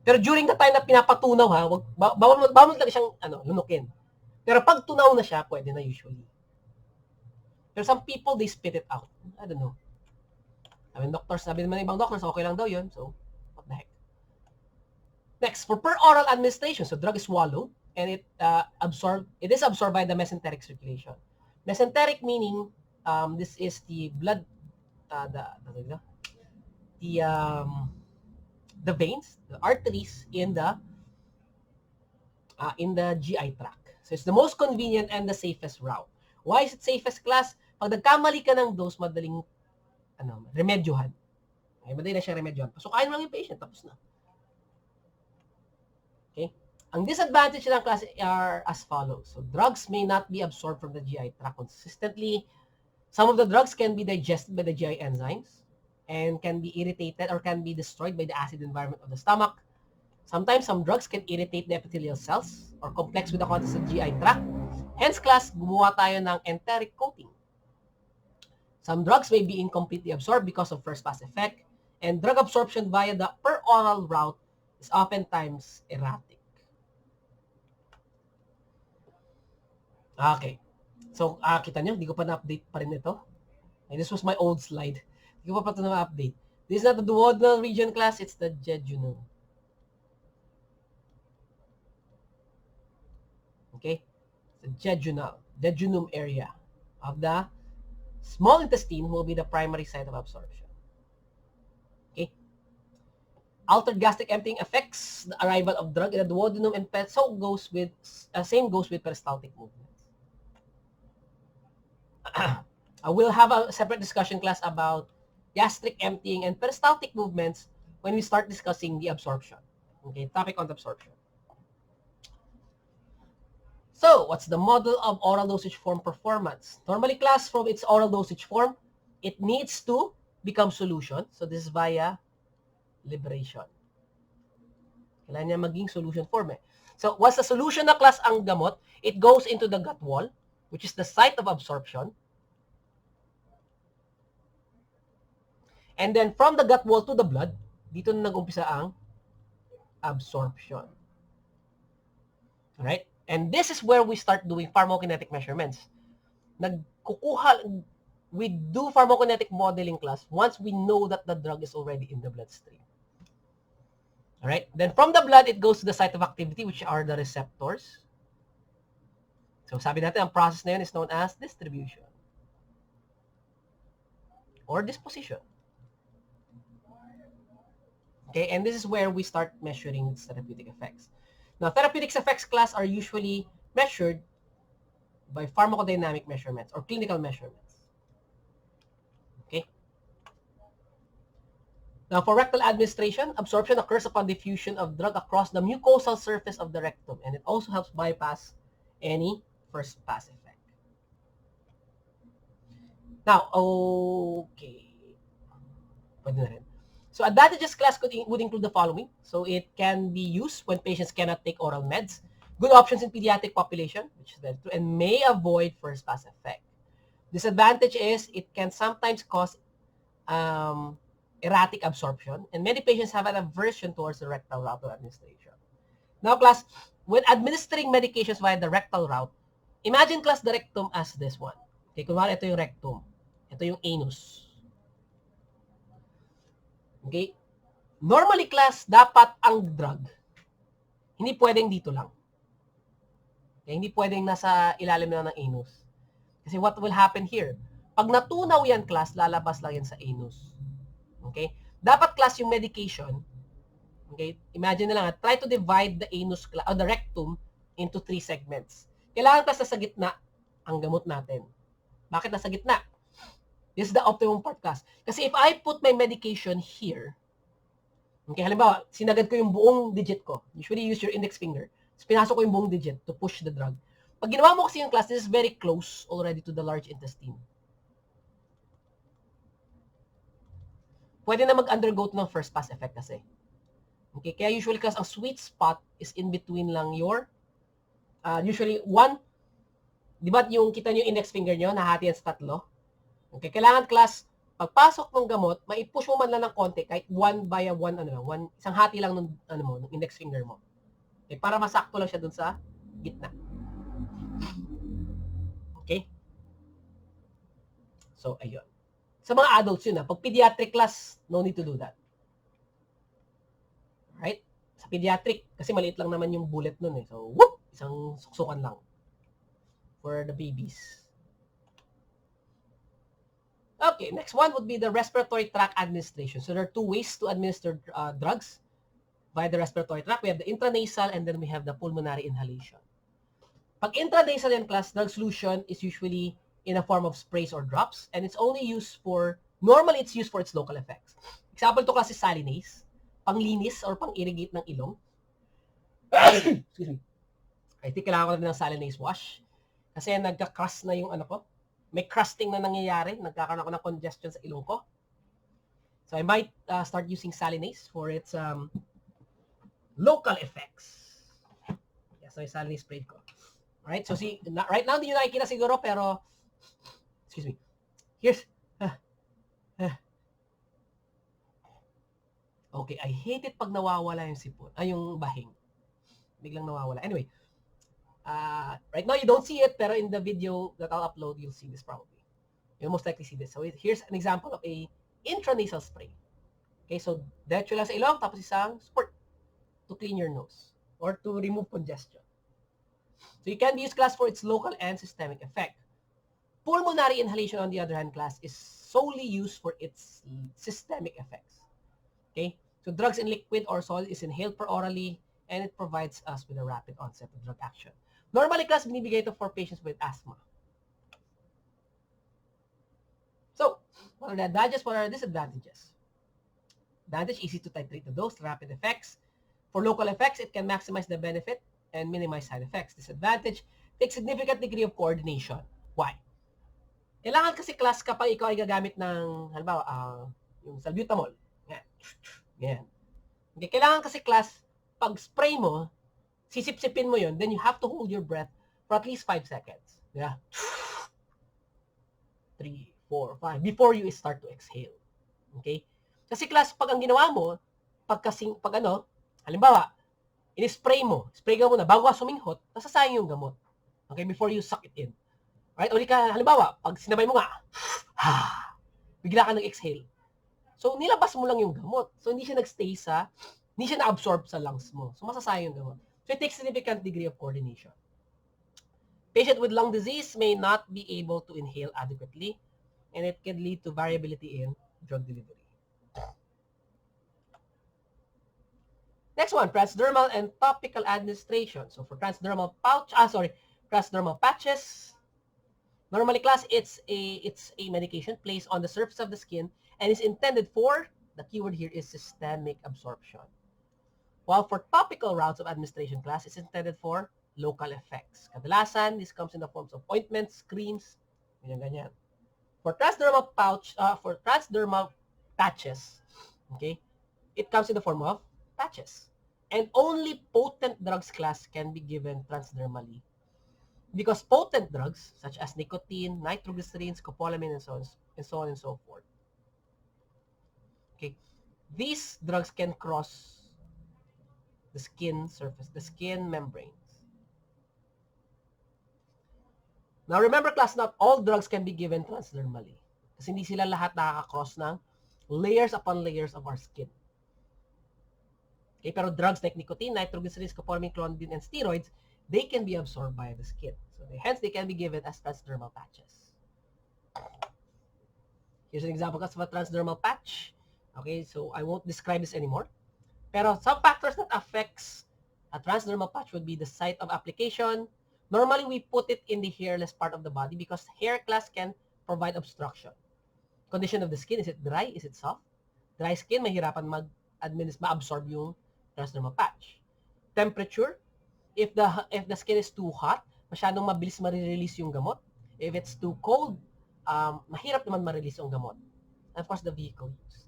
Pero during the time na pinapatunaw, ha, bawal mo talaga siyang lunukin. Pero pag tunaw na siya, pwede na usually. Pero some people, they spit it out. I don't know. Sabi naman ng ibang doctors, okay lang daw yun. So, what the heck. Next, for per oral administration, so drug is swallowed, and it is absorbed by the mesenteric circulation. Mesenteric meaning, this is the blood, the veins, the arteries in the GI tract. So it's the most convenient and the safest route. Why is it safest, class? Pag nagkamali ka ng dose, madaling remedyohan. Okay, madali na siya remedyohan. Pasukain mo lang yung patient, tapos na. Okay? Ang disadvantage ng class are as follows. So drugs may not be absorbed from the GI tract consistently. Some of the drugs can be digested by the GI enzymes and can be irritated or can be destroyed by the acid environment of the stomach. Sometimes some drugs can irritate the epithelial cells or complex with the contents of the GI tract. Hence, class, gumawa tayo ng enteric coating. Some drugs may be incompletely absorbed because of first pass effect, and drug absorption via the per oral route is oftentimes erratic. Okay. So, kita nyo, hindi ko pa na-update pa rin ito. And this was my old slide. Hindi ko pa ito na-update. This is not the duodenal region, class. It's the jejunum. Okay? The jejunum area of the small intestine will be the primary site of absorption. Okay? Altered gastric emptying affects the arrival of drug in the duodenum, and same goes with peristaltic movements. I will have a separate discussion class about gastric emptying and peristaltic movements when we start discussing the absorption. Okay, topic on the absorption. So, what's the model of oral dosage form performance? Normally, class, from its oral dosage form, it needs to become solution. So, this is via liberation. Kailangan niya maging solution form eh. So, once the solution na class ang gamot, it goes into the gut wall, which is the site of absorption. And then, from the gut wall to the blood, dito na nag-umpisa ang absorption. Alright? And this is where we start doing pharmacokinetic measurements. We do pharmacokinetic modeling, class, once we know that the drug is already in the bloodstream. Alright? Then from the blood, it goes to the site of activity, which are the receptors. So sabi natin, ang process na yun is known as distribution or disposition. Okay? And this is where we start measuring its therapeutic effects. Now, therapeutic effects, class, are usually measured by pharmacodynamic measurements or clinical measurements. Okay? Now, for rectal administration, absorption occurs upon diffusion of drug across the mucosal surface of the rectum, and it also helps bypass any first pass effect. Now, okay. Pwede na rin. So advantages, class, would include the following. So it can be used when patients cannot take oral meds. Good options in pediatric population, which is very true, and may avoid first pass effect. Disadvantage is it can sometimes cause erratic absorption, and many patients have an aversion towards the rectal route of administration. Now, class, when administering medications via the rectal route, imagine, class, the rectum as this one. Okay, kunwari, ito yung rectum. Ito yung anus. Okay? Normally, class, dapat ang drug, hindi pwedeng dito lang. Okay? Hindi pwedeng nasa ilalim na ng anus. Kasi what will happen here? Pag natunaw yan, class, lalabas lang yan sa anus. Okay? Dapat, class, yung medication, okay, imagine na lang, try to divide the anus, or the rectum into 3 segments. Kailangan, class, nasa gitna ang gamot natin. Bakit nasa gitna? This is the optimum part, class. Kasi if I put my medication here, okay, halimbawa, sinagad ko yung buong digit ko. Usually, use your index finger. So, pinasok ko yung buong digit to push the drug. Pag ginawa mo kasi yung, class, this is very close already to the large intestine. Pwede na mag-undergo ng first pass effect kasi. Okay, kaya usually, class, ang sweet spot is in between lang your, usually, one, di ba yung kita nyo yung index finger nyo, nahati yan sa tatlo? Okay, kailangan, class, pagpasok ng gamot, maipush mo man lang ng konti, kahit isang hati lang ng index finger mo. Okay, para masakto lang siya dun sa gitna. Okay? So, ayun. Sa mga adults yun, pag pediatric, class, no need to do that. Right? Sa pediatric, kasi maliit lang naman yung bullet nun eh. So, whoop! Isang suksukan lang for the babies. Okay, next one would be the respiratory tract administration. So, there are 2 ways to administer drugs via the respiratory tract. We have the intranasal and then we have the pulmonary inhalation. Pag intranasal yan, class, drug solution is usually in a form of sprays or drops, and it's only used for, normally it's used for its local effects. Example to, class, is salinase, panglinis or pang-irrigate ng ilong. Excuse me. I think kailangan ko na ng salinase wash kasi nagka-crust na yung ko. May crusting na nangyayari, nagkakaroon ako ng congestion sa ilong ko. So I might start using salinase for its local effects. Yeah, so yung salinase spray ko. Alright, so see, right now, hindi nyo nakikita siguro, pero, excuse me, here's, okay, I hate it pag nawawala yung sipon, yung bahing. Biglang nawawala. Anyway, right now, you don't see it, pero in the video that I'll upload, you'll see this probably. You'll most likely see this. So here's an example of a intranasal spray. Okay, so diretso lang sa ilong, tapos isang squirt to clean your nose or to remove congestion. So you can be used, class, for its local and systemic effect. Pulmonary inhalation, on the other hand, class, is solely used for its systemic effects. Okay, so drugs in liquid or solid is inhaled per orally, and it provides us with a rapid onset of drug action. Normally, class, binibigay ito for patients with asthma. So, what are the advantages? What are the disadvantages? Advantage, easy to titrate the dose, rapid effects. For local effects, it can maximize the benefit and minimize side effects. Disadvantage, takes significant degree of coordination. Why? Kailangan kasi, class, kapag ikaw ay gagamit ng, halimbawa, yung salbutamol. Yan. Okay, kailangan kasi, class, pag spray mo, sisip-sipin mo yun, then you have to hold your breath for at least 5 seconds. Yeah. 3, 4, 5, before you start to exhale. Okay? Kasi, class, pag ang ginawa mo, halimbawa, in-spray mo, spray ka muna, bago ka suminghot, nasasayang yung gamot. Okay, before you suck it in. Right? O di ka, halimbawa, pag sinabay mo nga, bigla ka nag-exhale. So, nilabas mo lang yung gamot. So, hindi siya na-absorb sa lungs mo. So, masasayang yung gamot. So, it takes significant degree of coordination. Patient with lung disease may not be able to inhale adequately, and it can lead to variability in drug delivery. Next one, transdermal and topical administration. So for transdermal patches, normally, class, it's a medication placed on the surface of the skin and is intended for, the keyword here is systemic absorption. While for topical routes of administration, class, it's intended for local effects. Kadalasan, this comes in the forms of ointments, creams, ganyan. For transdermal patches, okay, it comes in the form of patches. And only potent drugs, class, can be given transdermally. Because potent drugs, such as nicotine, nitroglycerine, scopolamine, and so on and so forth. Okay, these drugs can cross the skin surface, the skin membranes. Now remember class, not all drugs can be given transdermally. Kasi hindi sila lahat nakaka-cross ng layers upon layers of our skin. Okay, pero drugs like nicotine, nitroglycerin, scopolamine, clonidine, and steroids, they can be absorbed by the skin. So hence they can be given as transdermal patches. Here's an example of a transdermal patch. Okay, so I won't describe this anymore. Pero some factors that affects a transdermal patch would be the site of application. Normally, we put it in the hairless part of the body because hair class can provide obstruction. Condition of the skin, is it dry? Is it soft? Dry skin, mahirapan ma-absorb yung transdermal patch. Temperature, if the skin is too hot, masyadong mabilis ma-release yung gamot. If it's too cold, mahirap naman ma-release yung gamot. And of course, the vehicle use.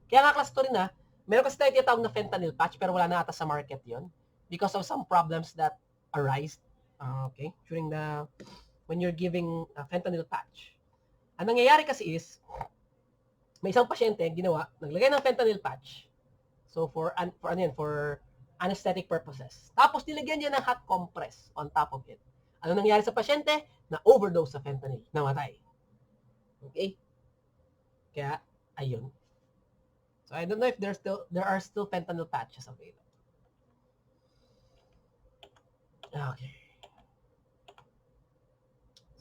Kaya nga class to rin meron kasi tayo tinatawag na fentanyl patch pero wala na ata sa market yon because of some problems that arise during when you're giving a fentanyl patch. Ang nangyayari kasi is, may isang pasyente ginawa, naglagay ng fentanyl patch. So for anesthetic purposes. Tapos nilagyan niya ng hot compress on top of it. Ano nangyari sa pasyente? Na overdose sa fentanyl, namatay. Okay? Kaya ayun. So I don't know if there are still fentanyl patches available. Okay.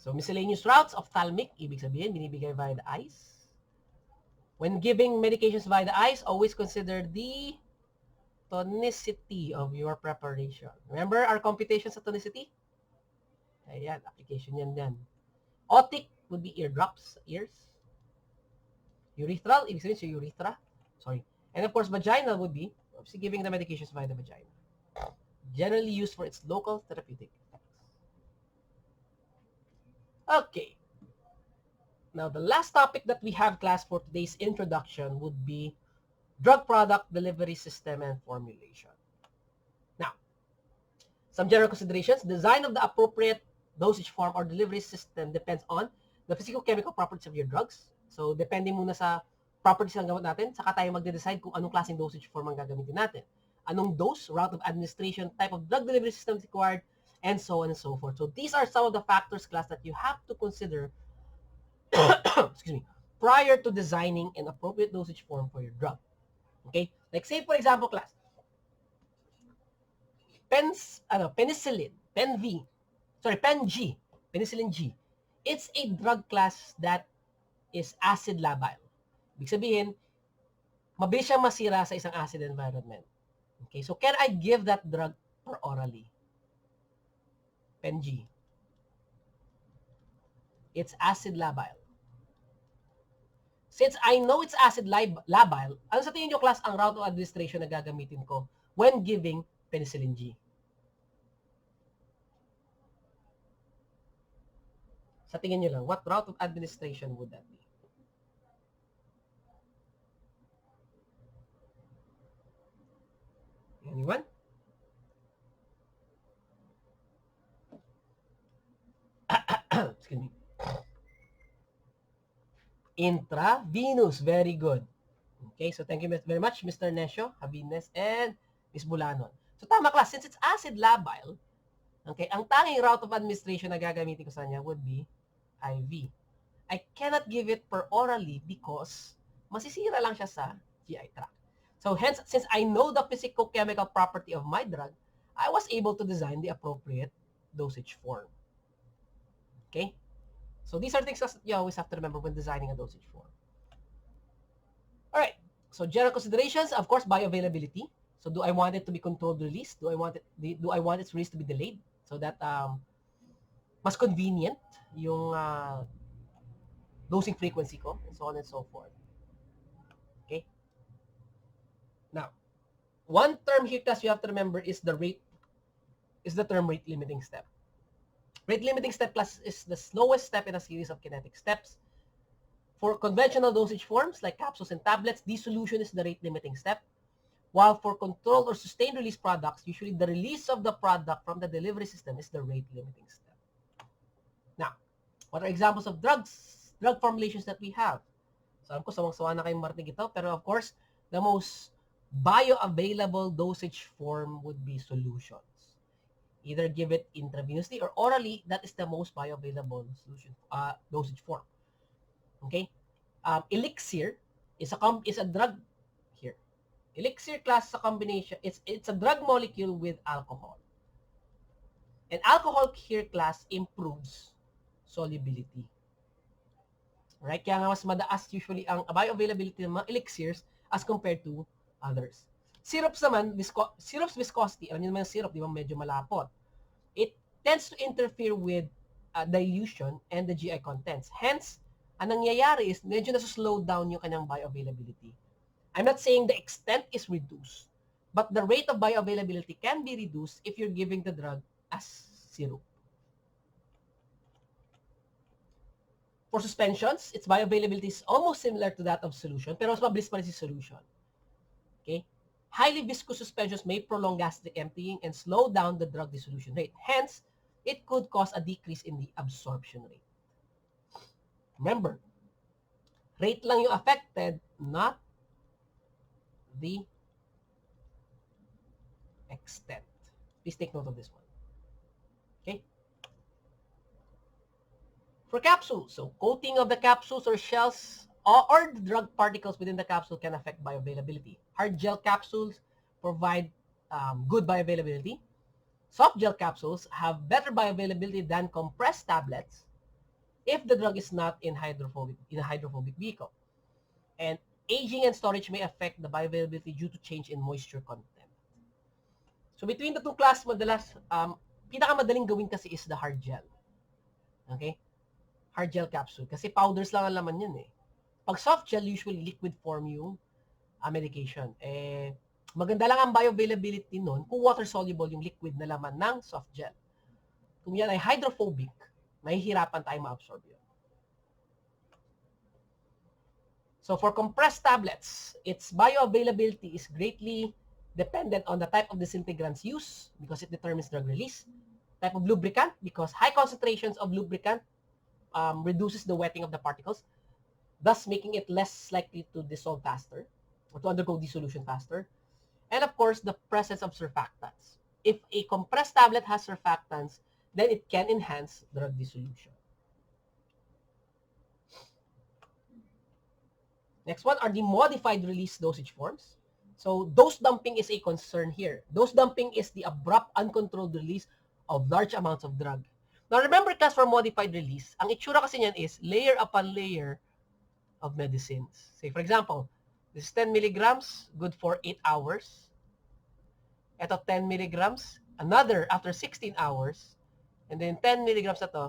So miscellaneous routes, ophthalmic, ibig sabihin, binibigay via the eyes. When giving medications via the eyes, always consider the tonicity of your preparation. Remember our computation sa tonicity? Ayan, application yan. Otic would be eardrops, ears. Urethral, ibig sabihin sa urethra. Sorry. And of course, vaginal would be obviously giving the medications via the vagina. Generally used for its local therapeutic effects. Okay. Now, the last topic that we have, class, for today's introduction would be drug product delivery system and formulation. Now, some general considerations. Design of the appropriate dosage form or delivery system depends on the physicochemical properties of your drugs. So, depende muna sa properties ng gamot natin, saka tayo magde-decide kung anong klaseng dosage form ang gagamitin natin. Anong dose, route of administration, type of drug delivery system is required, and so on and so forth. So, these are some of the factors, class, that you have to consider excuse me, prior to designing an appropriate dosage form for your drug. Okay? Like say, for example, class, penicillin, penicillin G. It's a drug class that is acid labile. Ibig sabihin, mabilis siyang masira sa isang acid environment. Okay, so can I give that drug per orally? Pen G. It's acid labile. Since I know it's acid labile, ano sa tingin nyo, class, ang route of administration na gagamitin ko when giving penicillin G? Sa tingin nyo lang, what route of administration would that be? Anyone? Excuse me. Intravenous. Very good. Okay, so thank you very much, Mr. Nesio, Habines, and Ms. Bulanon. So tama, class, since it's acid labile, okay, ang tanging route of administration na gagamitin ko sa kanya would be IV. I cannot give it per orally because masisira lang siya sa GI tract. So hence, since I know the physicochemical property of my drug, I was able to design the appropriate dosage form. Okay? So these are things that you always have to remember when designing a dosage form. All right. So general considerations, of course, bioavailability. So do I want it to be controlled release? Do I want its release to be delayed so that mas convenient yung dosing frequency ko, and so on and so forth. Okay? Now, one term here, class, you have to remember is the term rate limiting step. Rate limiting step, class, is the slowest step in a series of kinetic steps. For conventional dosage forms like capsules and tablets, dissolution is the rate limiting step. While for controlled or sustained release products, usually the release of the product from the delivery system is the rate limiting step. Now, what are examples of drug formulations that we have? So, alam ko, sawang-sawa na kayong marinig ito. Pero of course, the most bioavailable dosage form would be solutions. Either give it intravenously or orally. That is the most bioavailable solution dosage form. Okay. Elixir is a drug here. Elixir class is a combination. It's a drug molecule with alcohol. And alcohol here class improves solubility. Right? Kaya nga mas madaas usually ang bioavailability ng mga elixirs as compared to others. Syrups naman, syrup's viscosity, alam niyo naman yung syrup, di ba medyo malapot. It tends to interfere with dilution and the GI contents. Hence, ang nangyayari is medyo nasa-slow down yung kanyang bioavailability. I'm not saying the extent is reduced, but the rate of bioavailability can be reduced if you're giving the drug as syrup. For suspensions, its bioavailability is almost similar to that of solution, pero mas mabilis pa rin si solution. Okay? Highly viscous suspensions may prolong gastric emptying and slow down the drug dissolution rate. Hence, it could cause a decrease in the absorption rate. Remember, rate lang yung affected, not the extent. Please take note of this one. Okay? For capsules, so coating of the capsules or shells or the drug particles within the capsule can affect bioavailability. Hard gel capsules provide good bioavailability. Soft gel capsules have better bioavailability than compressed tablets if the drug is not in a hydrophobic vehicle. And aging and storage may affect the bioavailability due to change in moisture content. So between the two classes, madalas, pinakamadaling gawin kasi is the hard gel. Okay? Hard gel capsule. Kasi powders lang ang laman yun eh. Pag soft gel, usually liquid form yung medication. Maganda lang ang bioavailability nun kung water-soluble yung liquid na laman ng soft gel. Kung yan ay hydrophobic, mahihirapan tayo ma-absorb yun. So for compressed tablets, its bioavailability is greatly dependent on the type of disintegrants used because it determines drug release. Type of lubricant, because high concentrations of lubricant reduces the wetting of the particles, thus making it less likely to dissolve faster or to undergo dissolution faster. And of course, the presence of surfactants. If a compressed tablet has surfactants, then it can enhance drug dissolution. Next one are the modified release dosage forms. So dose dumping is a concern here. Dose dumping is the abrupt, uncontrolled release of large amounts of drug. Now, remember, class, for modified release, ang itsura kasi niyan is layer upon layer of medicines. Say, for example, this is 10 milligrams, good for 8 hours. Ito, 10 milligrams, another after 16 hours. And then 10 milligrams na to,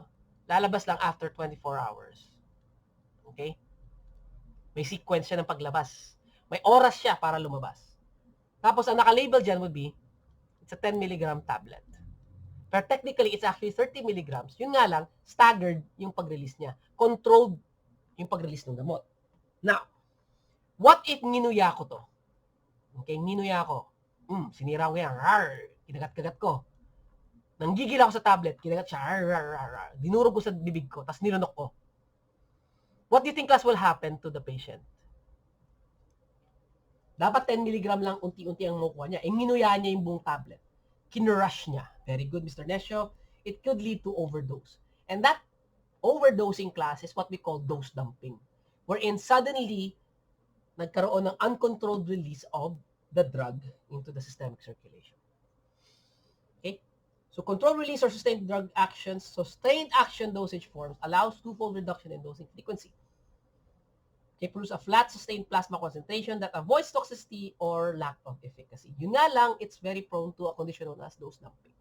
lalabas lang after 24 hours. Okay? May sequence siya ng paglabas. May oras siya para lumabas. Tapos, ang naka-label dyan would be, it's a 10 milligram tablet. Pero technically, it's actually 30 milligrams. Yun nga lang, staggered yung pag-release niya. Controlled yung pag-release ng gamot. Now, what if ninuya ko to? Okay, ninuya ko. Sinira ko yan. Kinagat-kagat ko. Nanggigil ako sa tablet. Kinagat siya. Dinurog ko sa bibig ko. Tapos nilunok ko. What do you think, class, will happen to the patient? Dapat 10 milligram lang unti-unti ang makukuha niya. Ninuya niya yung buong tablet. Kinurush niya. Very good, Mr. Nesio. It could lead to overdose. And that overdosing, class, is what we call dose dumping. Wherein suddenly, nagkaroon ng uncontrolled release of the drug into the systemic circulation. Okay? So controlled release or sustained drug actions, sustained action dosage forms allows twofold reduction in dosing frequency. Okay, produce a flat sustained plasma concentration that avoids toxicity or lack of efficacy. Yun nga lang, it's very prone to a condition known as dose dumping.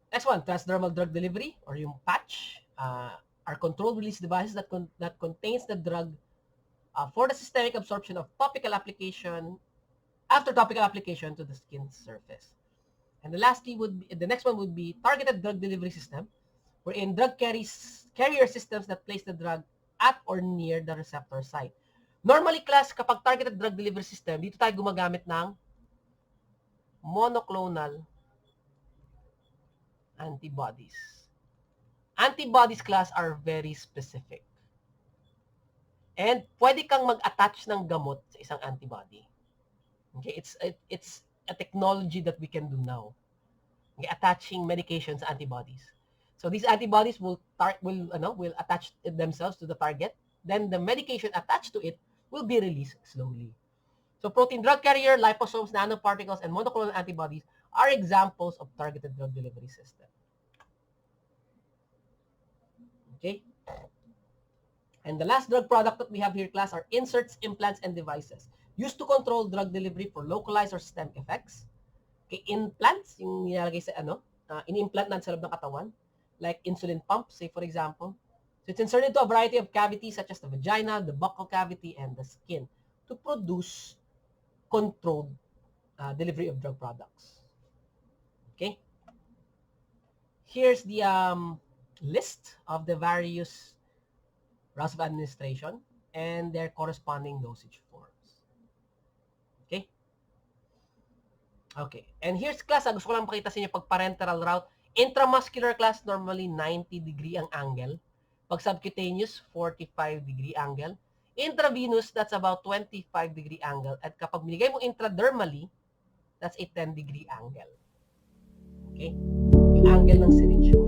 Next one, transdermal drug delivery or yung patch are controlled release devices that contains the drug for the systemic absorption of topical application after topical application to the skin surface. And the next one would be targeted drug delivery system, wherein drug carrier systems that place the drug at or near the receptor site. Normally, class, kapag targeted drug delivery system, dito tayo gumagamit ng monoclonal antibodies. Antibodies, class, are very specific. And pwede kang mag-attach ng gamot sa isang antibody. Okay, it's a technology that we can do now. Okay, attaching medications sa antibodies. So these antibodies will attach themselves to the target. Then the medication attached to it will be released slowly. So protein drug carrier, liposomes, nanoparticles, and monoclonal antibodies are examples of targeted drug delivery system. Okay? And the last drug product that we have here, class, are inserts, implants, and devices used to control drug delivery for localized or systemic effects. Okay, implants, yung nilalagay sa ini-implant na sa loob ng katawan, like insulin pump, say for example. So it's inserted into a variety of cavities such as the vagina, the buccal cavity, and the skin to produce controlled delivery of drug products. Okay? Here's the list of the various routes of administration and their corresponding dosage forms. Okay? Okay. And here's class, gusto ko lang pakita sa inyo pag parenteral route. Intramuscular class, normally 90-degree ang angle. Pag subcutaneous, 45-degree angle. Intravenous, that's about 25-degree angle. At kapag binigay mo intradermally, that's a 10-degree angle. Okay? Yung angle ng syringe mo.